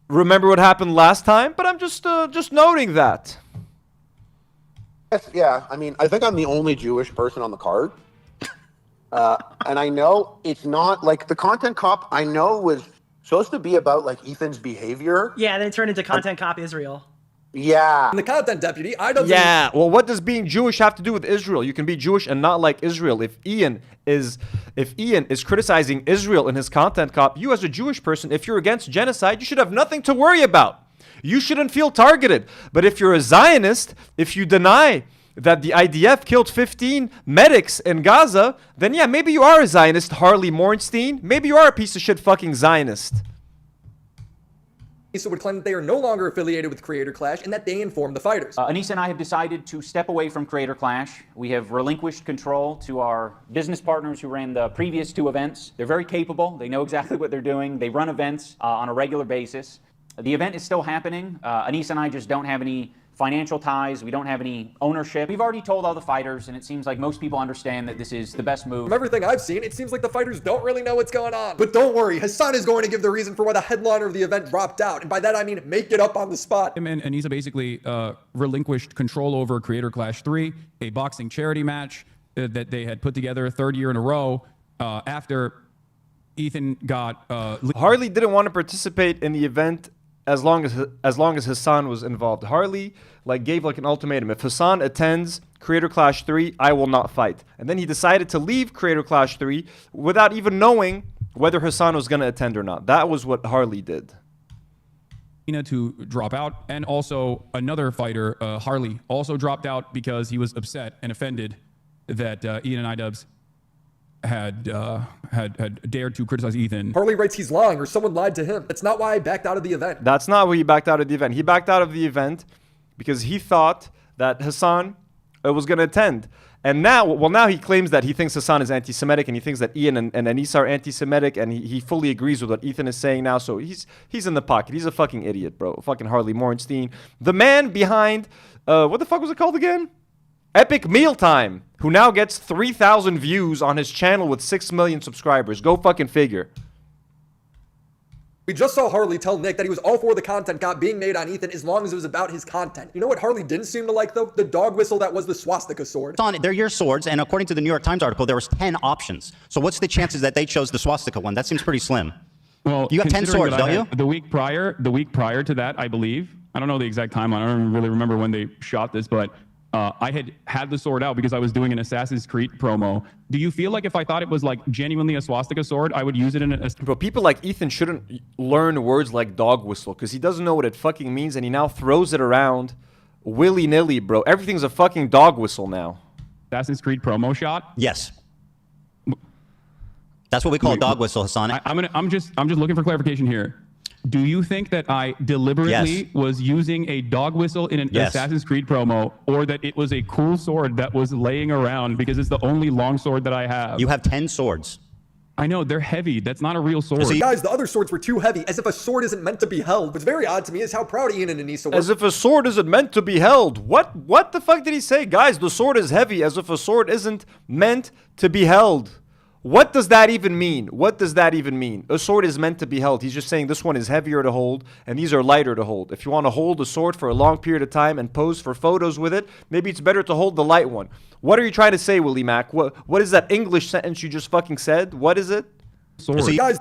Remember what happened last time? But I'm just noting that. Yeah, I mean, I think I'm the only Jewish person on the card. And I know it's not like the content cop I know was supposed to be about like Ethan's behavior. Yeah, then it turned into content cop Israel. Yeah. And the content deputy, Idubbbz. Yeah, well, what does being Jewish have to do with Israel? You can be Jewish and not like Israel. If Ian is criticizing Israel in his content cop, you as a Jewish person, if you're against genocide, you should have nothing to worry about. You shouldn't feel targeted. But if you're a Zionist, if you deny that the IDF killed 15 medics in Gaza, then yeah, maybe you are a Zionist, Harley Morenstein. Maybe you are a piece of shit fucking Zionist. Anissa would claim that they are no longer affiliated with Creator Clash and that they inform the fighters. Anissa and I have decided to step away from Creator Clash. We have relinquished control to our business partners who ran the previous two events. They're very capable. They know exactly what they're doing. They run events on a regular basis. The event is still happening. Anissa and I just don't have any financial ties. We don't have any ownership. We've already told all the fighters, and it seems like most people understand that this is the best move. From everything I've seen, it seems like the fighters don't really know what's going on. But don't worry, Hasan is going to give the reason for why the headliner of the event dropped out. And by that, I mean make it up on the spot. Him and Anissa basically relinquished control over Creator Clash 3, a boxing charity match that they had put together third year in a row after Ethan got... Harley didn't want to participate in the event as long as Hasan was involved. Harley gave an ultimatum. If Hasan attends Creator Clash 3, I will not fight. And then he decided to leave Creator Clash 3 without even knowing whether Hasan was going to attend or not. That was what Harley did. To drop out, and also another fighter, Harley, also dropped out because he was upset and offended that Ian and Idubbbz had dared to criticize Ethan. Harley writes he's lying or someone lied to him. That's not why I backed out of the event. That's not why he backed out of the event. He backed out of the event because he thought that Hasan was going to attend. And now he claims that he thinks Hasan is anti-Semitic, and he thinks that Ian and Anissa are anti-Semitic, and he fully agrees with what Ethan is saying now. So he's in the pocket. He's a fucking idiot, bro. Fucking Harley Morenstein. The man behind, what the fuck was it called again? Epic Mealtime, who now gets 3,000 views on his channel with 6 million subscribers. Go fucking figure. We just saw Harley tell Nick that he was all for the content being made on Ethan as long as it was about his content. You know what Harley didn't seem to like, though? The dog whistle that was the swastika sword. They're your swords, and according to the New York Times article, there was 10 options. So what's the chances that they chose the swastika one? That seems pretty slim. Well, you got 10 swords, don't you? The week prior to that, I believe. I don't know the exact timeline. I don't really remember when they shot this, but I had the sword out because I was doing an Assassin's Creed promo. Do you feel like if I thought it was like genuinely a swastika sword, I would use it in a... Bro, people like Ethan shouldn't learn words like dog whistle because he doesn't know what it fucking means, and he now throws it around willy-nilly, bro. Everything's a fucking dog whistle now. Assassin's Creed promo shot? Yes. That's what we call a dog whistle, Hasan. I'm just looking for clarification here. Do you think that I deliberately was using a dog whistle in an Assassin's Creed promo, or that it was a cool sword that was laying around because it's the only long sword that I have? You have 10 swords. I know, they're heavy. That's not a real sword. So guys, the other swords were too heavy, as if a sword isn't meant to be held. What's very odd to me is how proud Ian and Anissa were. As if a sword isn't meant to be held. What the fuck did he say? Guys, the sword is heavy, as if a sword isn't meant to be held. What does that even mean? What does that even mean? A sword is meant to be held. He's just saying this one is heavier to hold and these are lighter to hold. If you want to hold a sword for a long period of time and pose for photos with it, maybe it's better to hold the light one. What are you trying to say, Willie Mac? What is that English sentence you just fucking said? What is it? Sword. So guys,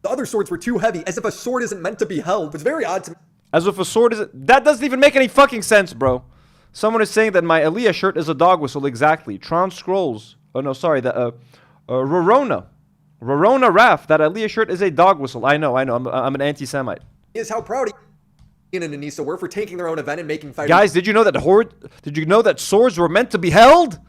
the other swords were too heavy, as if a sword isn't meant to be held. It's very odd to me. As if a sword isn't... That doesn't even make any fucking sense, bro. Someone is saying that my Aliyah shirt is a dog whistle. Exactly. Tron Scrolls. Oh, no, sorry. Rorona Raff, that Aliyah shirt is a dog whistle. I know. I'm an anti-Semite. Is how proud Ian and Anissa were for taking their own event and making fighters. Guys, did you know that swords were meant to be held?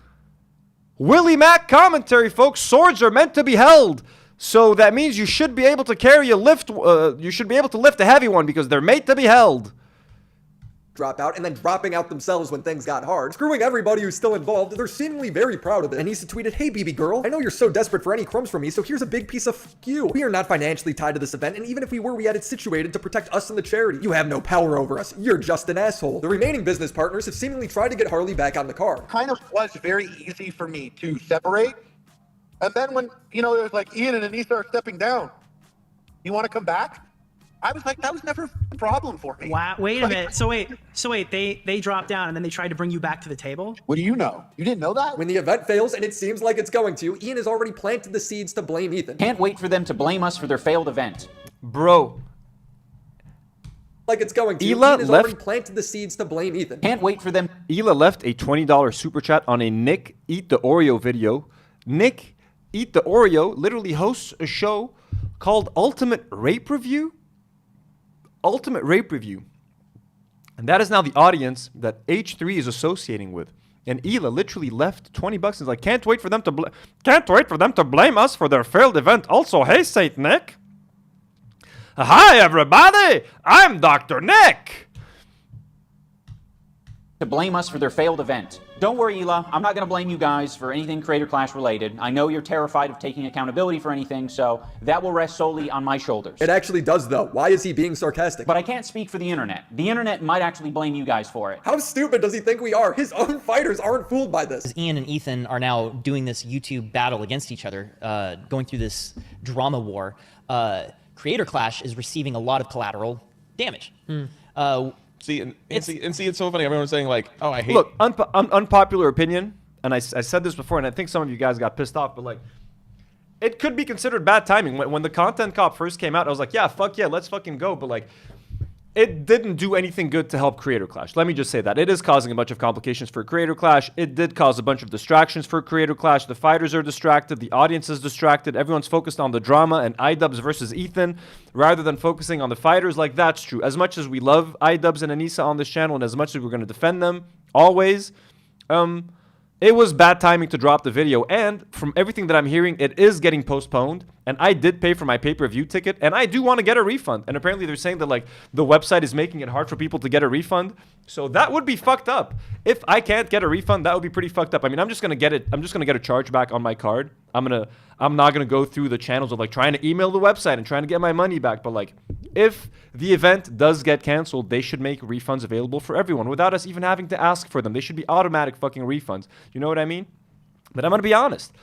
Willie Mac commentary, folks. Swords are meant to be held. So that means you should be able to carry a lift. You should be able to lift a heavy one because they're made to be held. Drop out and then dropping out themselves when things got hard, screwing everybody who's still involved. They're seemingly very proud of it. Anissa tweeted, "Hey BB girl, I know you're so desperate for any crumbs from me, so here's a big piece of fuck you. We are not financially tied to this event, and even if we were, we had it situated to protect us and the charity. You have no power over us. You're just an asshole." The remaining business partners have seemingly tried to get Harley back on the car. Kind of was very easy for me to separate. And then when, it was like Ian and Anissa are stepping down, you want to come back? I was like, that was never a problem for me. Wow, wait a minute. So wait, they dropped down and then they tried to bring you back to the table? What do you know? You didn't know that? When the event fails, and it seems like it's going to, Ian has already planted the seeds to blame Ethan. Can't wait for them to blame us for their failed event. Bro. Like it's going to. Ela Ian has already planted the seeds to blame Ethan. Can't wait for them. Ela left a $20 super chat on a Nick Eat the Oreo video. Nick Eat the Oreo literally hosts a show called Ultimate Rape Review. Ultimate Rape Review. And that is now the audience that H3 is associating with. And Ela literally left $20 and is like, can't wait for them to blame us for their failed event. Also, hey Saint Nick. Hi everybody, I'm Dr. Nick. To blame us for their failed event. Don't worry, Ela. I'm not going to blame you guys for anything Creator Clash related. I know you're terrified of taking accountability for anything, so that will rest solely on my shoulders. It actually does, though. Why is he being sarcastic? But I can't speak for the internet. The internet might actually blame you guys for it. How stupid does he think we are? His own fighters aren't fooled by this. Ian and Ethan are now doing this YouTube battle against each other, going through this drama war. Creator Clash is receiving a lot of collateral damage. It's so funny. Everyone's saying like, "Oh, I hate." Look, unpopular opinion, and I said this before, and I think some of you guys got pissed off, but like, it could be considered bad timing. When the content cop first came out, I was like, yeah, fuck yeah, let's fucking go. But like, it didn't do anything good to help Creator Clash. Let me just say that. It is causing a bunch of complications for Creator Clash. It did cause a bunch of distractions for Creator Clash. The fighters are distracted. The audience is distracted. Everyone's focused on the drama and Idubbbz versus Ethan rather than focusing on the fighters. Like, that's true. As much as we love Idubbbz and Anissa on this channel and as much as we're going to defend them always, It was bad timing to drop the video, and from everything that I'm hearing, it is getting postponed, and I did pay for my pay-per-view ticket, and I do want to get a refund, and apparently they're saying that, like, the website is making it hard for people to get a refund, so that would be fucked up. If I can't get a refund, that would be pretty fucked up. I mean, I'm just gonna get a chargeback on my card. I'm not gonna go through the channels of, like, trying to email the website and trying to get my money back, but, like, if the event does get canceled, they should make refunds available for everyone without us even having to ask for them. They should be automatic fucking refunds. You know what I mean? But I'm gonna be honest.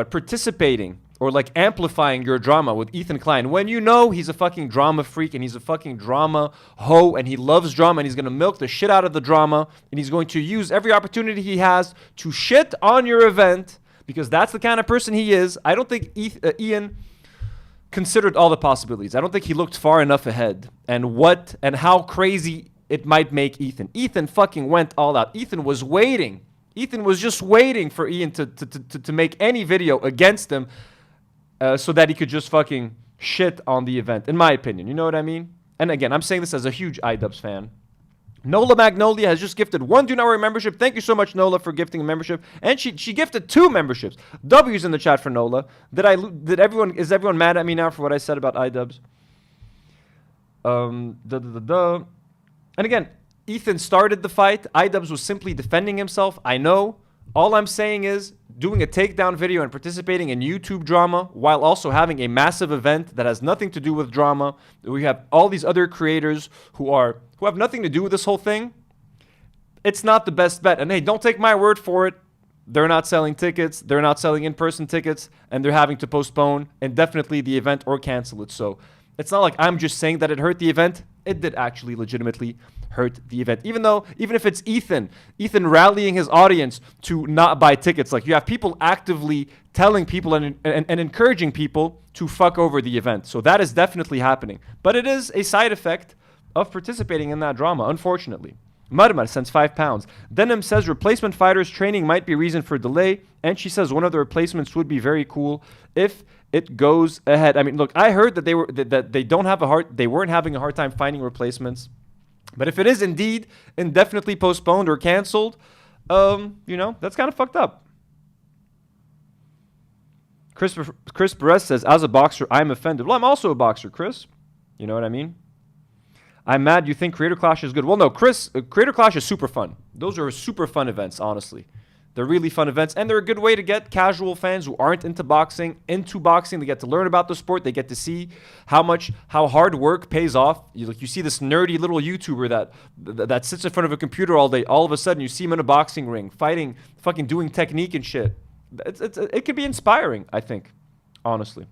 Participating or like amplifying your drama with Ethan Klein when you know he's a fucking drama freak and he's a fucking drama hoe and he loves drama and he's gonna milk the shit out of the drama and he's going to use every opportunity he has to shit on your event because that's the kind of person he is. I don't think Ian considered all the possibilities. I don't think he looked far enough ahead and how crazy it might make Ethan. Ethan fucking went all out. Ethan was waiting. Ethan was just waiting for Ian to make any video against him so that he could just fucking shit on the event, in my opinion. You know what I mean? And again, I'm saying this as a huge Idubbbz fan. Nola Magnolia has just gifted 1 Do Not Worry membership. Thank you so much, Nola, for gifting a membership. And she gifted 2 memberships. W's in the chat for Nola. Is everyone mad at me now for what I said about Idubbbz? And again, Ethan started the fight. Idubbbz was simply defending himself. I know. All I'm saying is doing a takedown video and participating in YouTube drama while also having a massive event that has nothing to do with drama. We have all these other creators who have nothing to do with this whole thing. It's not the best bet. And hey, don't take my word for it. They're not selling tickets. They're not selling in-person tickets. And they're having to postpone indefinitely the event or cancel it. So it's not like I'm just saying that it hurt the event. It did actually legitimately hurt the event. Even if it's Ethan rallying his audience to not buy tickets. Like, you have people actively telling people and encouraging people to fuck over the event. So that is definitely happening. But it is a side effect of participating in that drama, unfortunately. Marmar sends £5. Denims says replacement fighters training might be reason for delay. And she says one of the replacements would be very cool if it goes ahead. I mean, look, I heard that they weren't having a hard time finding replacements. But if it is indeed indefinitely postponed or canceled, that's kind of fucked up. Chris Perez says, as a boxer, I'm offended. Well, I'm also a boxer, Chris. You know what I mean? I'm mad you think Creator Clash is good. Well, no, Chris, Creator Clash is super fun. Those are super fun events, honestly. They're really fun events, and they're a good way to get casual fans who aren't into boxing. They get to learn about the sport. They get to see how hard work pays off. You see this nerdy little YouTuber that sits in front of a computer all day. All of a sudden, you see him in a boxing ring, fighting, fucking doing technique and shit. It could be inspiring, I think, honestly.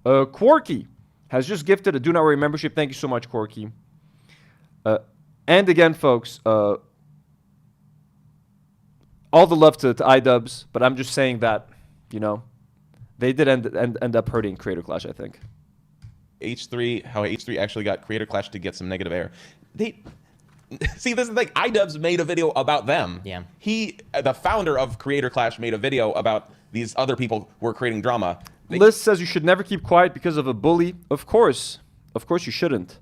Quarky has just gifted a Do Not Worry membership. Thank you so much, Quarky. And again, folks, all the love to Idubbbz, but I'm just saying that, they did end up hurting Creator Clash, I think. How H3 actually got Creator Clash to get some negative air. See, this is like Idubbbz made a video about them. Yeah. The founder of Creator Clash made a video about these other people who were creating drama. Liz says you should never keep quiet because of a bully. Of course you shouldn't.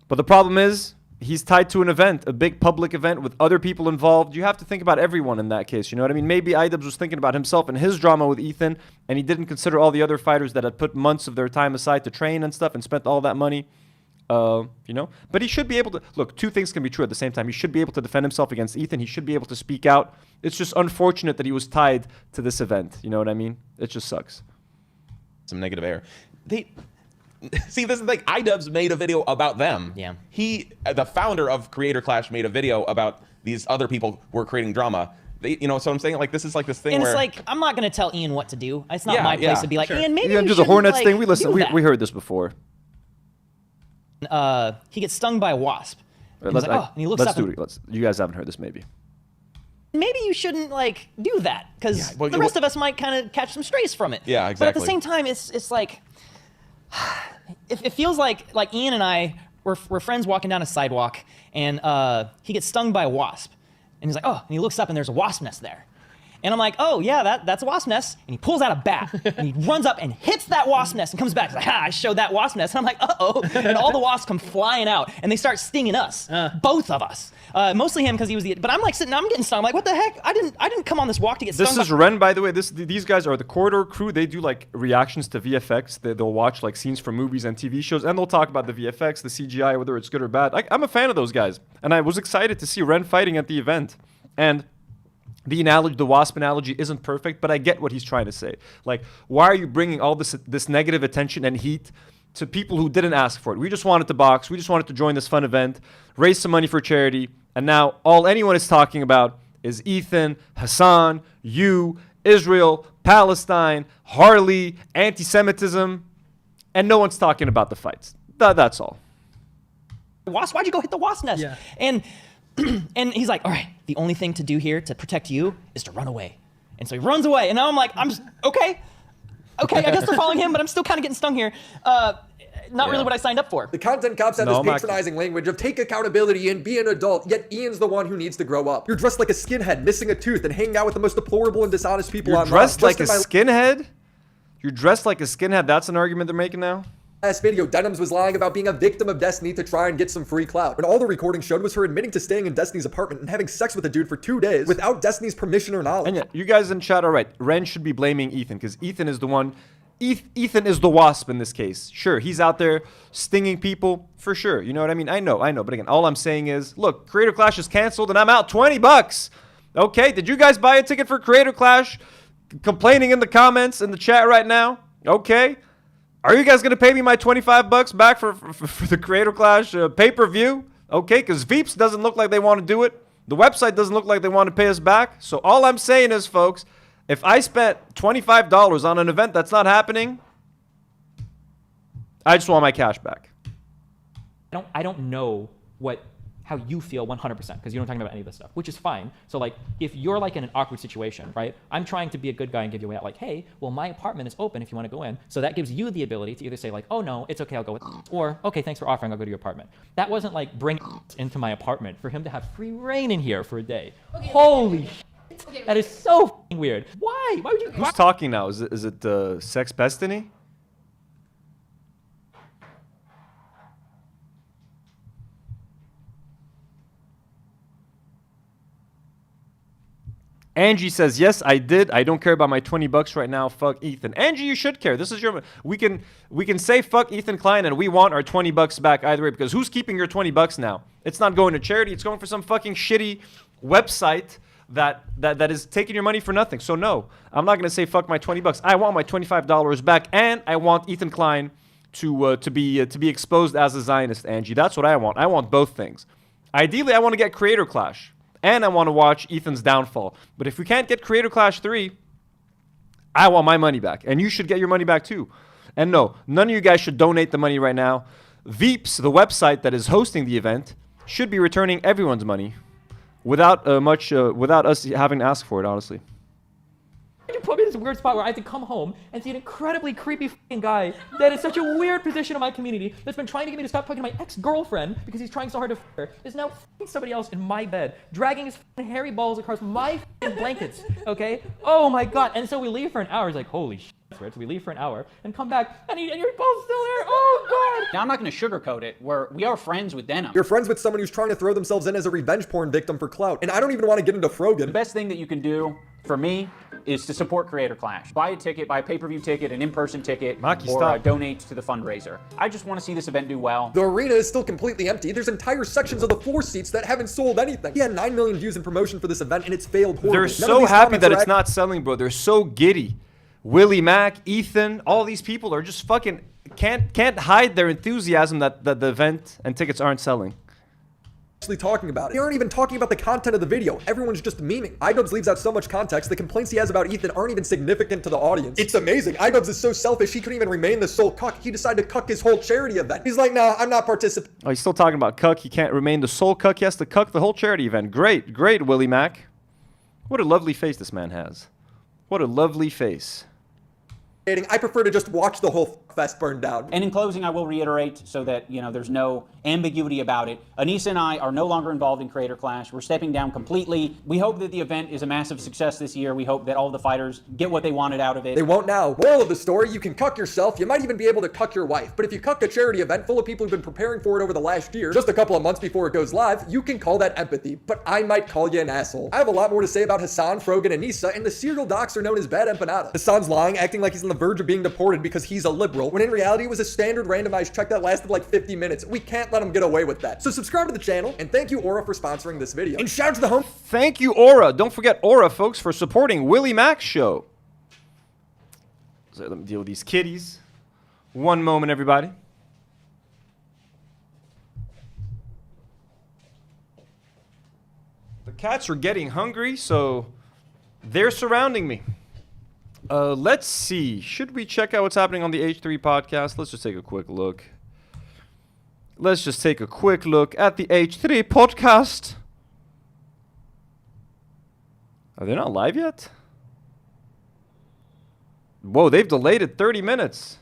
But the problem is, he's tied to an event, a big public event with other people involved. You have to think about everyone in that case. You know what I mean? Maybe Idubbbz was thinking about himself and his drama with Ethan, and he didn't consider all the other fighters that had put months of their time aside to train and stuff and spent all that money. But he should be able to... Look, 2 things can be true at the same time. He should be able to defend himself against Ethan. He should be able to speak out. It's just unfortunate that he was tied to this event. You know what I mean? It just sucks. Some negative air. See, this is like Idubbbz made a video about them. Yeah. The founder of Creator Clash made a video about these other people who were creating drama. So I'm saying, like, this is like this thing and where... it's like, I'm not going to tell Ian what to do. It's not my place to be like, sure. Ian, maybe you you do the Hornets thing. We heard this before. He gets stung by a wasp. Right, and he looks up. You guys haven't heard this, maybe. Maybe you shouldn't do that because the rest of us might kind of catch some strays from it. Yeah, exactly. But at the same time, it's like it feels like Ian and I we're friends walking down a sidewalk, and he gets stung by a wasp, and he's like, oh, and he looks up and there's a wasp nest there, And I'm like, oh yeah, that's a wasp nest. And he pulls out a bat and he runs up and hits that wasp nest and comes back. He's like, ha, I showed that wasp nest. And I'm like, uh-oh. And all the wasps come flying out and they start stinging us, both of us. Mostly him because he was but I'm like sitting, I'm getting stung. I'm like, what the heck? I didn't come on this walk to get stung. This is Ren, by the way. These guys are the corridor crew. They do like reactions to VFX. They'll watch like scenes from movies and TV shows, and they'll talk about the VFX, the CGI, whether it's good or bad. I'm a fan of those guys, and I was excited to see Ren fighting at the event. And the wasp analogy isn't perfect, but I get what he's trying to say. Like, why are you bringing all this negative attention and heat to people who didn't ask for it? We just wanted to box. We just wanted to join this fun event, raise some money for charity, and now all anyone is talking about is Ethan, Hasan, you, Israel, Palestine, Harley, anti-Semitism, and no one's talking about the fights. That's all. Wasp, why'd you go hit the wasp nest? Yeah. And he's like, all right, the only thing to do here to protect you is to run away. And so he runs away. And now I'm like, okay, I guess they're following him, but I'm still kind of getting stung here. Not really what I signed up for. The content cops have this patronizing language of take accountability and be an adult, yet Ian's the one who needs to grow up. You're dressed like a skinhead, missing a tooth, and hanging out with the most deplorable and dishonest people online. You're dressed like a skinhead? You're dressed like a skinhead? That's an argument they're making now? Last video, Denims was lying about being a victim of Destiny to try and get some free clout. When all the recording showed was her admitting to staying in Destiny's apartment and having sex with a dude for 2 days without Destiny's permission or knowledge. And yeah, you guys in chat are right. Ren should be blaming Ethan because Ethan is the one. Ethan is the wasp in this case. Sure, he's out there stinging people for sure. You know what I mean? I know. But again, all I'm saying is, look, Creator Clash is canceled and I'm out $20. Okay, did you guys buy a ticket for Creator Clash? Complaining in the comments in the chat right now. Okay. Are you guys going to pay me my $25 back for the Creator Clash pay-per-view? Okay, because Veeps doesn't look like they want to do it. The website doesn't look like they want to pay us back. So all I'm saying is, folks, if I spent $25 on an event that's not happening, I just want my cash back. I don't know how you feel 100% because you don't talk about any of this stuff, which is fine. So like, if you're like in an awkward situation, right? I'm trying to be a good guy and give you a way out. Like, hey, well, my apartment is open if you want to go in. So that gives you the ability to either say like, oh no, it's okay, I'll go with, or okay, thanks for offering, I'll go to your apartment. That wasn't like bring into my apartment for him to have free reign in here for a day. Okay, holy shit, that is so f***ing weird. Why? Why would you? Who's talking now? Is it Sex Destiny? Angie says, yes, I did. I don't care about my $20 right now. Fuck Ethan. Angie, you should care. This is your... We can say fuck Ethan Klein and we want our $20 back either way because who's keeping your $20 now? It's not going to charity. It's going for some fucking shitty website that is taking your money for nothing. So no, I'm not going to say fuck my $20. I want my $25 back and I want Ethan Klein to be exposed as a Zionist, Angie. That's what I want. I want both things. Ideally, I want to get Creator Clash. And I want to watch Ethan's downfall. But if we can't get Creator Clash 3, I want my money back. And you should get your money back too. And no, none of you guys should donate the money right now. Veeps, the website that is hosting the event, should be returning everyone's money without us having to ask for it, honestly. You put me in this weird spot where I have to come home and see an incredibly creepy f***ing guy that is such a weird position in my community that's been trying to get me to stop talking to my ex-girlfriend because he's trying so hard to f*** her, is now f***ing somebody else in my bed, dragging his f***ing hairy balls across my f***ing blankets, okay? Oh my god, and so we leave for an hour, he's like, holy shit, so we leave for an hour and come back and your balls still there, oh god! Now I'm not gonna sugarcoat it, we are friends with Denims. You're friends with someone who's trying to throw themselves in as a revenge porn victim for clout, and I don't even want to get into Frogan. The best thing that you can do, for me, is to support Creator Clash. Buy a ticket, buy a pay-per-view ticket, an in-person ticket, or donate to the fundraiser. I just want to see this event do well. The arena is still completely empty. There's entire sections of the floor seats that haven't sold anything. He had 9 million views in promotion for this event, and it's failed horribly. They're so happy that it's not selling, bro. They're so giddy. Willie Mack, Ethan, all these people are just fucking can't hide their enthusiasm that the event and tickets aren't selling. Talking about it. They aren't even talking about the content of the video. Everyone's just memeing. Idubbbz leaves out so much context. The complaints he has about Ethan aren't even significant to the audience. It's amazing. Idubbbz is so selfish, he couldn't even remain the sole cuck. He decided to cuck his whole charity event. He's like, nah, I'm not participating. Oh, he's still talking about cuck. He can't remain the sole cuck. He has to cuck the whole charity event. Great, Willie Mack. What a lovely face this man has. What a lovely face. I prefer to just watch the whole fest burned down. And in closing, I will reiterate so that, there's no ambiguity about it. Anissa and I are no longer involved in Creator Clash. We're stepping down completely. We hope that the event is a massive success this year. We hope that all the fighters get what they wanted out of it. They won't now. Moral of the story, you can cuck yourself. You might even be able to cuck your wife. But if you cuck a charity event full of people who've been preparing for it over the last year, just a couple of months before it goes live, you can call that empathy. But I might call you an asshole. I have a lot more to say about Hasan, Frogan, and Anissa, and the serial docs are known as Bad Empanada. Hasan's lying, acting like he's on the verge of being deported because he's a liberal, when in reality it was a standard randomized check that lasted like 50 minutes. We can't let him get away with that. So subscribe to the channel, and thank you, Aura, for sponsoring this video. And shout out to the home. Thank you, Aura. Don't forget Aura, folks, for supporting Willie Mac's show. So let me deal with these kitties. One moment, everybody. The cats are getting hungry, so they're surrounding me. Let's see. Should we check out what's happening on the H3 podcast? Let's just take a quick look. Let's just take a quick look at the H3 podcast. Are they not live yet? Whoa, they've delayed it 30 minutes.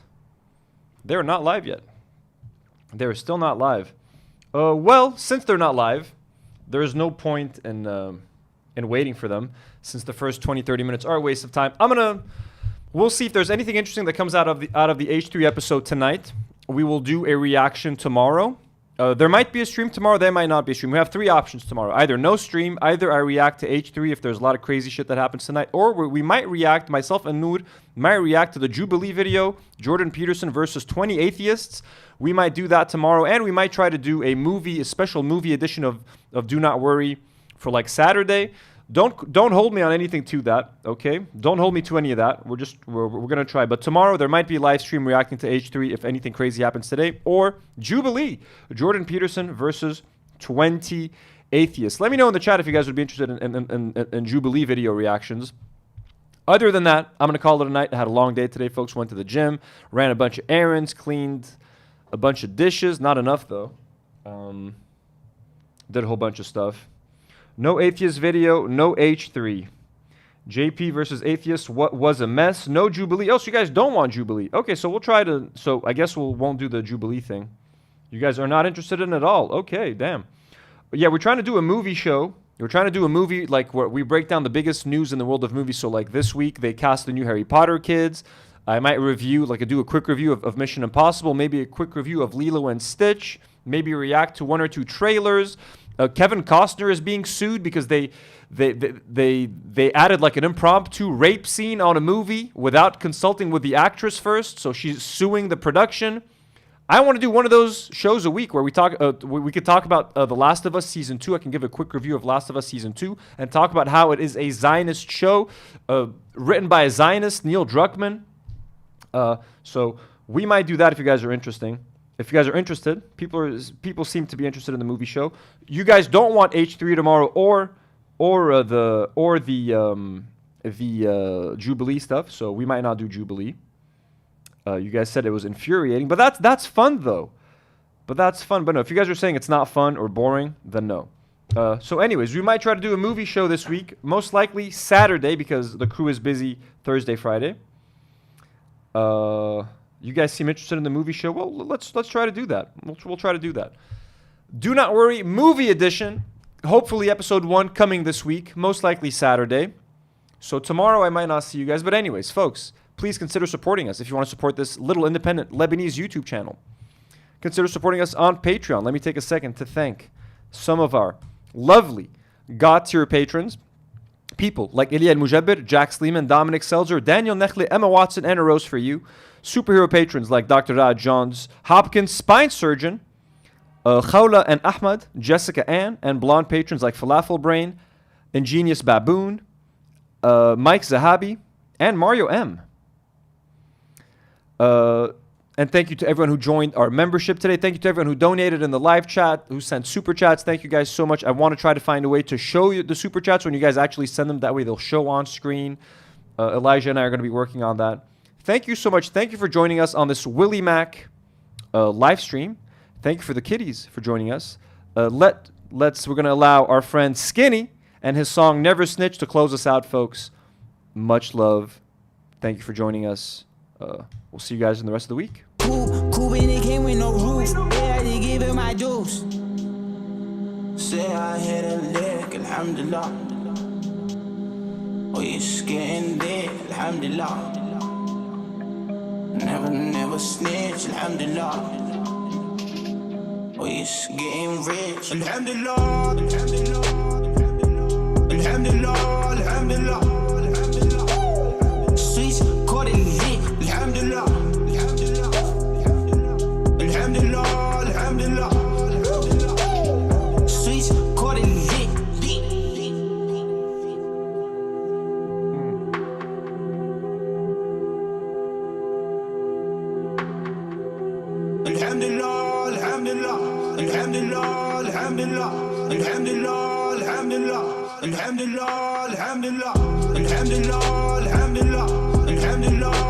They're not live yet. They're still not live. Well, since they're not live, there's no point in waiting for them, since the first 20-30 minutes are a waste of time. We'll see if there's anything interesting that comes out of the H3 episode tonight. We will do a reaction tomorrow. There might be a stream tomorrow. There might not be a stream. We have 3 options tomorrow. Either no stream, either I react to H3 if there's a lot of crazy shit that happens tonight, or we might react, myself and Nour might react to the Jubilee video, Jordan Peterson versus 20 atheists. We might do that tomorrow, and we might try to do a special movie edition of Do Not Worry for like Saturday. Don't hold me on anything to that, okay? Don't hold me to any of that. We're gonna try. But tomorrow there might be a live stream reacting to H3 if anything crazy happens today, or Jubilee, Jordan Peterson versus 20 atheists. Let me know in the chat if you guys would be interested in Jubilee video reactions. Other than that, I'm gonna call it a night. I had a long day today, folks. Went to the gym, ran a bunch of errands, cleaned a bunch of dishes. Not enough though. Did a whole bunch of stuff. No atheist video, no H3. JP versus atheist, what was a mess? No Jubilee. Oh, so you guys don't want Jubilee. Okay, so we'll try to, so I guess won't do the Jubilee thing. You guys are not interested in it at all. Okay, damn. But yeah, we're trying to do a movie show. We're trying to do a movie like where we break down the biggest news in the world of movies. So like this week, they cast the new Harry Potter kids. I might review, do a quick review of Mission Impossible, maybe a quick review of Lilo and Stitch, maybe react to 1 or 2 trailers. Kevin Costner is being sued because they added like an impromptu rape scene on a movie without consulting with the actress first, so she's suing the production. I want to do one of those shows a week where we could talk about The Last of Us Season 2. I can give a quick review of Last of Us Season 2 and talk about how it is a Zionist show written by a Zionist, Neil Druckmann. So we might do that if you guys are interested. If you guys are interested, people seem to be interested in the movie show. You guys don't want H3 tomorrow or the Jubilee stuff, so we might not do Jubilee. You guys said it was infuriating, but that's fun though. But no, if you guys are saying it's not fun or boring, then no. So anyways, we might try to do a movie show this week, most likely Saturday because the crew is busy Thursday, Friday. You guys seem interested in the movie show? Well, let's try to do that. We'll try to do that. Do Not Worry, movie edition. Hopefully episode 1 coming this week, most likely Saturday. So tomorrow I might not see you guys. But anyways, folks, please consider supporting us if you want to support this little independent Lebanese YouTube channel. Consider supporting us on Patreon. Let me take a second to thank some of our lovely God tier patrons. People like Ilya Mujabir, Jack Sleeman, Dominic Selzer, Daniel Nechle, Emma Watson, and a rose for you. Superhero patrons like Dr. Rad Johns Hopkins, Spine Surgeon, Khawla and Ahmad, Jessica Ann, and blonde patrons like Falafel Brain, Ingenious Baboon, Mike Zahabi, and Mario M. And thank you to everyone who joined our membership today. Thank you to everyone who donated in the live chat, who sent super chats. Thank you guys so much. I want to try to find a way to show you the super chats when you guys actually send them. That way they'll show on screen. Elijah and I are going to be working on that. Thank you so much. Thank you for joining us on this Willie Mac live stream. Thank you for the kiddies for joining us. We're going to allow our friend Skinny and his song Never Snitch to close us out, folks. Much love. Thank you for joining us. We'll see you guys in the rest of the week. Cool when it came with no roof. They had to give it my juice. Say I hit a lick, alhamdulillah. Oh, you're getting dead, alhamdulillah. Never snitch, alhamdulillah. Oh, you're getting rich, alhamdulillah. Alhamdulillah, alhamdulillah. Sweets, caught it lit, alhamdulillah. Alhamdulillah, alhamdulillah. Sweets, caught it lit. Alhamdulillah, alhamdulillah. Alhamdulillah, alhamdulillah. Alhamdulillah, alhamdulillah. Alhamdulillah, alhamdulillah. Alhamdulillah, alhamdulillah. Alhamdulillah.